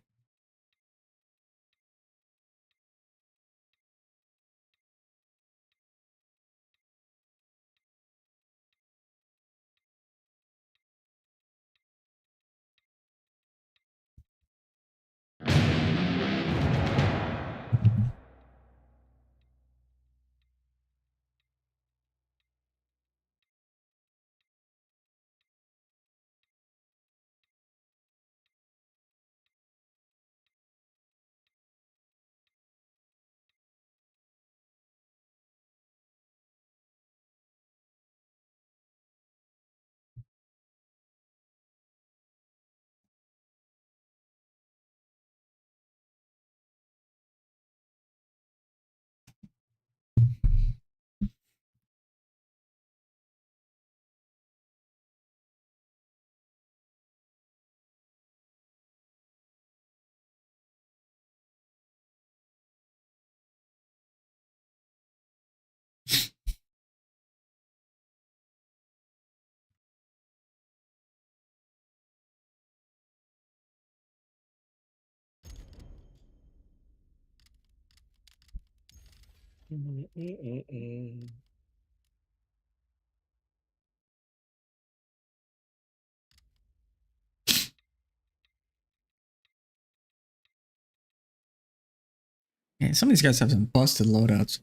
Man, some of these guys have some busted loadouts.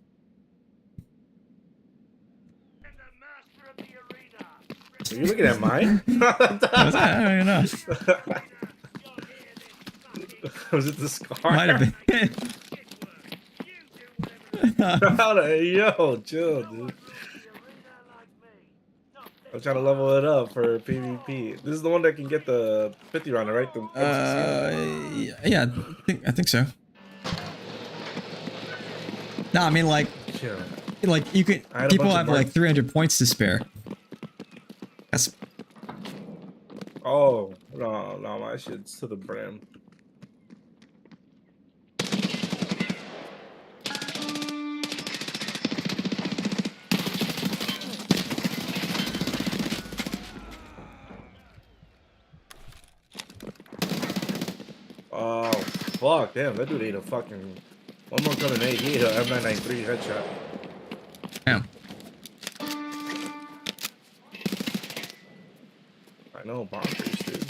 Are you looking at mine? I don't even know. Was it the scar? Might have been. Yo, chill, dude. I'm trying to level it up for PvP. This is the one that can get the 50 rounder, right? The Yeah, I think so. No, I mean like you could. People have like 300 points to spare. That's. Oh no, my shit's to the brim. Oh fuck, damn, that dude ate a fucking one more coming 8. He ate a M993 headshot. Damn. I know, bonkers, dude.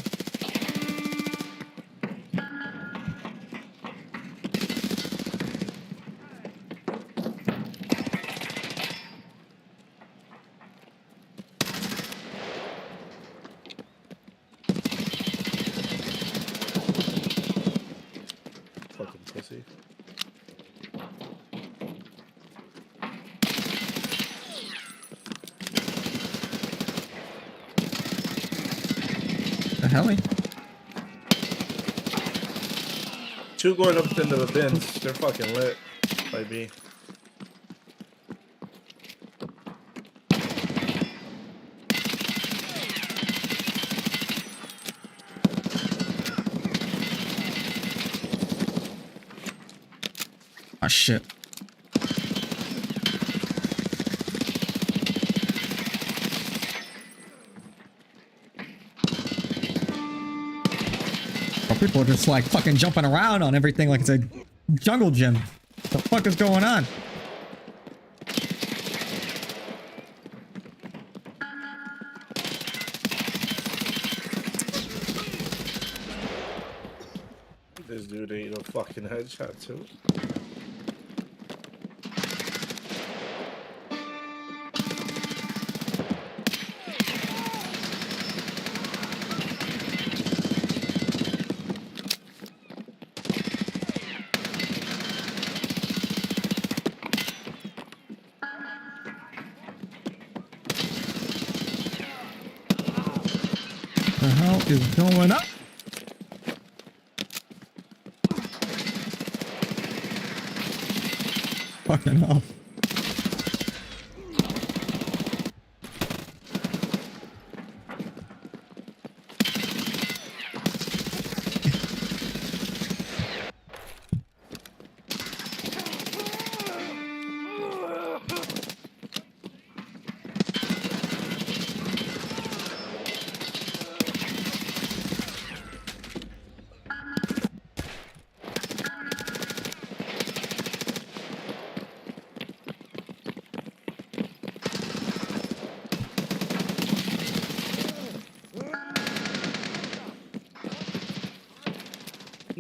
Fucking pussy. The hell? 2 going up into the bins. They're fucking lit. By B. Oh shit. People are just like fucking jumping around on everything like it's a jungle gym. What the fuck is going on? This dude ate a fucking headshot too. What the hell is going up? Fucking hell.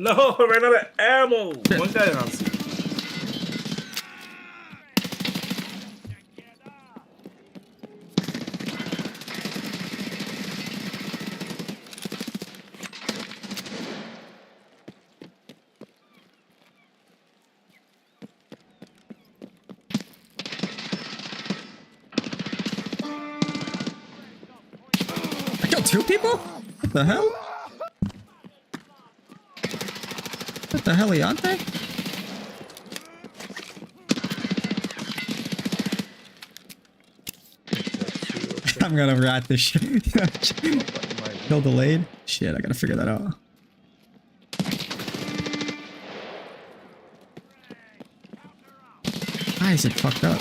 No, I ran out of ammo. One guy on C. I killed 2 people? What the hell? What the hell, Leonte? I'm gonna rat this shit. Kill delayed? Shit, I gotta figure that out. Why is it fucked up?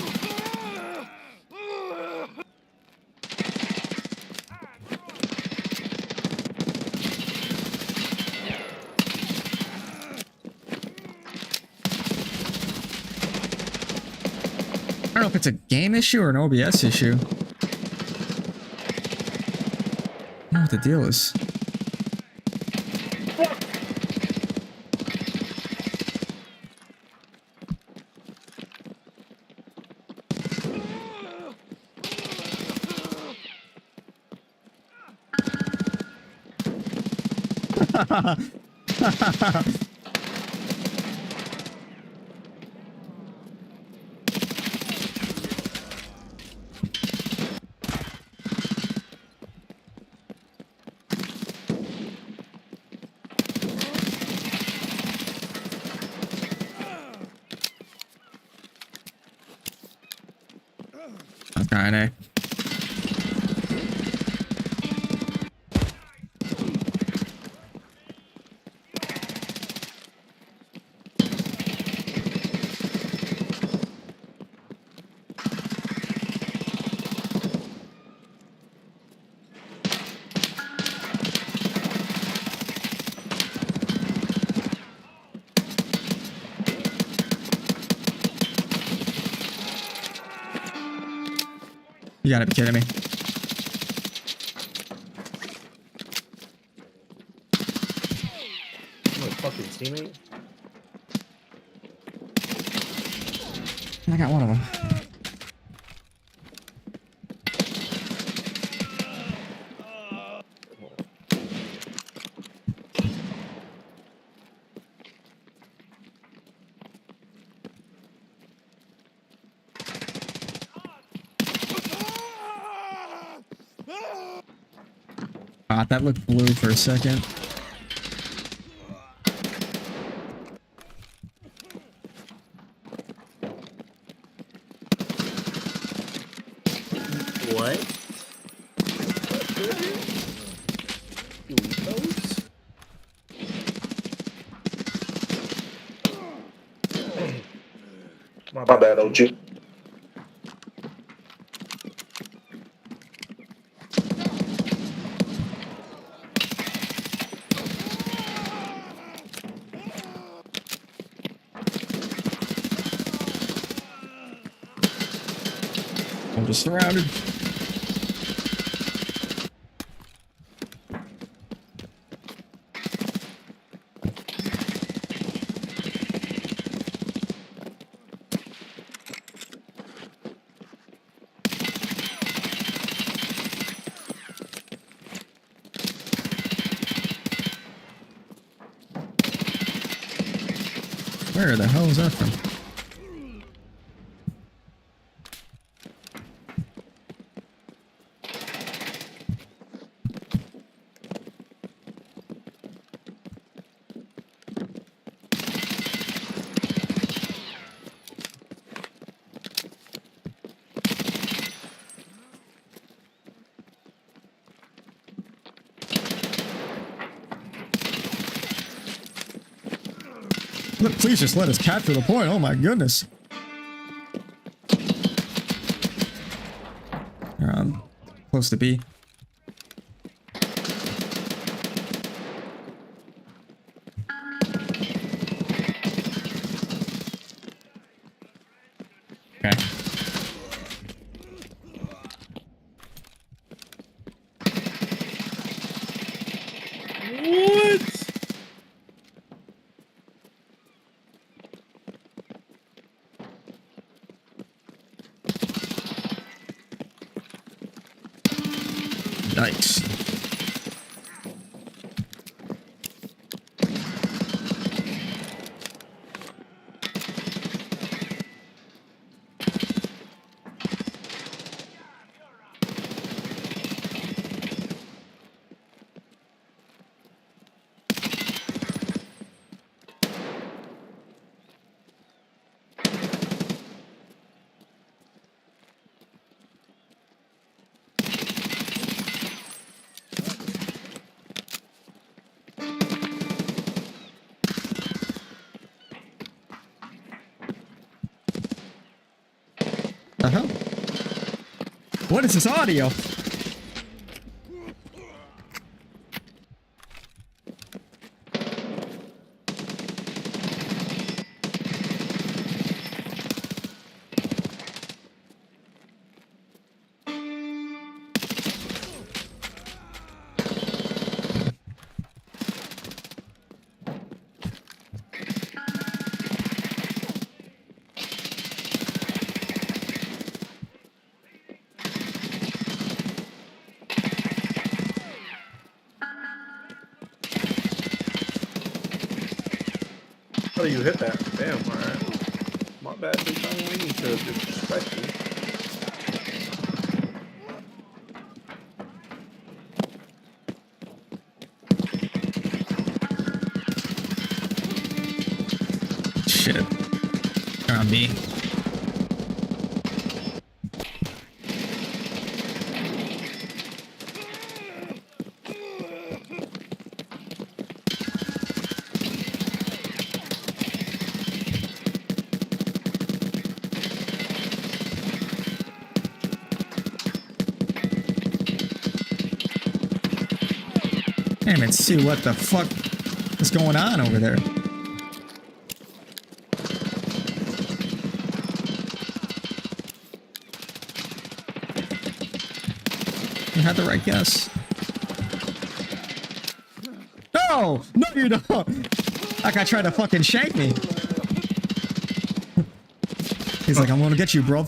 I don't know if it's a game issue or an OBS issue. I don't know what the deal is. Okay. You gotta be kidding me. My fucking teammate. I got one of them. God, that looked blue for a second. What? You eat those? My bad, OG. I'm just surrounded. Where the hell is that from? Look, please just let us capture the point. Oh my goodness. Close to B. Okay. What? Yikes. The hell? What is this audio? Oh, you hit that. Damn, alright. My bad, big time. We need to disrespect you. Shit. They're on me. Damn it, Sue, what the fuck is going on over there? You had the right guess. No! No, you don't! That guy tried to fucking shank me. He's like, I'm gonna get you, bro.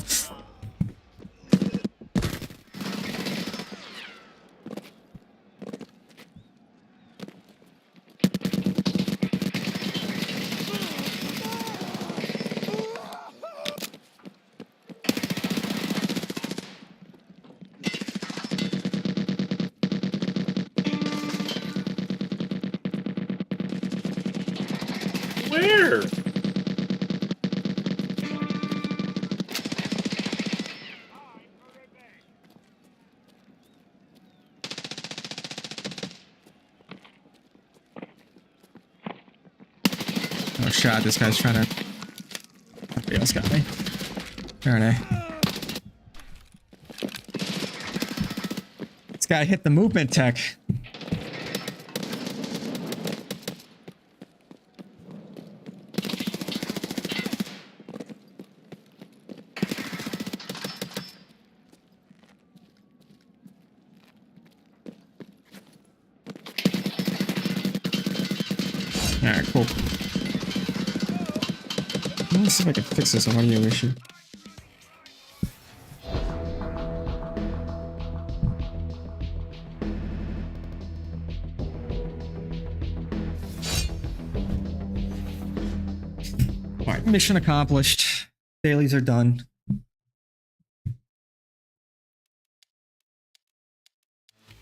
Where? Oh, shot. This guy's trying to... Somebody else got me. Alright. This guy hit the movement tech. Alright, cool. Let me see if I can fix this audio issue. Alright, mission accomplished. Dailies are done.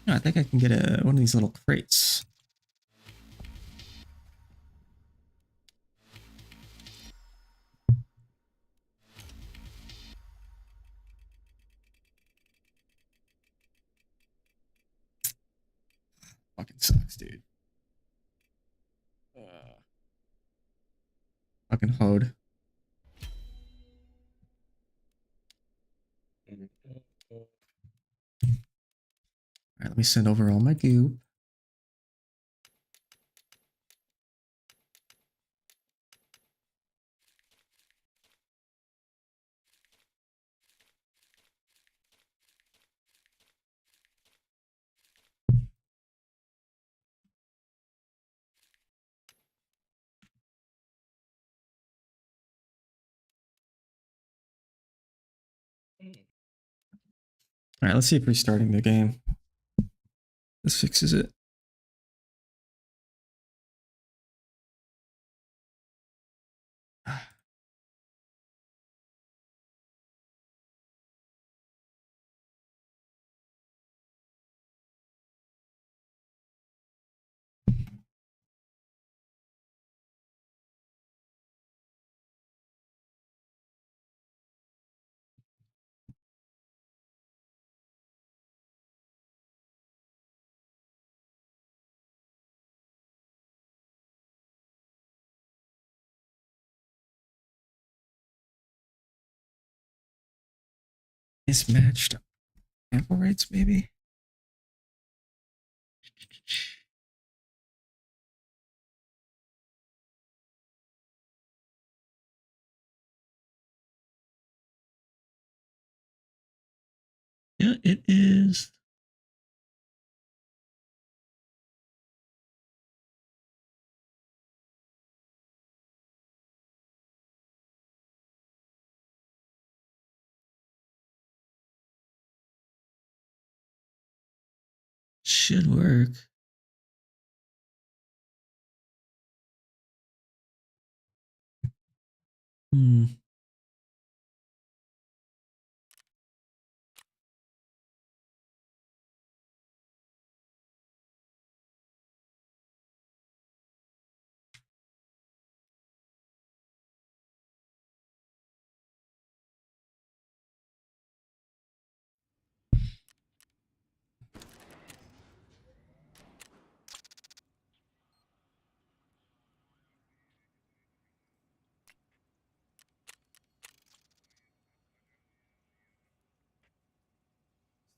Oh, I think I can get one of these little crates. Fucking sucks, dude. Fucking hoed. Alright, let me send over all my goo. Alright, let's see if restarting the game. This fixes it. Mismatched sample rates, maybe. Yeah, it is. Should work. Hmm.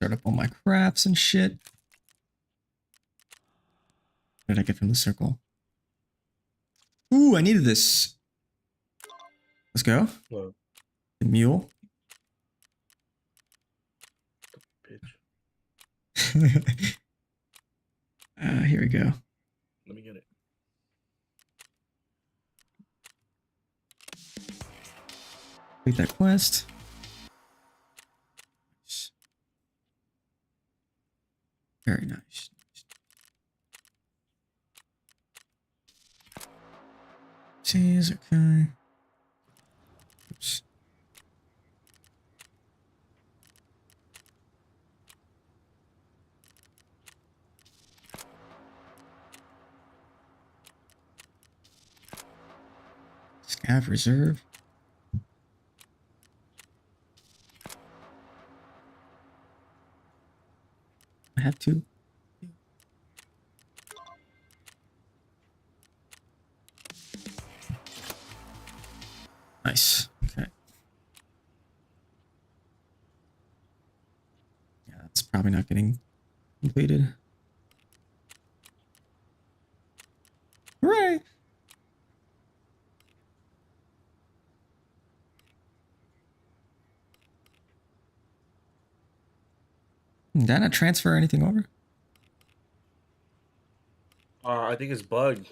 Start up all my crafts and shit. What did I get from the circle? Ooh, I needed this. Let's go. Whoa. The mule. Bitch. Here we go. Let me get it. Complete that quest. Very nice. Cheese, okay. Oops. Scav reserve. I have two. Nice. Okay. Yeah, it's probably not getting completed. Hooray! Did I not transfer anything over? I think it's bugged.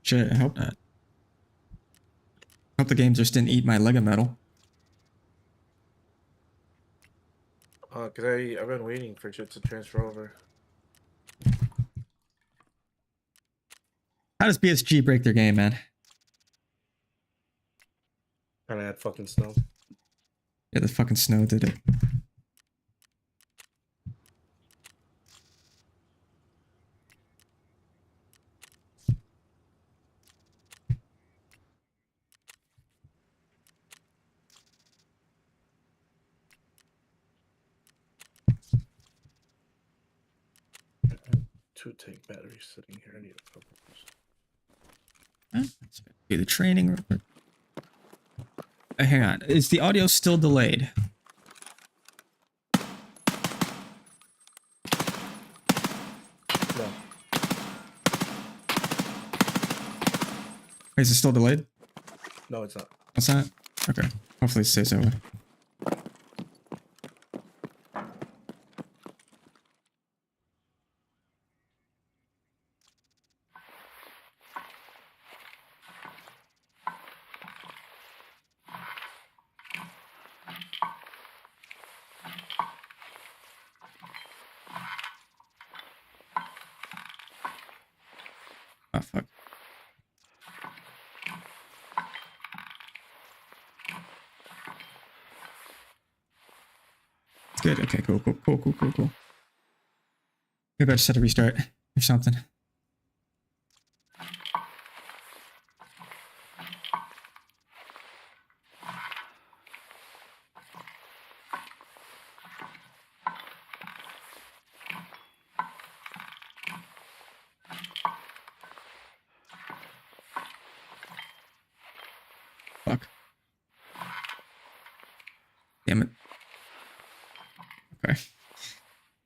Shit, I hope not. I hope the game just didn't eat my Lego metal. Cause I've been waiting for shit to transfer over. How does PSG break their game, man? Trying to add fucking snow. Yeah, the fucking snow did it. Two tank batteries sitting here. I need a couple. Let's do the training real quick. Hang on. Is the audio still delayed? No. Is it still delayed? No, it's not. What's that? Okay. Hopefully it stays that way. Oh, fuck. It's good. Okay, cool. Maybe I just had to restart or something. Fuck. Damn it. Okay.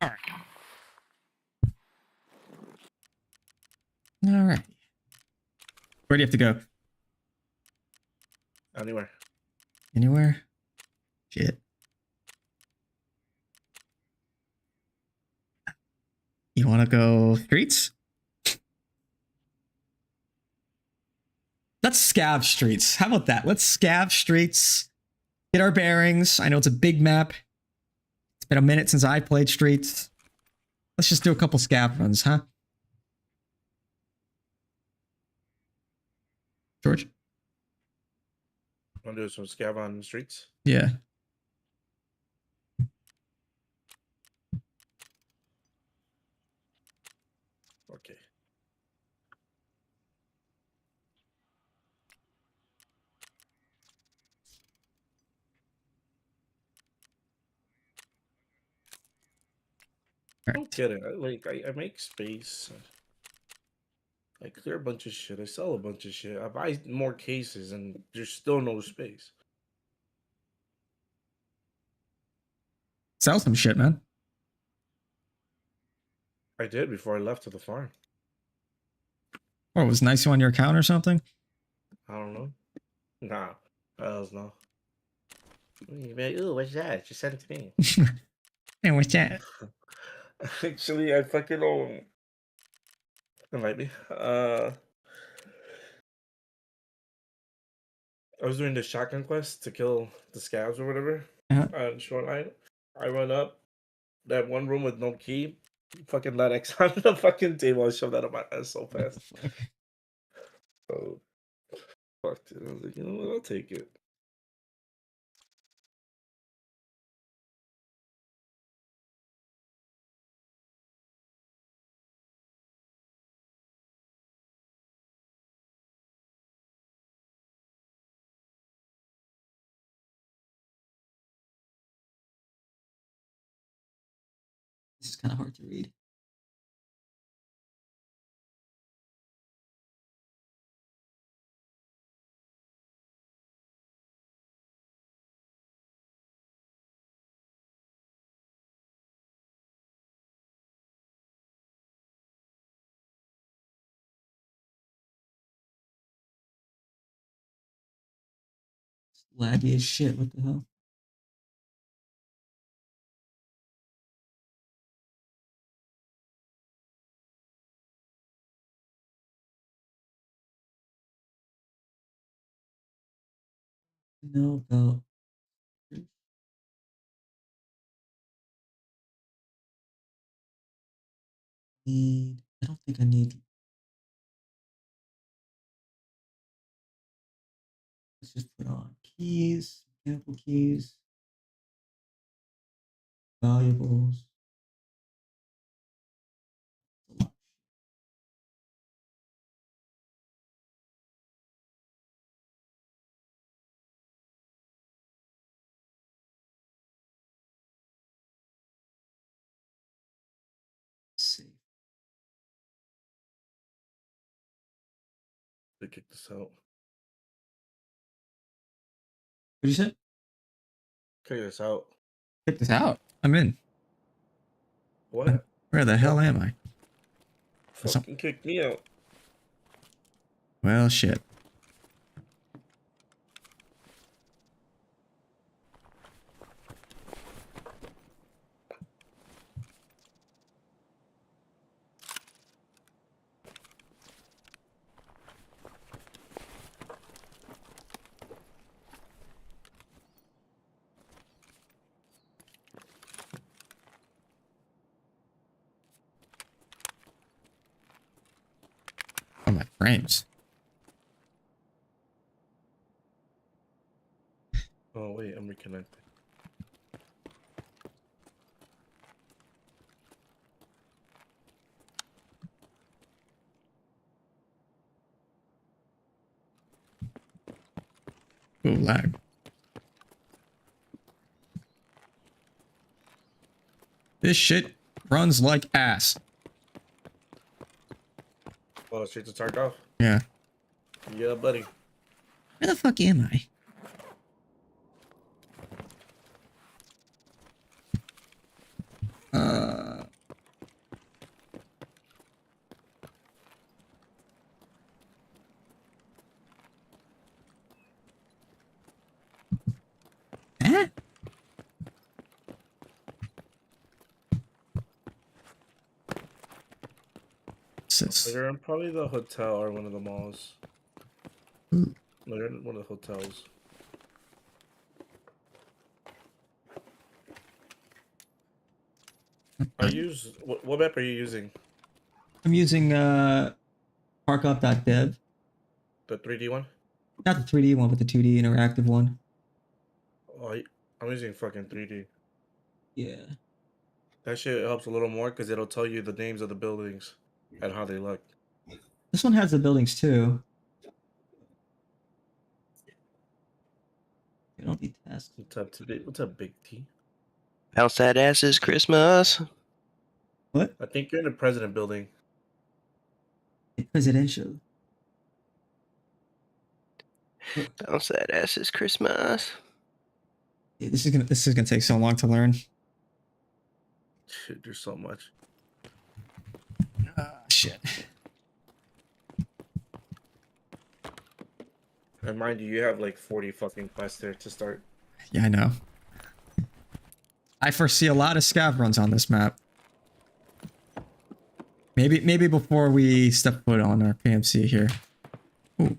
Alright. Alright. Where do you have to go? Anywhere. Anywhere? Shit. You want to go streets? Let's scav streets. How about that? Let's scav streets. Get our bearings. I know it's a big map. It's been a minute since I played streets. Let's just do a couple scav runs, huh? George? Want to do some scav on the streets? Yeah. Okay. I don't get it. I make space. I clear a bunch of shit. I sell a bunch of shit. I buy more cases, and there's still no space. Sell some shit, man. I did before I left to the farm. Oh, it was nice on your account or something? I don't know. Nah. Hells no. Ooh, what's that? Just send it to me. Hey, what's that? Actually, I fucking it might be. I was doing the shotgun quest to kill the scabs or whatever. On Shoreline. I run up that one room with no key. Fucking let X on the fucking table. I shoved that up my ass so fast. So, fuck it. I was like, you know what? I'll take it. This is kind of hard to read. It's laggy as shit. What the hell? No about I don't think I need. Let's just put on keys, mechanical keys, valuables. Save. They kick this out. What did you say? Kick this out. Check this out. I'm in. What? Where the hell am I? Fucking kick me out. Well, shit. Oh my frames. Oh wait, I'm reconnecting. Ooh, lag. This shit runs like ass. Oh, shit, to turned off. Yeah. Yeah, buddy. Where the fuck am I? Eh? They're in probably the hotel or one of the malls. Ooh. No, they're in one of the hotels. What map are you using? I'm using parkup.dev. The 3D one? Not the 3D one, but the 2D interactive one. Oh, I'm using fucking 3D. Yeah. That shit helps a little more because it'll tell you the names of the buildings and how they look. This one has the buildings too. You don't need tests. What's up, Big T? Bounce that ass is Christmas. What? I think you're in the president building. Presidential. Bounce that ass is Christmas. Yeah, this is gonna take so long to learn. Shit, there's so much. Shit. And mind you, you have like 40 fucking quests there to start. Yeah, I know. I foresee a lot of scav runs on this map. Maybe before we step foot on our PMC here. Ooh.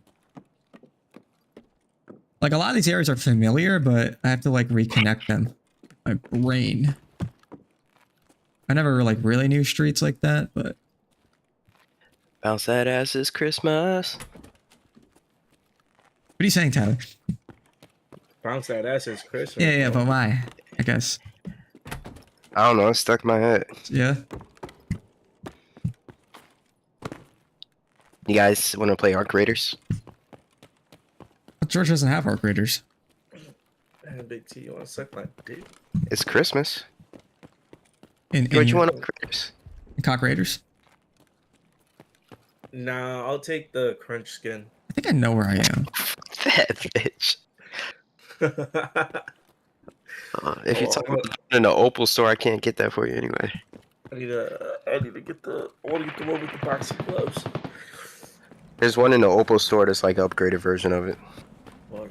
Like a lot of these areas are familiar, but I have to like reconnect them. My brain. I never like really knew streets like that, but Bounce that ass is Christmas. what are you saying, Tyler? Bounce that ass is Chris. Yeah, but why? I guess. I don't know, it stuck in my head. Yeah. You guys want to play Arc Raiders? George doesn't have Arc Raiders. Man, Big T, you want to suck my dick? It's Christmas. George, you want Arc Raiders? Cock Raiders? Nah, I'll take the crunch skin. I think I know where I am. That bitch. If you're talking about in the Opal store, I can't get that for you anyway. I want to get the one with the boxing gloves. There's one in the Opal store that's like an upgraded version of it. Fuck.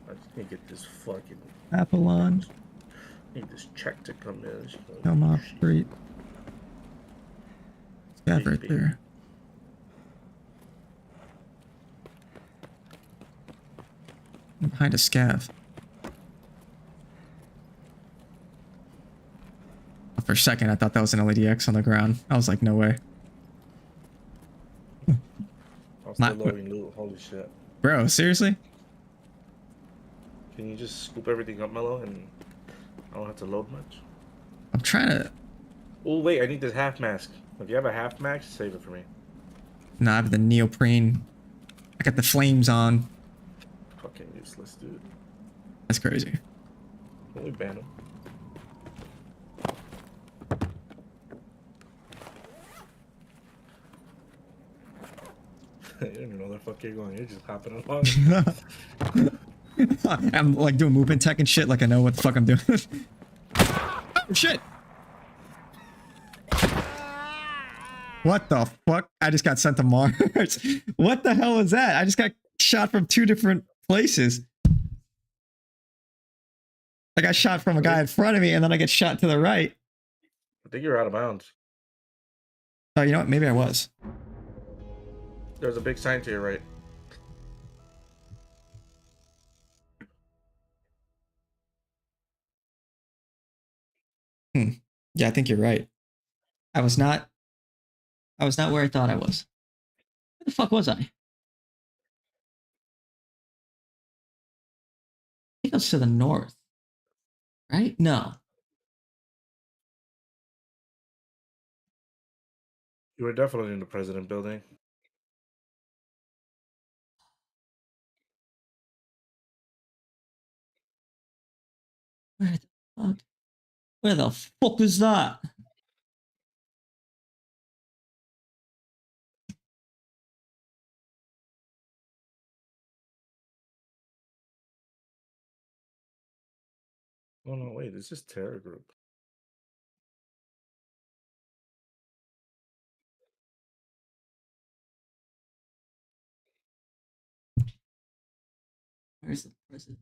I just need to get this fucking Apollon. Need this check to come in. Come off street. Scav right there. I'm behind a scav. For a second, I thought that was an LEDX on the ground. I was like, no way. I'm still loading loot. Holy shit. Bro, seriously? Can you just scoop everything up, Mello, and I don't have to load much? I'm trying to... Oh, wait, I need this half mask. If you have a half mask, save it for me. Nah, I have the neoprene. I got the flames on. Fucking useless, dude. That's crazy. Can we ban him? You don't even know where the fuck you're going. You're just hopping along. I'm like doing movement tech and shit like I know what the fuck I'm doing. Oh, shit. What the fuck? I just got sent to Mars. What the hell is that? I just got shot from two different places. I got shot from a guy in front of me and then I get shot to the right. I think you're out of bounds. Oh, you know what? Maybe I was. There's a big sign to your right. Yeah, I think you're right. I was not where I thought I was. Where the fuck was I? I think I was to the north. Right? No. You were definitely in the president building. Where the fuck? Where the fuck is that? Oh no, wait, this is Terror Group. Where's the president?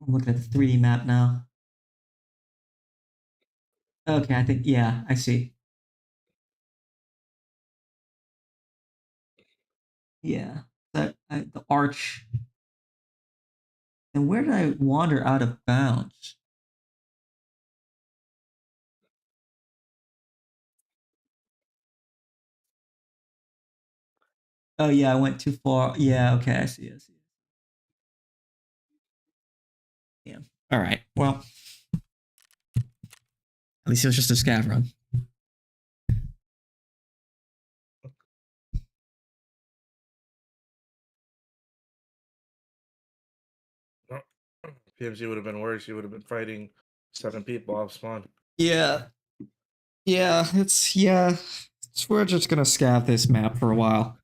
I'm looking at the 3D map now. Okay, I think, yeah, I see. Yeah, the arch. And where did I wander out of bounds? Oh yeah, I went too far. Yeah, okay, I see. Yeah. All right. Well, at least it was just a scav run. PMC would have been worse. You would have been fighting 7 people off spawn. Yeah. We're just gonna scav this map for a while.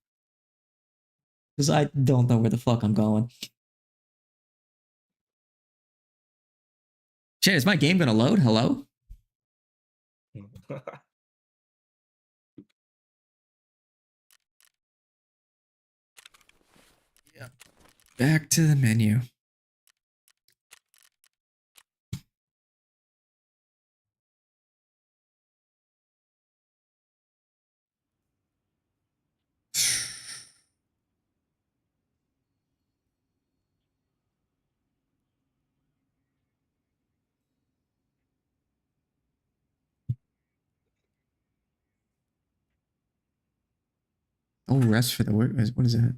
Because I don't know where the fuck I'm going. Shit, is my game gonna load? Hello? Yeah. Back to the menu. Oh, rest for the work. What is that?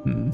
Hmm.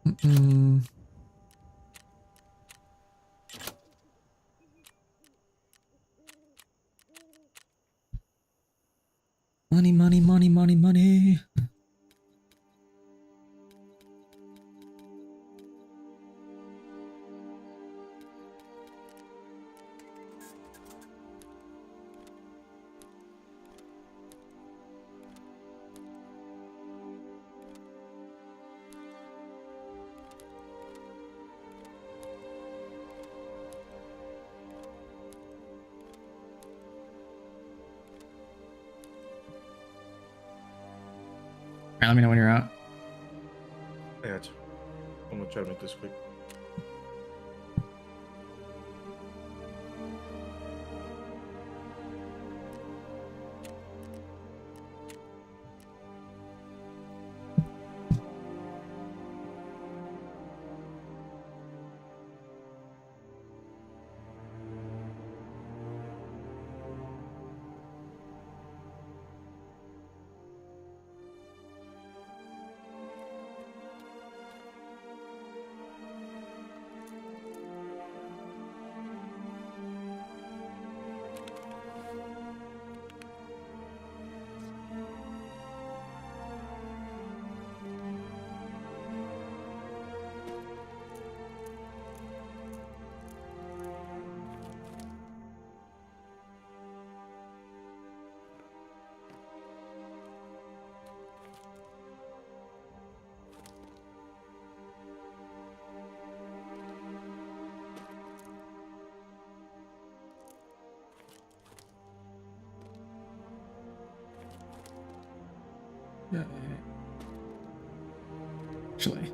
Mm-mm. Money, money, money, money, money. Let me know when you're out. I got you. I'm gonna try to make this quick. Actually.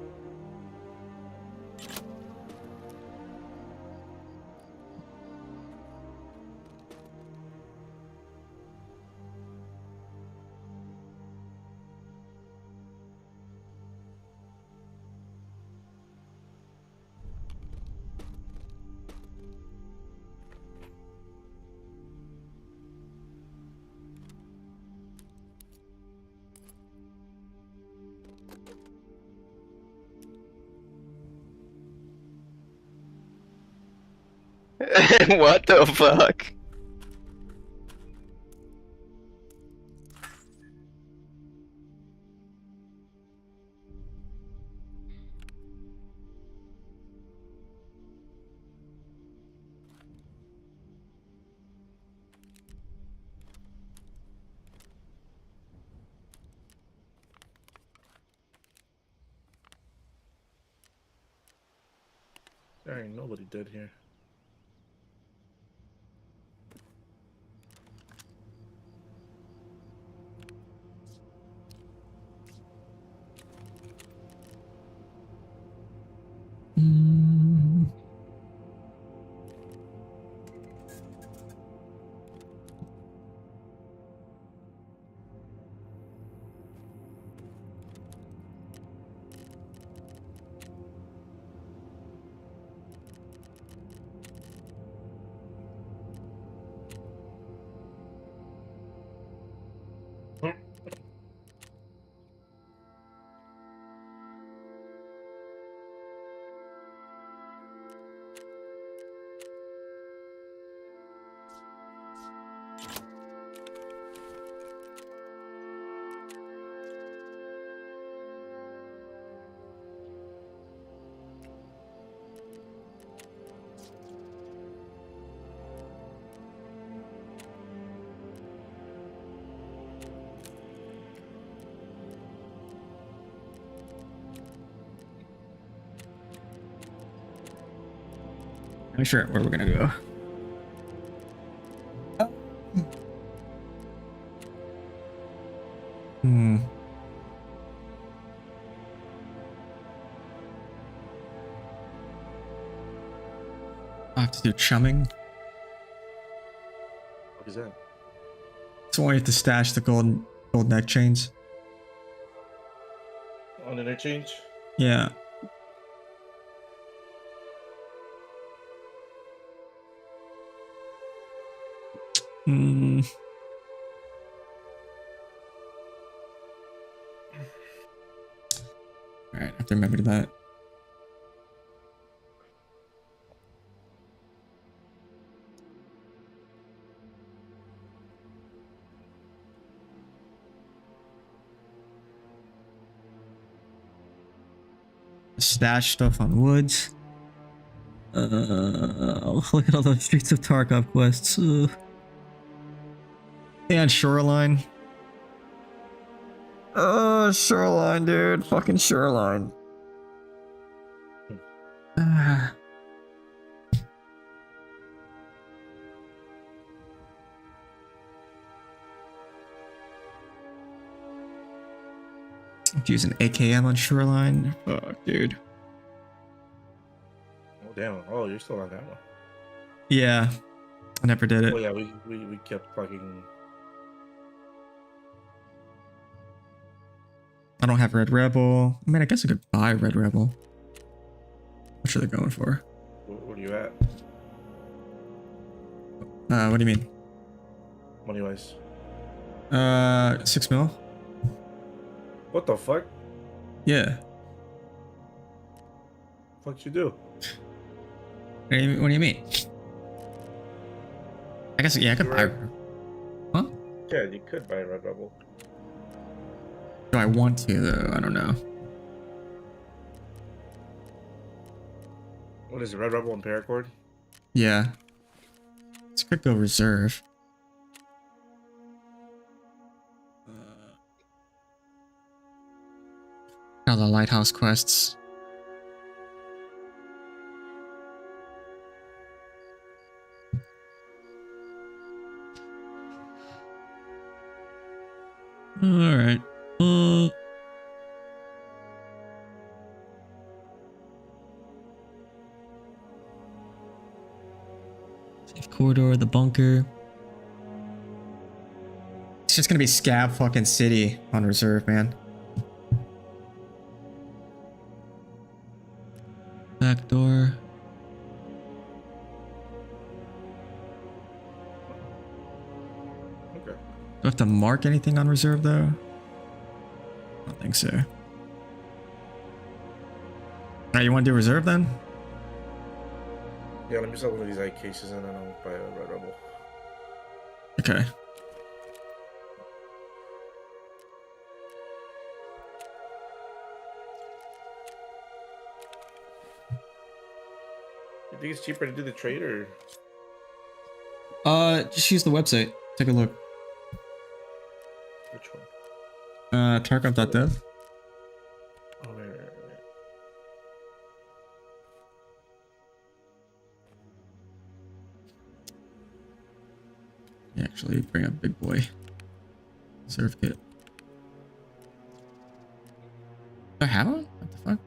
What the fuck? There ain't nobody dead here. I'm sure where we're gonna go. I have to do chumming. What is that? So I have to stash the gold neck chains. On interchange? Yeah. Alright, I have to remember that. Stash stuff on woods. Look at all those Streets of Tarkov quests. And Shoreline. Shoreline, dude. Fucking Shoreline. Use an AKM on Shoreline. Fuck, dude. Oh damn! Oh, you're still on that one. Yeah, I never did it. Oh yeah, we kept fucking. I don't have Red Rebel. I mean, I guess I could buy Red Rebel. What are they going for? What are you at? What do you mean? Money wise. 6 mil. What the fuck? Yeah. What you do? What do you mean? I guess yeah, I could buy. Huh? Yeah, you could buy a Red Rebel. Do I want to though? I don't know. What is it, Red Rebel and Paracord? Yeah. Let's quick go reserve. All the lighthouse quests. All right. Safe corridor, the bunker. It's just gonna be Scab fucking City on reserve, man. Back door. Okay. Do I have to mark anything on reserve though? I don't think so. Alright, you want to do reserve then? Yeah, let me sell one of these eye cases and then I'll buy a Red Rebel. Okay. You think it's cheaper to do the trade or? Just use the website. Take a look. Which one? Tarkov.dev. Oh, right. Yeah, actually, bring up big boy. Serve kit. Do I have one? What the fuck?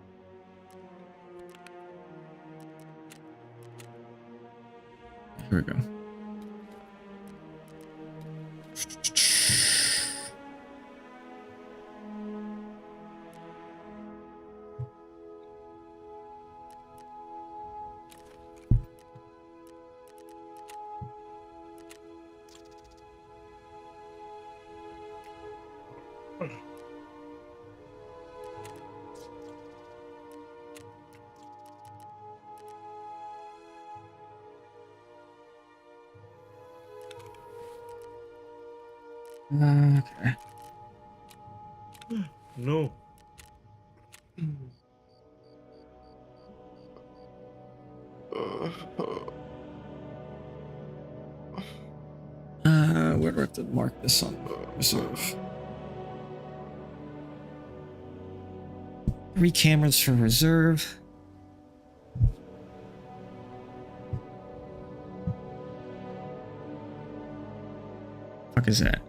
Here we go. Okay. No. Where do I have to mark this on reserve? 3 cameras for reserve. Fuck is that?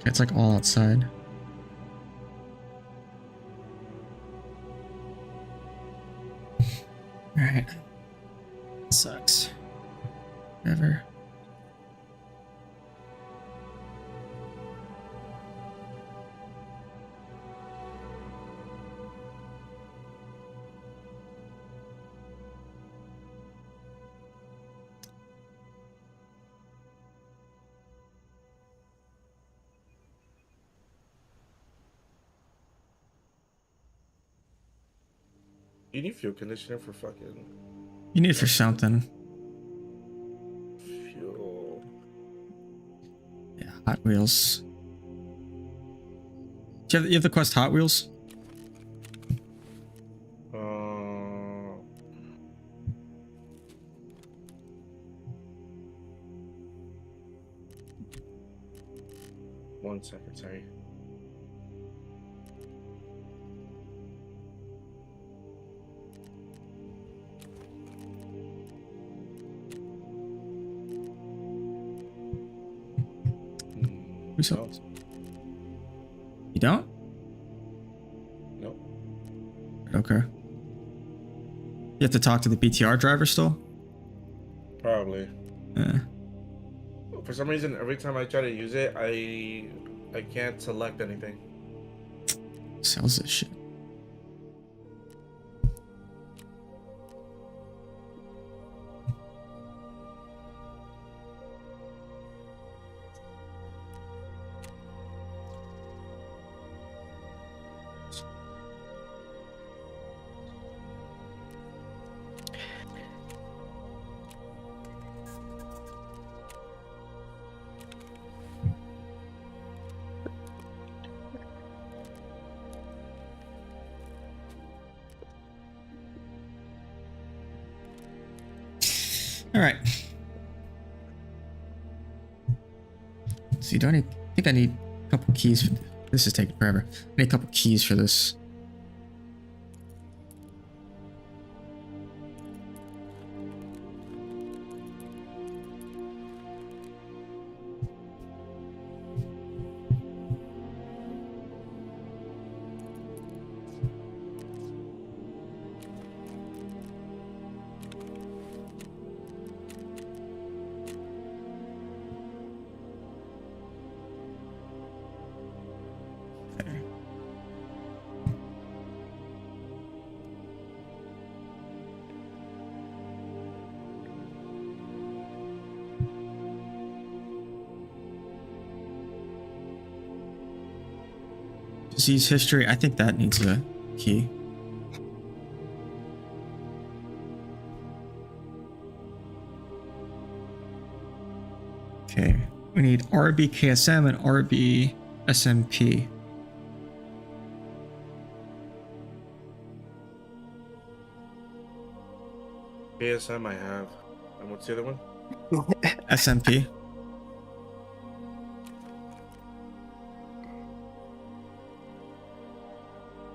It's like all outside. Alright. Sucks. Ever. You need fuel conditioner for fucking. You need it for something. Fuel. Yeah, Hot Wheels. Do you have the quest Hot Wheels? 1 second, sorry. Results. You don't? Nope. Okay. You have to talk to the BTR driver still? Probably. Yeah. For some reason, every time I try to use it, I can't select anything. Sells this shit. All right. See, do I need? I think I need a couple keys for this. Is taking forever. I need a couple keys for this. Disease history. I think that needs a key. Okay. We need RB KSM and RB SMP. ASM I have. And what's the other one? SMP.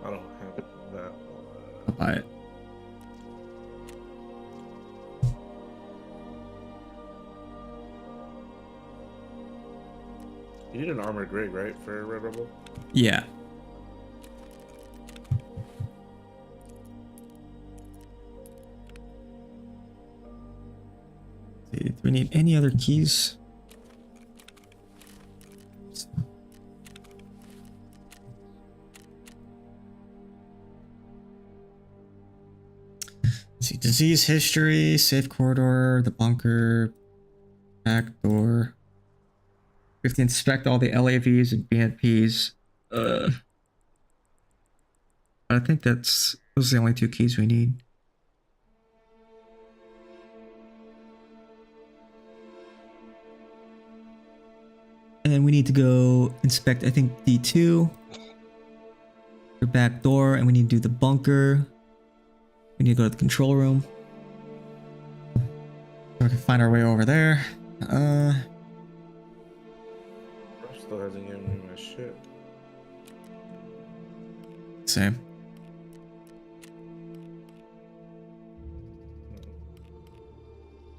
I don't have that. I'll buy it. You need an armored rig, right, for Red Rebel? Yeah. Do we need any other keys? Let's see, disease history, safe corridor, the bunker, back door. We have to inspect all the LAVs and BNPs. I think those are the only two keys we need. And then we need to go inspect, I think, D2. The back door, and we need to do the bunker. We need to go to the control room. So we can find our way over there. Still hasn't given me my shit. Same.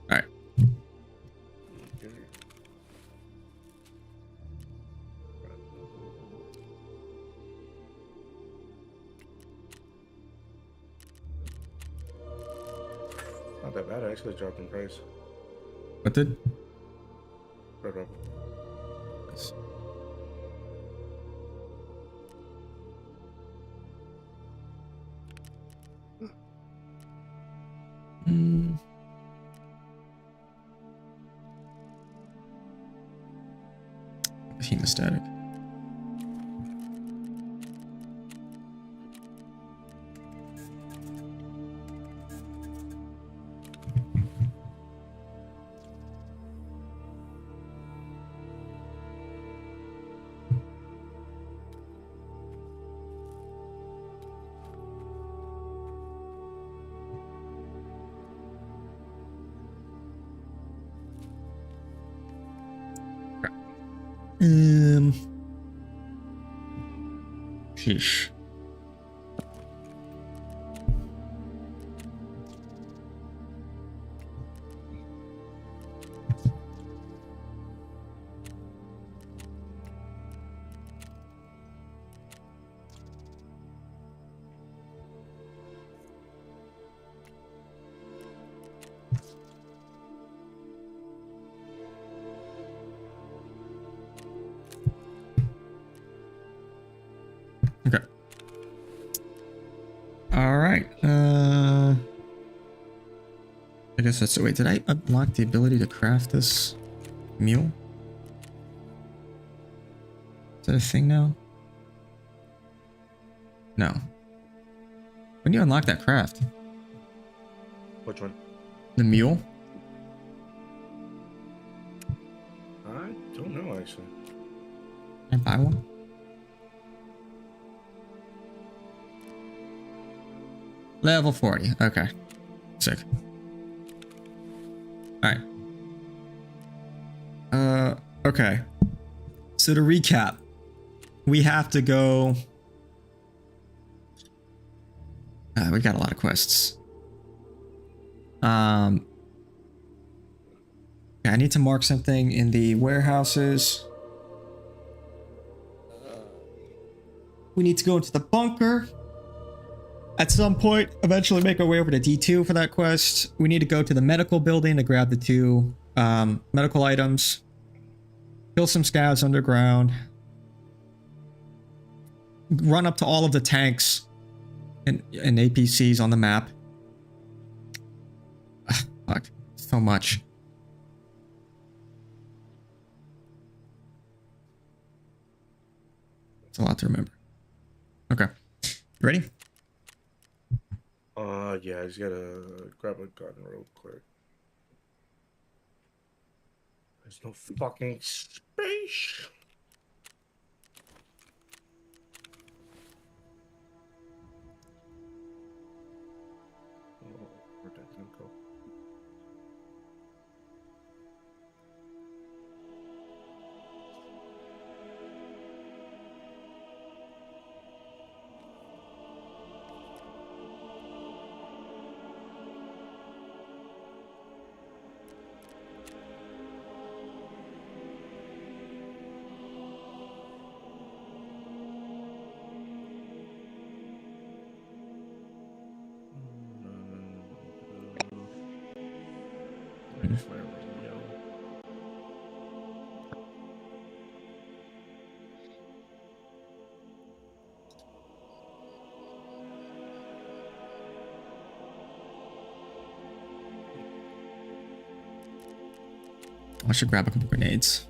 All right. Not that bad. I actually dropped in price. What did? Red Rebel. Nice. Hemostatic. Sheesh. Okay. All right. I guess that's the way. Did I unlock the ability to craft this mule? Is that a thing now? No. When do you unlock that craft? Which one? The mule? I don't know actually. Can I buy one? Level 40. Okay. Sick. Alright. Okay. So to recap, we have to go... we got a lot of quests. I need to mark something in the warehouses. We need to go into the bunker. At some point, eventually make our way over to D2 for that quest. We need to go to the medical building to grab the 2 medical items. Kill some scavs underground. Run up to all of the tanks and APCs on the map. Fuck, so much. It's a lot to remember. Okay, you ready? Yeah, I just gotta grab a gun real quick. There's no fucking space. Oh, where'd that gun go? I should grab a couple grenades.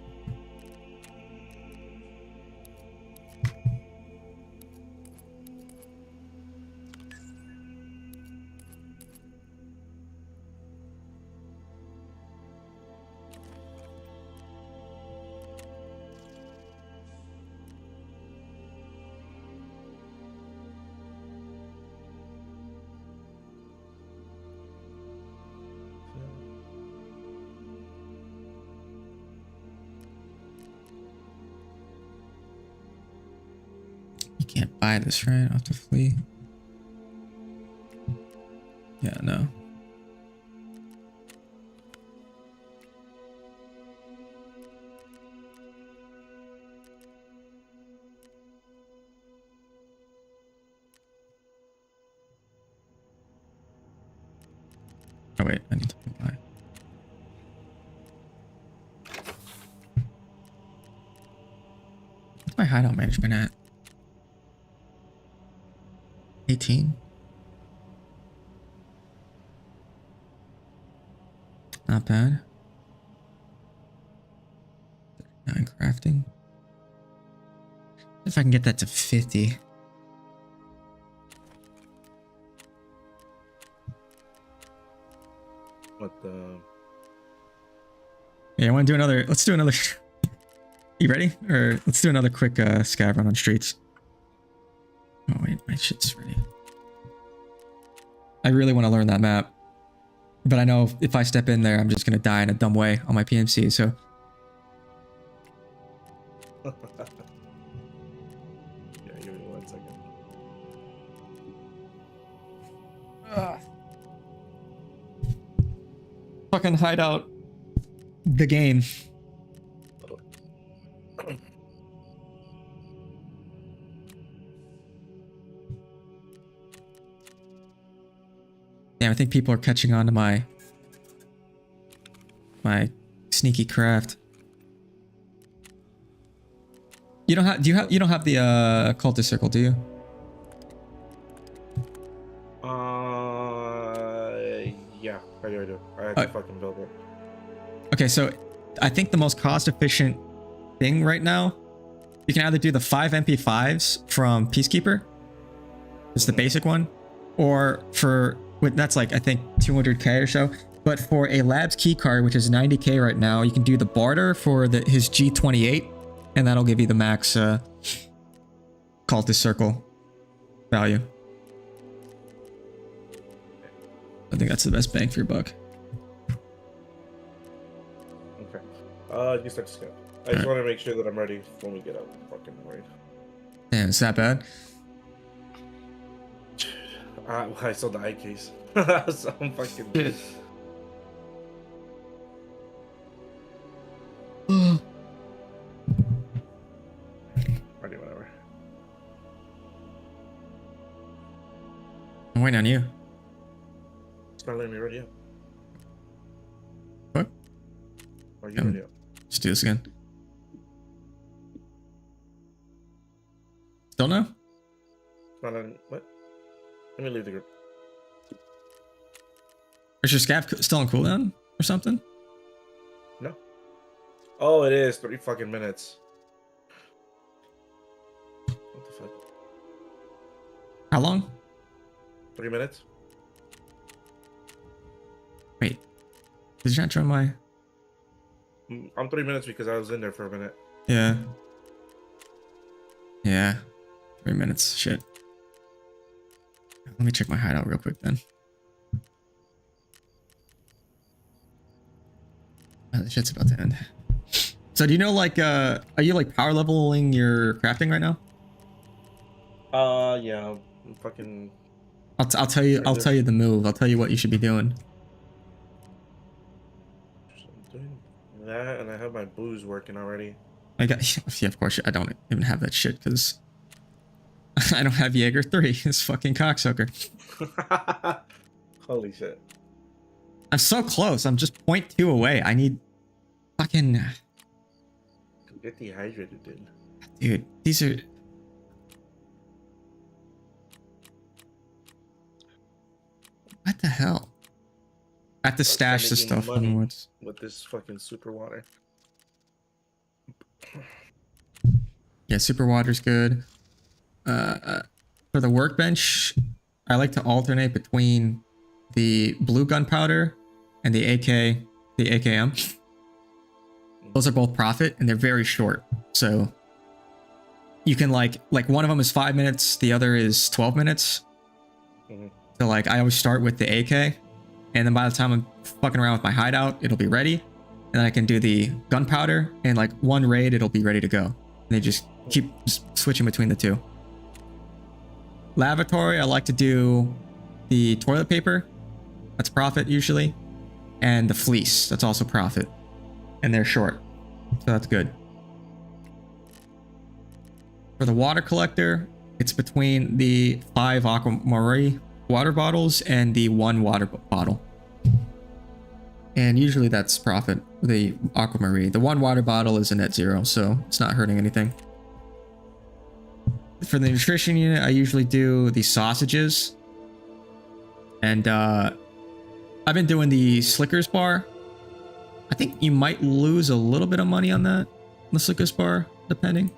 You can't buy this, right? I'll have to flee. Yeah, no. Oh wait, I need to buy. What's my hideout management at? 18. Not bad. 9 crafting. If I can get that to 50. What the? Yeah, I want to do another. Let's do another. You ready? Or let's do another quick scav run on streets. Oh wait, my shit's ready. I really want to learn that map, but I know if I step in there, I'm just gonna die in a dumb way on my PMC. So. Yeah, give me 1 second. Fucking Hideout. The game. Damn, I think people are catching on to my sneaky craft. You don't have you don't have the cultist circle, do you? Yeah, I do. I had to fucking build it. Okay, so I think the most cost efficient thing right now, you can either do the 5 MP5s from Peacekeeper, it's the basic one, or for that's like I think 200k or so. But for a Labs key card, which is 90k right now, you can do the barter for his G28, and that'll give you the max cultist circle value. I think that's the best bang for your buck. Okay. You start to skip. I just want to make sure that I'm ready when we get out. Fucking worried. Damn, it's that bad? I sold the eye case. So I'm fucking... Alright, whatever. I'm waiting on you. It's not letting me ready up. What? Are you ready up? Let's do this again. Still no? It's not letting... What? Let me leave the group. Is your scav still on cooldown or something? No. Oh, it is 30 fucking minutes. What the fuck? How long? 3 minutes. Wait. Did you not join my... I'm 3 minutes because I was in there for a minute. Yeah. Yeah. 3 minutes. Shit. Let me check my hideout real quick then. Oh, the shit's about to end. So do you know, like, are you like power leveling your crafting right now? Yeah, I'm fucking... I'll tell you the move. I'll tell you what you should be doing. I'm doing that, and I have my booze working already. I got... Yeah, of course, I don't even have that shit, because... I don't have Jaeger 3. This fucking cocksucker. Holy shit. I'm so close. I'm just 0.2 away. I need... Fucking... Get dehydrated, dude. Dude, these are... What the hell? I have to stash this stuff onwards. With this fucking super water. Yeah, super water's good. For the workbench, I like to alternate between the blue gunpowder and the AKM. Those are both profit, and they're very short. So you can like one of them is 5 minutes, the other is 12 minutes. So like I always start with the AK, and then by the time I'm fucking around with my hideout, it'll be ready. And then I can do the gunpowder, and like one raid, it'll be ready to go. And they just keep switching between the two. Lavatory, I like to do the toilet paper. That's profit usually. And the fleece, that's also profit. And they're short, so that's good. For the water collector, it's between the 5 Aquamarine water bottles and the 1 water bottle. And usually that's profit, the Aquamarine. The 1 water bottle is a net 0, so it's not hurting anything. For the nutrition unit, I usually do the sausages. And I've been doing the Slickers bar. I think you might lose a little bit of money on that, the Slickers bar, depending.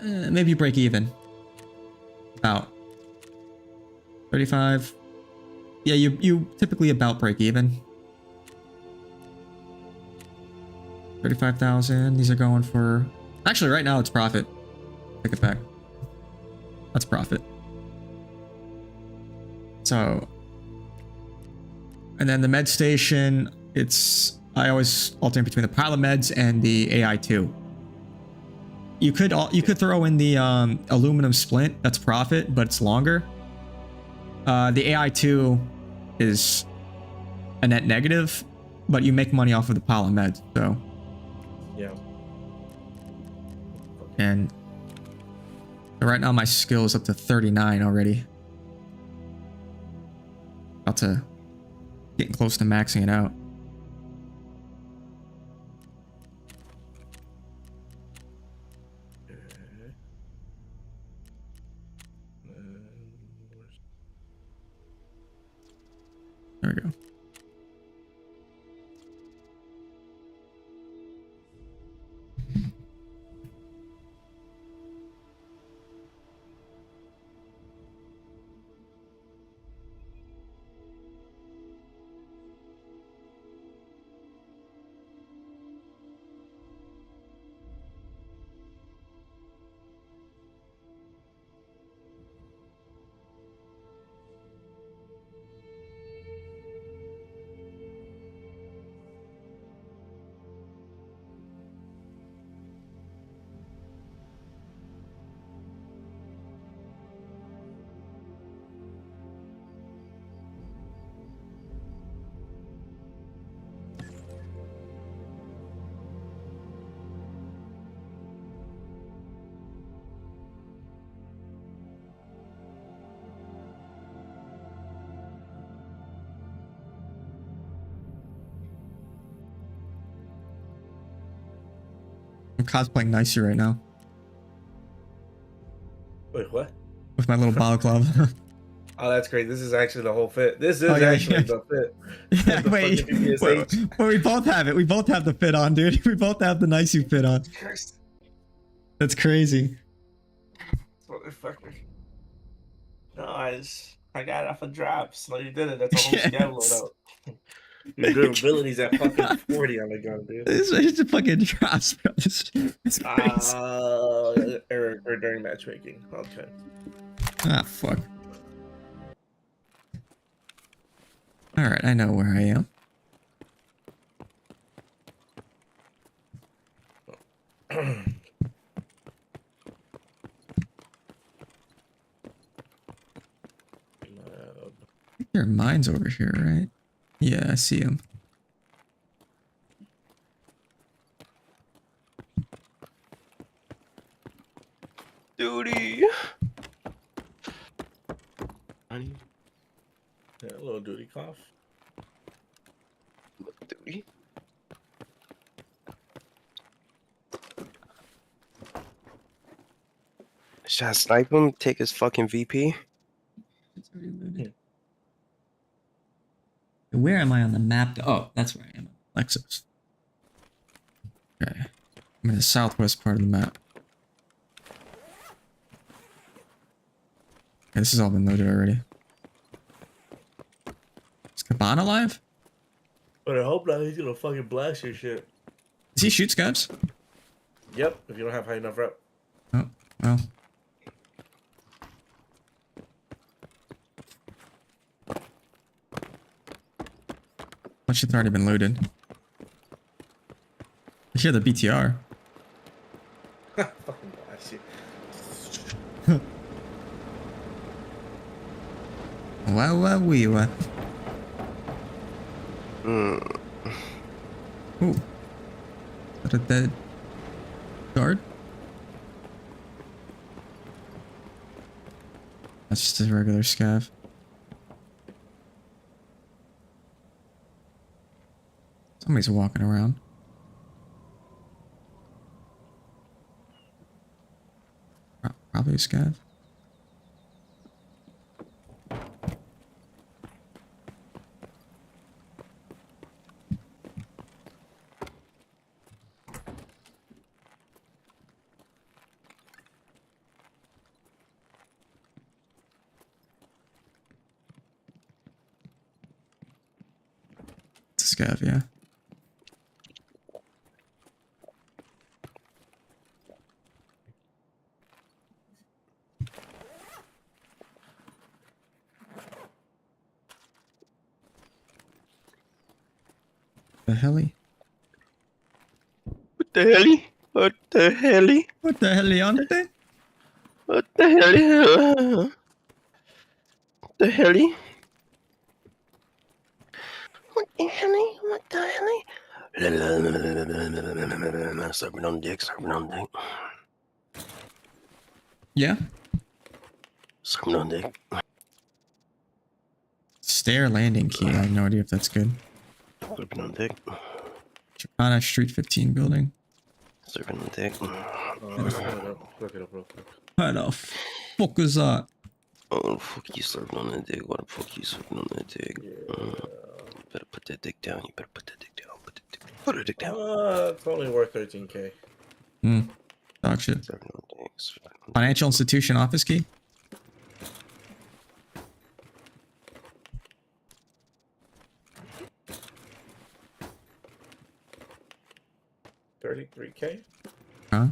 Maybe you break even. About 35. Yeah, you typically about break even. 35,000. These are going for... Actually, right now it's profit. Take it back. That's profit. So... And then the med station, it's... I always alternate between the pile of meds and the AI2. You could throw in the aluminum splint. That's profit, but it's longer. The AI2 is a net negative, but you make money off of the pile of meds, so. Yeah. And right now my skill is up to 39 already. About to getting close to maxing it out. There we go. I'm cosplaying Nicey right now. Wait, what? With my little balaclava. Oh, that's great. This is actually the whole fit. This is Oh, yeah, actually yeah. the fit. Yeah, The wait. fucking PPSH. Well, we both have it. We both have the fit on, dude. We both have the Nicey fit on. That's crazy. Motherfucker. No, I got it off of drops. No, you did it. That's a whole scab loadout. Your durability's at fucking 40 on the gun, dude. It's a fucking drops, bro. It's crazy. Or during matchmaking. Okay. Ah, fuck. Alright, I know where I am. I think there are mines over here, right? Yeah, I see them. Duty. Yeah, a little duty cough. Duty. Should I snipe him? Take his fucking VP? Where am I on the map? Oh, that's where I am. Lexus. Okay. I'm in the southwest part of the map. Okay, this has all been loaded already. Is Caban alive? But I hope not. He's gonna fucking blast your shit. Does he shoot scabs? Yep, if you don't have high enough rep. Oh, well. That shit's already been looted. I hear the BTR. Fucking blast you. Wow, wee, wow. Ooh. Is that a dead guard? That's just a regular scav. Somebody's walking around. Probably a scav. It's a scav, yeah. The helly? What the helly? What the helly? What the heliante? What the helly? What the the helly? What the helly? What the helly? Serving on dick, serving on dick. Yeah. Serving on dick. Stair landing key. I have no idea if that's good. Serving on dick. Chicana Street 15 building. Serving on dick. Look it up real quick. How the fuck is that? Oh, fuck you serving on that dick. What the fuck you serving on that dick? You better put that dick down. You better put that dick down. Put that dick down. It's only worth 13K. Dog shit. Financial institution office key. $33K. Huh?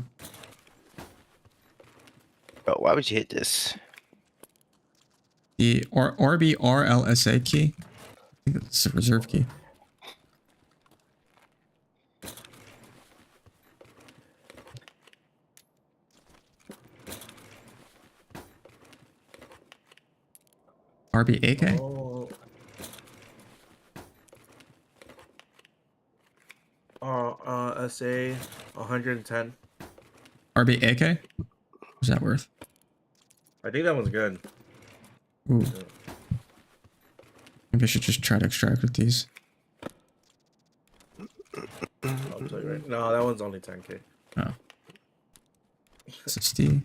Bro, why would you hit this? The RBRLSA key. I think it's a reserve key. RBAK? SA 110. RBAK? What's that worth? I think that one's good. Ooh. Maybe I should just try to extract with these. I'll tell you right. No, that one's only 10K. Oh. SSD.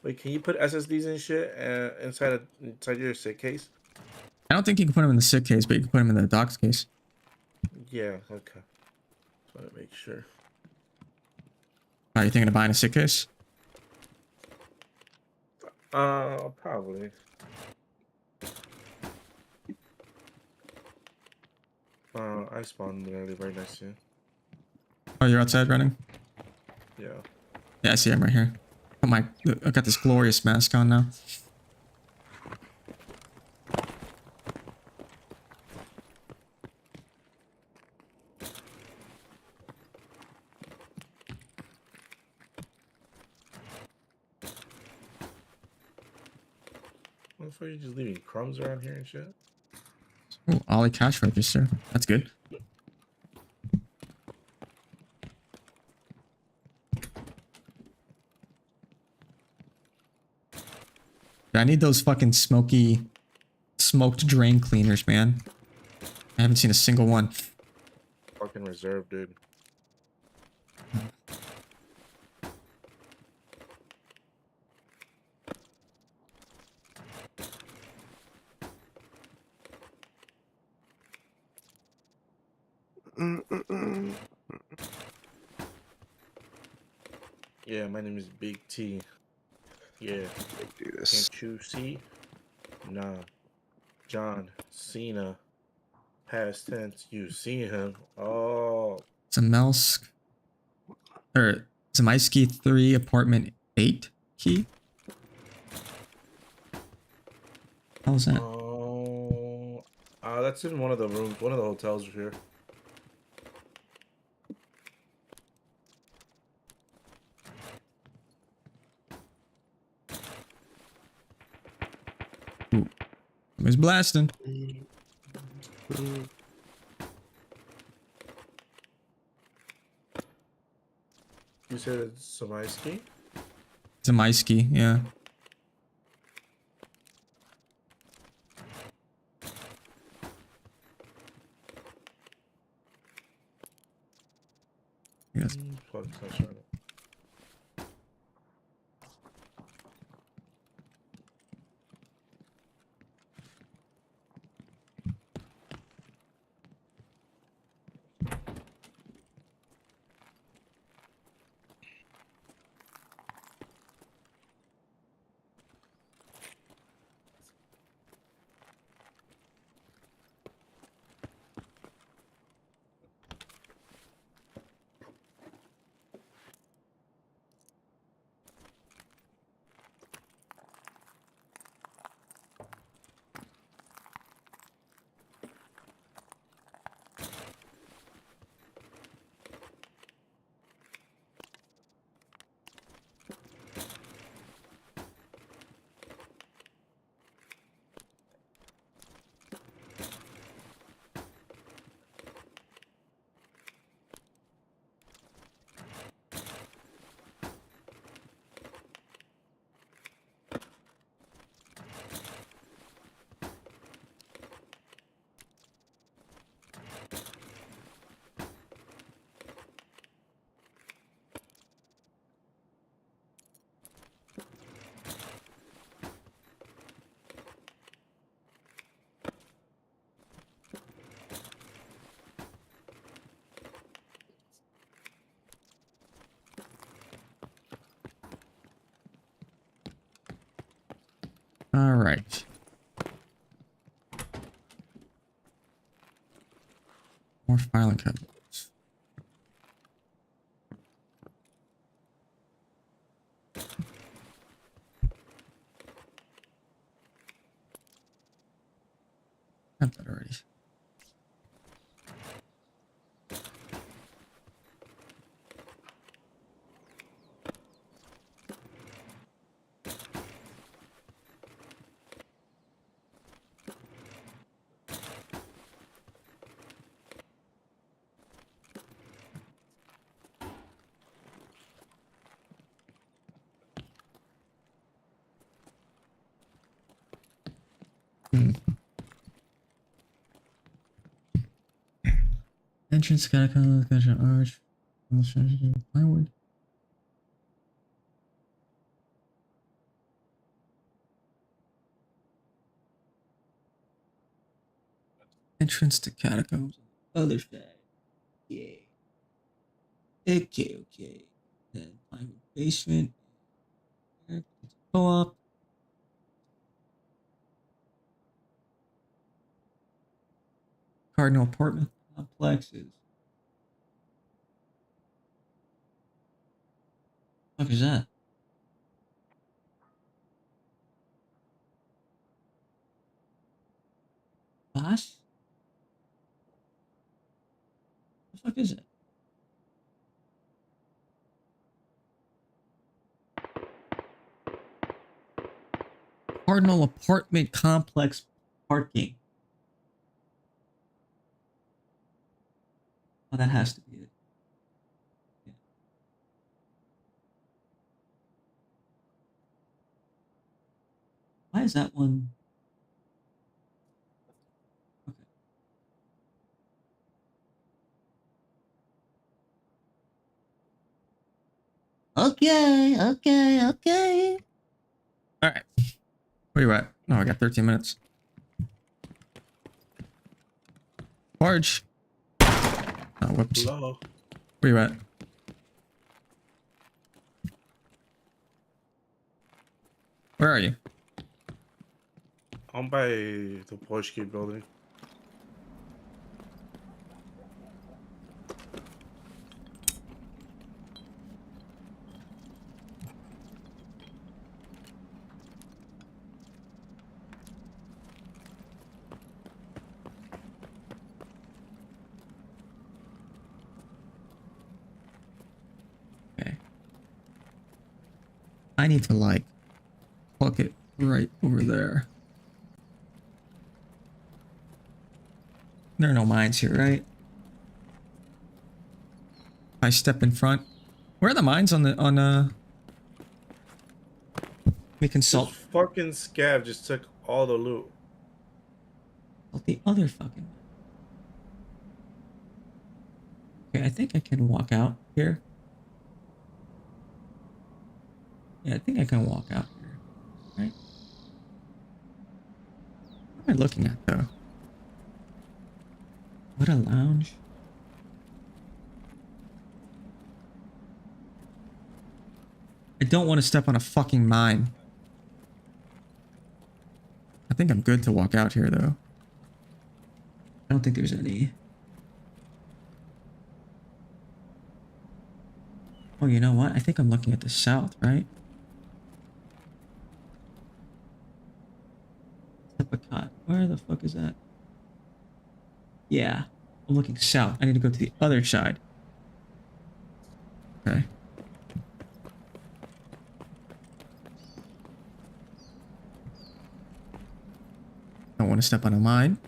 Wait, can you put SSDs and shit inside your SID case? I don't think you can put them in the SID case, but you can put them in the docs case. Yeah, okay. Just want to make sure. Are you thinking of buying a SID case? Probably. I spawned literally right next to you. Oh, you're outside running? Yeah. Yeah, I see him right here. Oh my, I got this glorious mask on now. What for you just leaving crumbs around here and shit? Oh, Ollie cash register. That's good. I need those fucking smoked drain cleaners, man. I haven't seen a single one. Fucking reserve, dude. Yeah, my name is Big T. Yeah. Can't you see? Nah. John Cena. Past tense. You see him. Oh. Zamelsk. Or Zemaisky 3 apartment 8 key? How was that? Oh. That's in one of the rooms, one of the hotels here. Ooh. Somebody's blasting. You said it's Zemaisky? Zemaisky, yeah. Yes. All right. More filing cabinets. Got that already. Entrance gotta come with an arch. Plywood. Entrance to catacombs. Other side. Yeah. Okay. Then plywood basement. Co-op. Cardinal apartment complexes. What the fuck is that? Boss? What the fuck is it? Cardinal apartment complex parking. Oh, that has to be it. Yeah. Why is that one? Okay. All right. Where you at? Oh, I got 13 minutes. Large. Oh, whoops. Hello. Where you at? Where are you? I'm by the Porsche building. Okay. I need to like plug it right over there. There are no mines here, right? I step in front. Where are the mines on we consult This fucking scav just took all the loot. the other fucking. Okay, I think I can walk out here. Yeah, I think I can walk out here. Right? What am I looking at though? What a lounge. I don't want to step on a fucking mine. I think I'm good to walk out here though. I don't think there's any. Oh, you know what? I think I'm looking at the south, right? Epcot. Where the fuck is that? Yeah, I'm looking south. I need to go to the other side. Okay. Don't want to step on a mine.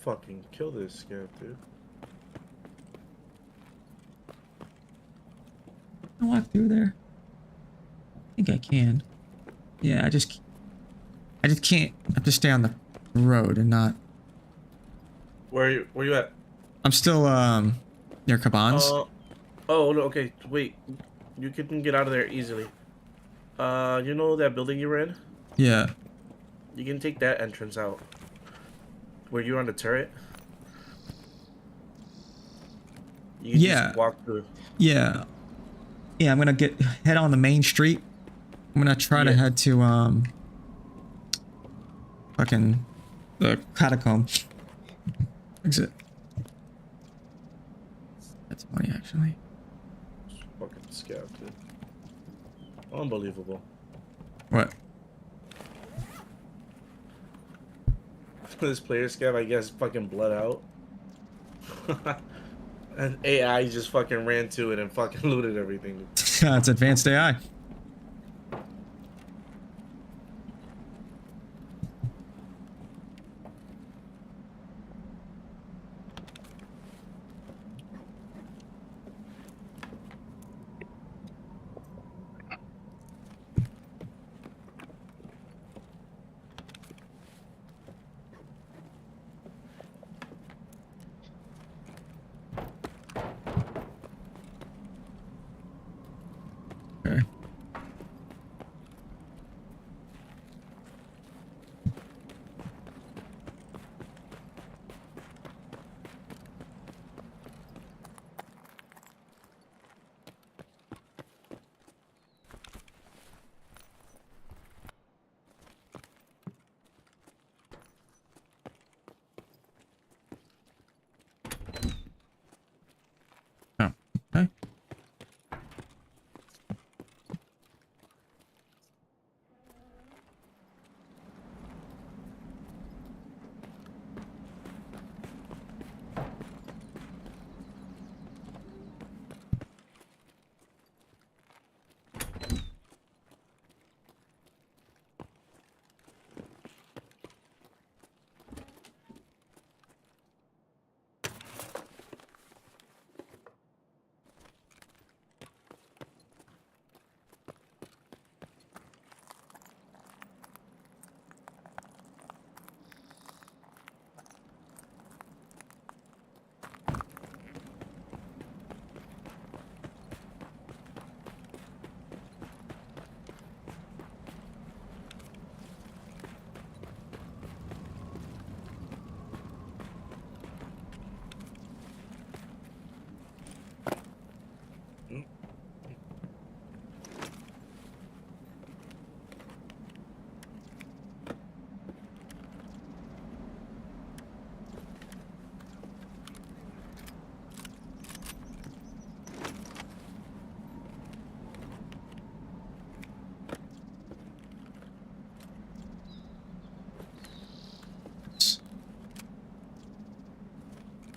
Fucking kill this scav, dude. Can I walk through there? I think I can. Yeah, I just can't. I have to stay on the road and not. Where you at? I'm still near Caban's. Oh no, okay, wait. You can get out of there easily. You know that building you were in? Yeah. You can take that entrance out. Were you on the turret? You can just walk through. Yeah. Yeah, I'm gonna head on the main street I'm gonna try to head to fucking the catacomb exit. That's funny actually. Fucking scabbed it. Unbelievable. What? This player scab, I guess, fucking bled out. And AI just fucking ran to it and fucking looted everything. It's advanced AI.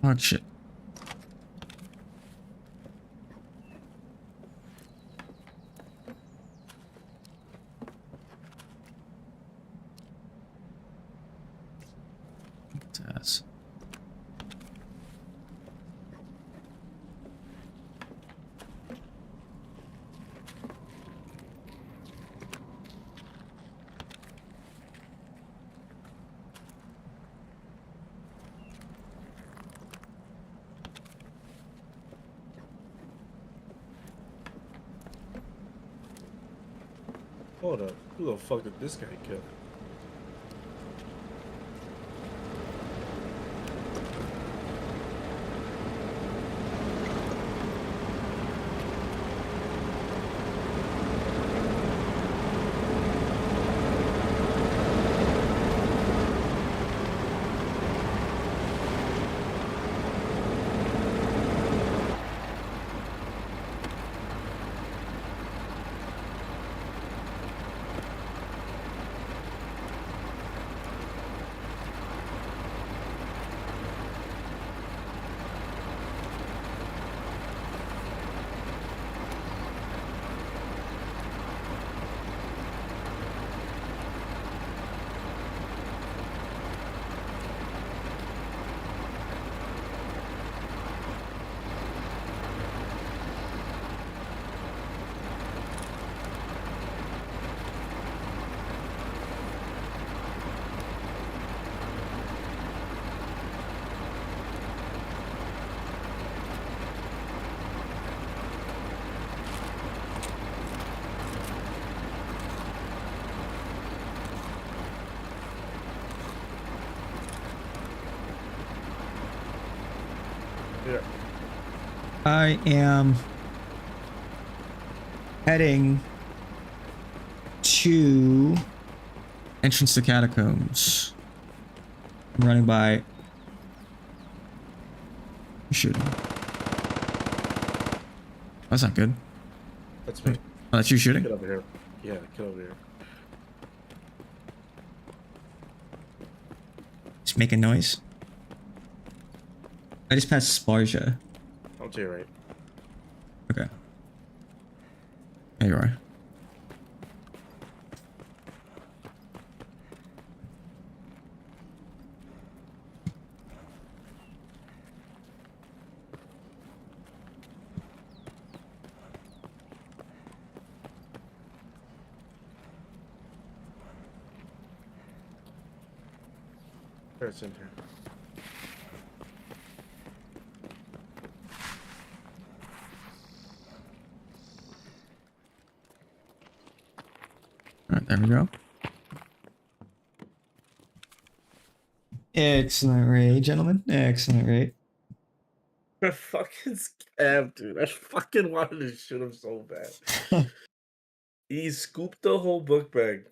Oh shit. Yes. Hold up. Who the fuck did this guy kill? Yeah. I am heading to entrance to catacombs. I'm running by. Who's shooting? That's not good. That's me. Oh, that's you shooting? Get over here. Yeah, get over here. Just making noise. I just passed Sparja. I'm to your right. Okay. There you are. It's in here. Alright, there we go. Excellent raid, gentlemen. Excellent raid. I fucking scammed, dude. I fucking wanted to shoot him so bad. He scooped the whole book bag.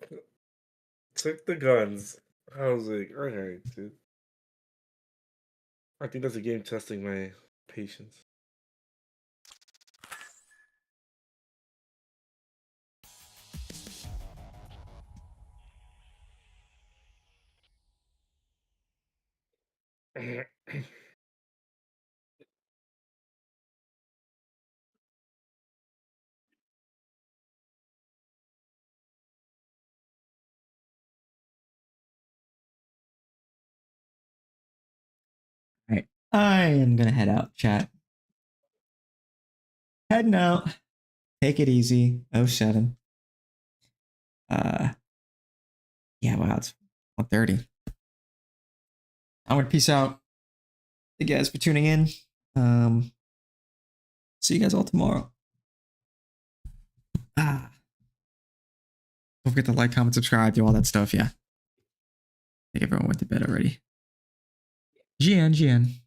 Took the guns. I was like, alright, dude. I think that's a game testing my patience. Alright. I am gonna head out, chat. Heading out. Take it easy. 07. Yeah, wow, it's 1:30. I'm gonna peace out. Thank you guys for tuning in. See you guys all tomorrow. Don't forget to like, comment, subscribe, do all that stuff, yeah. I think everyone went to bed already. GN.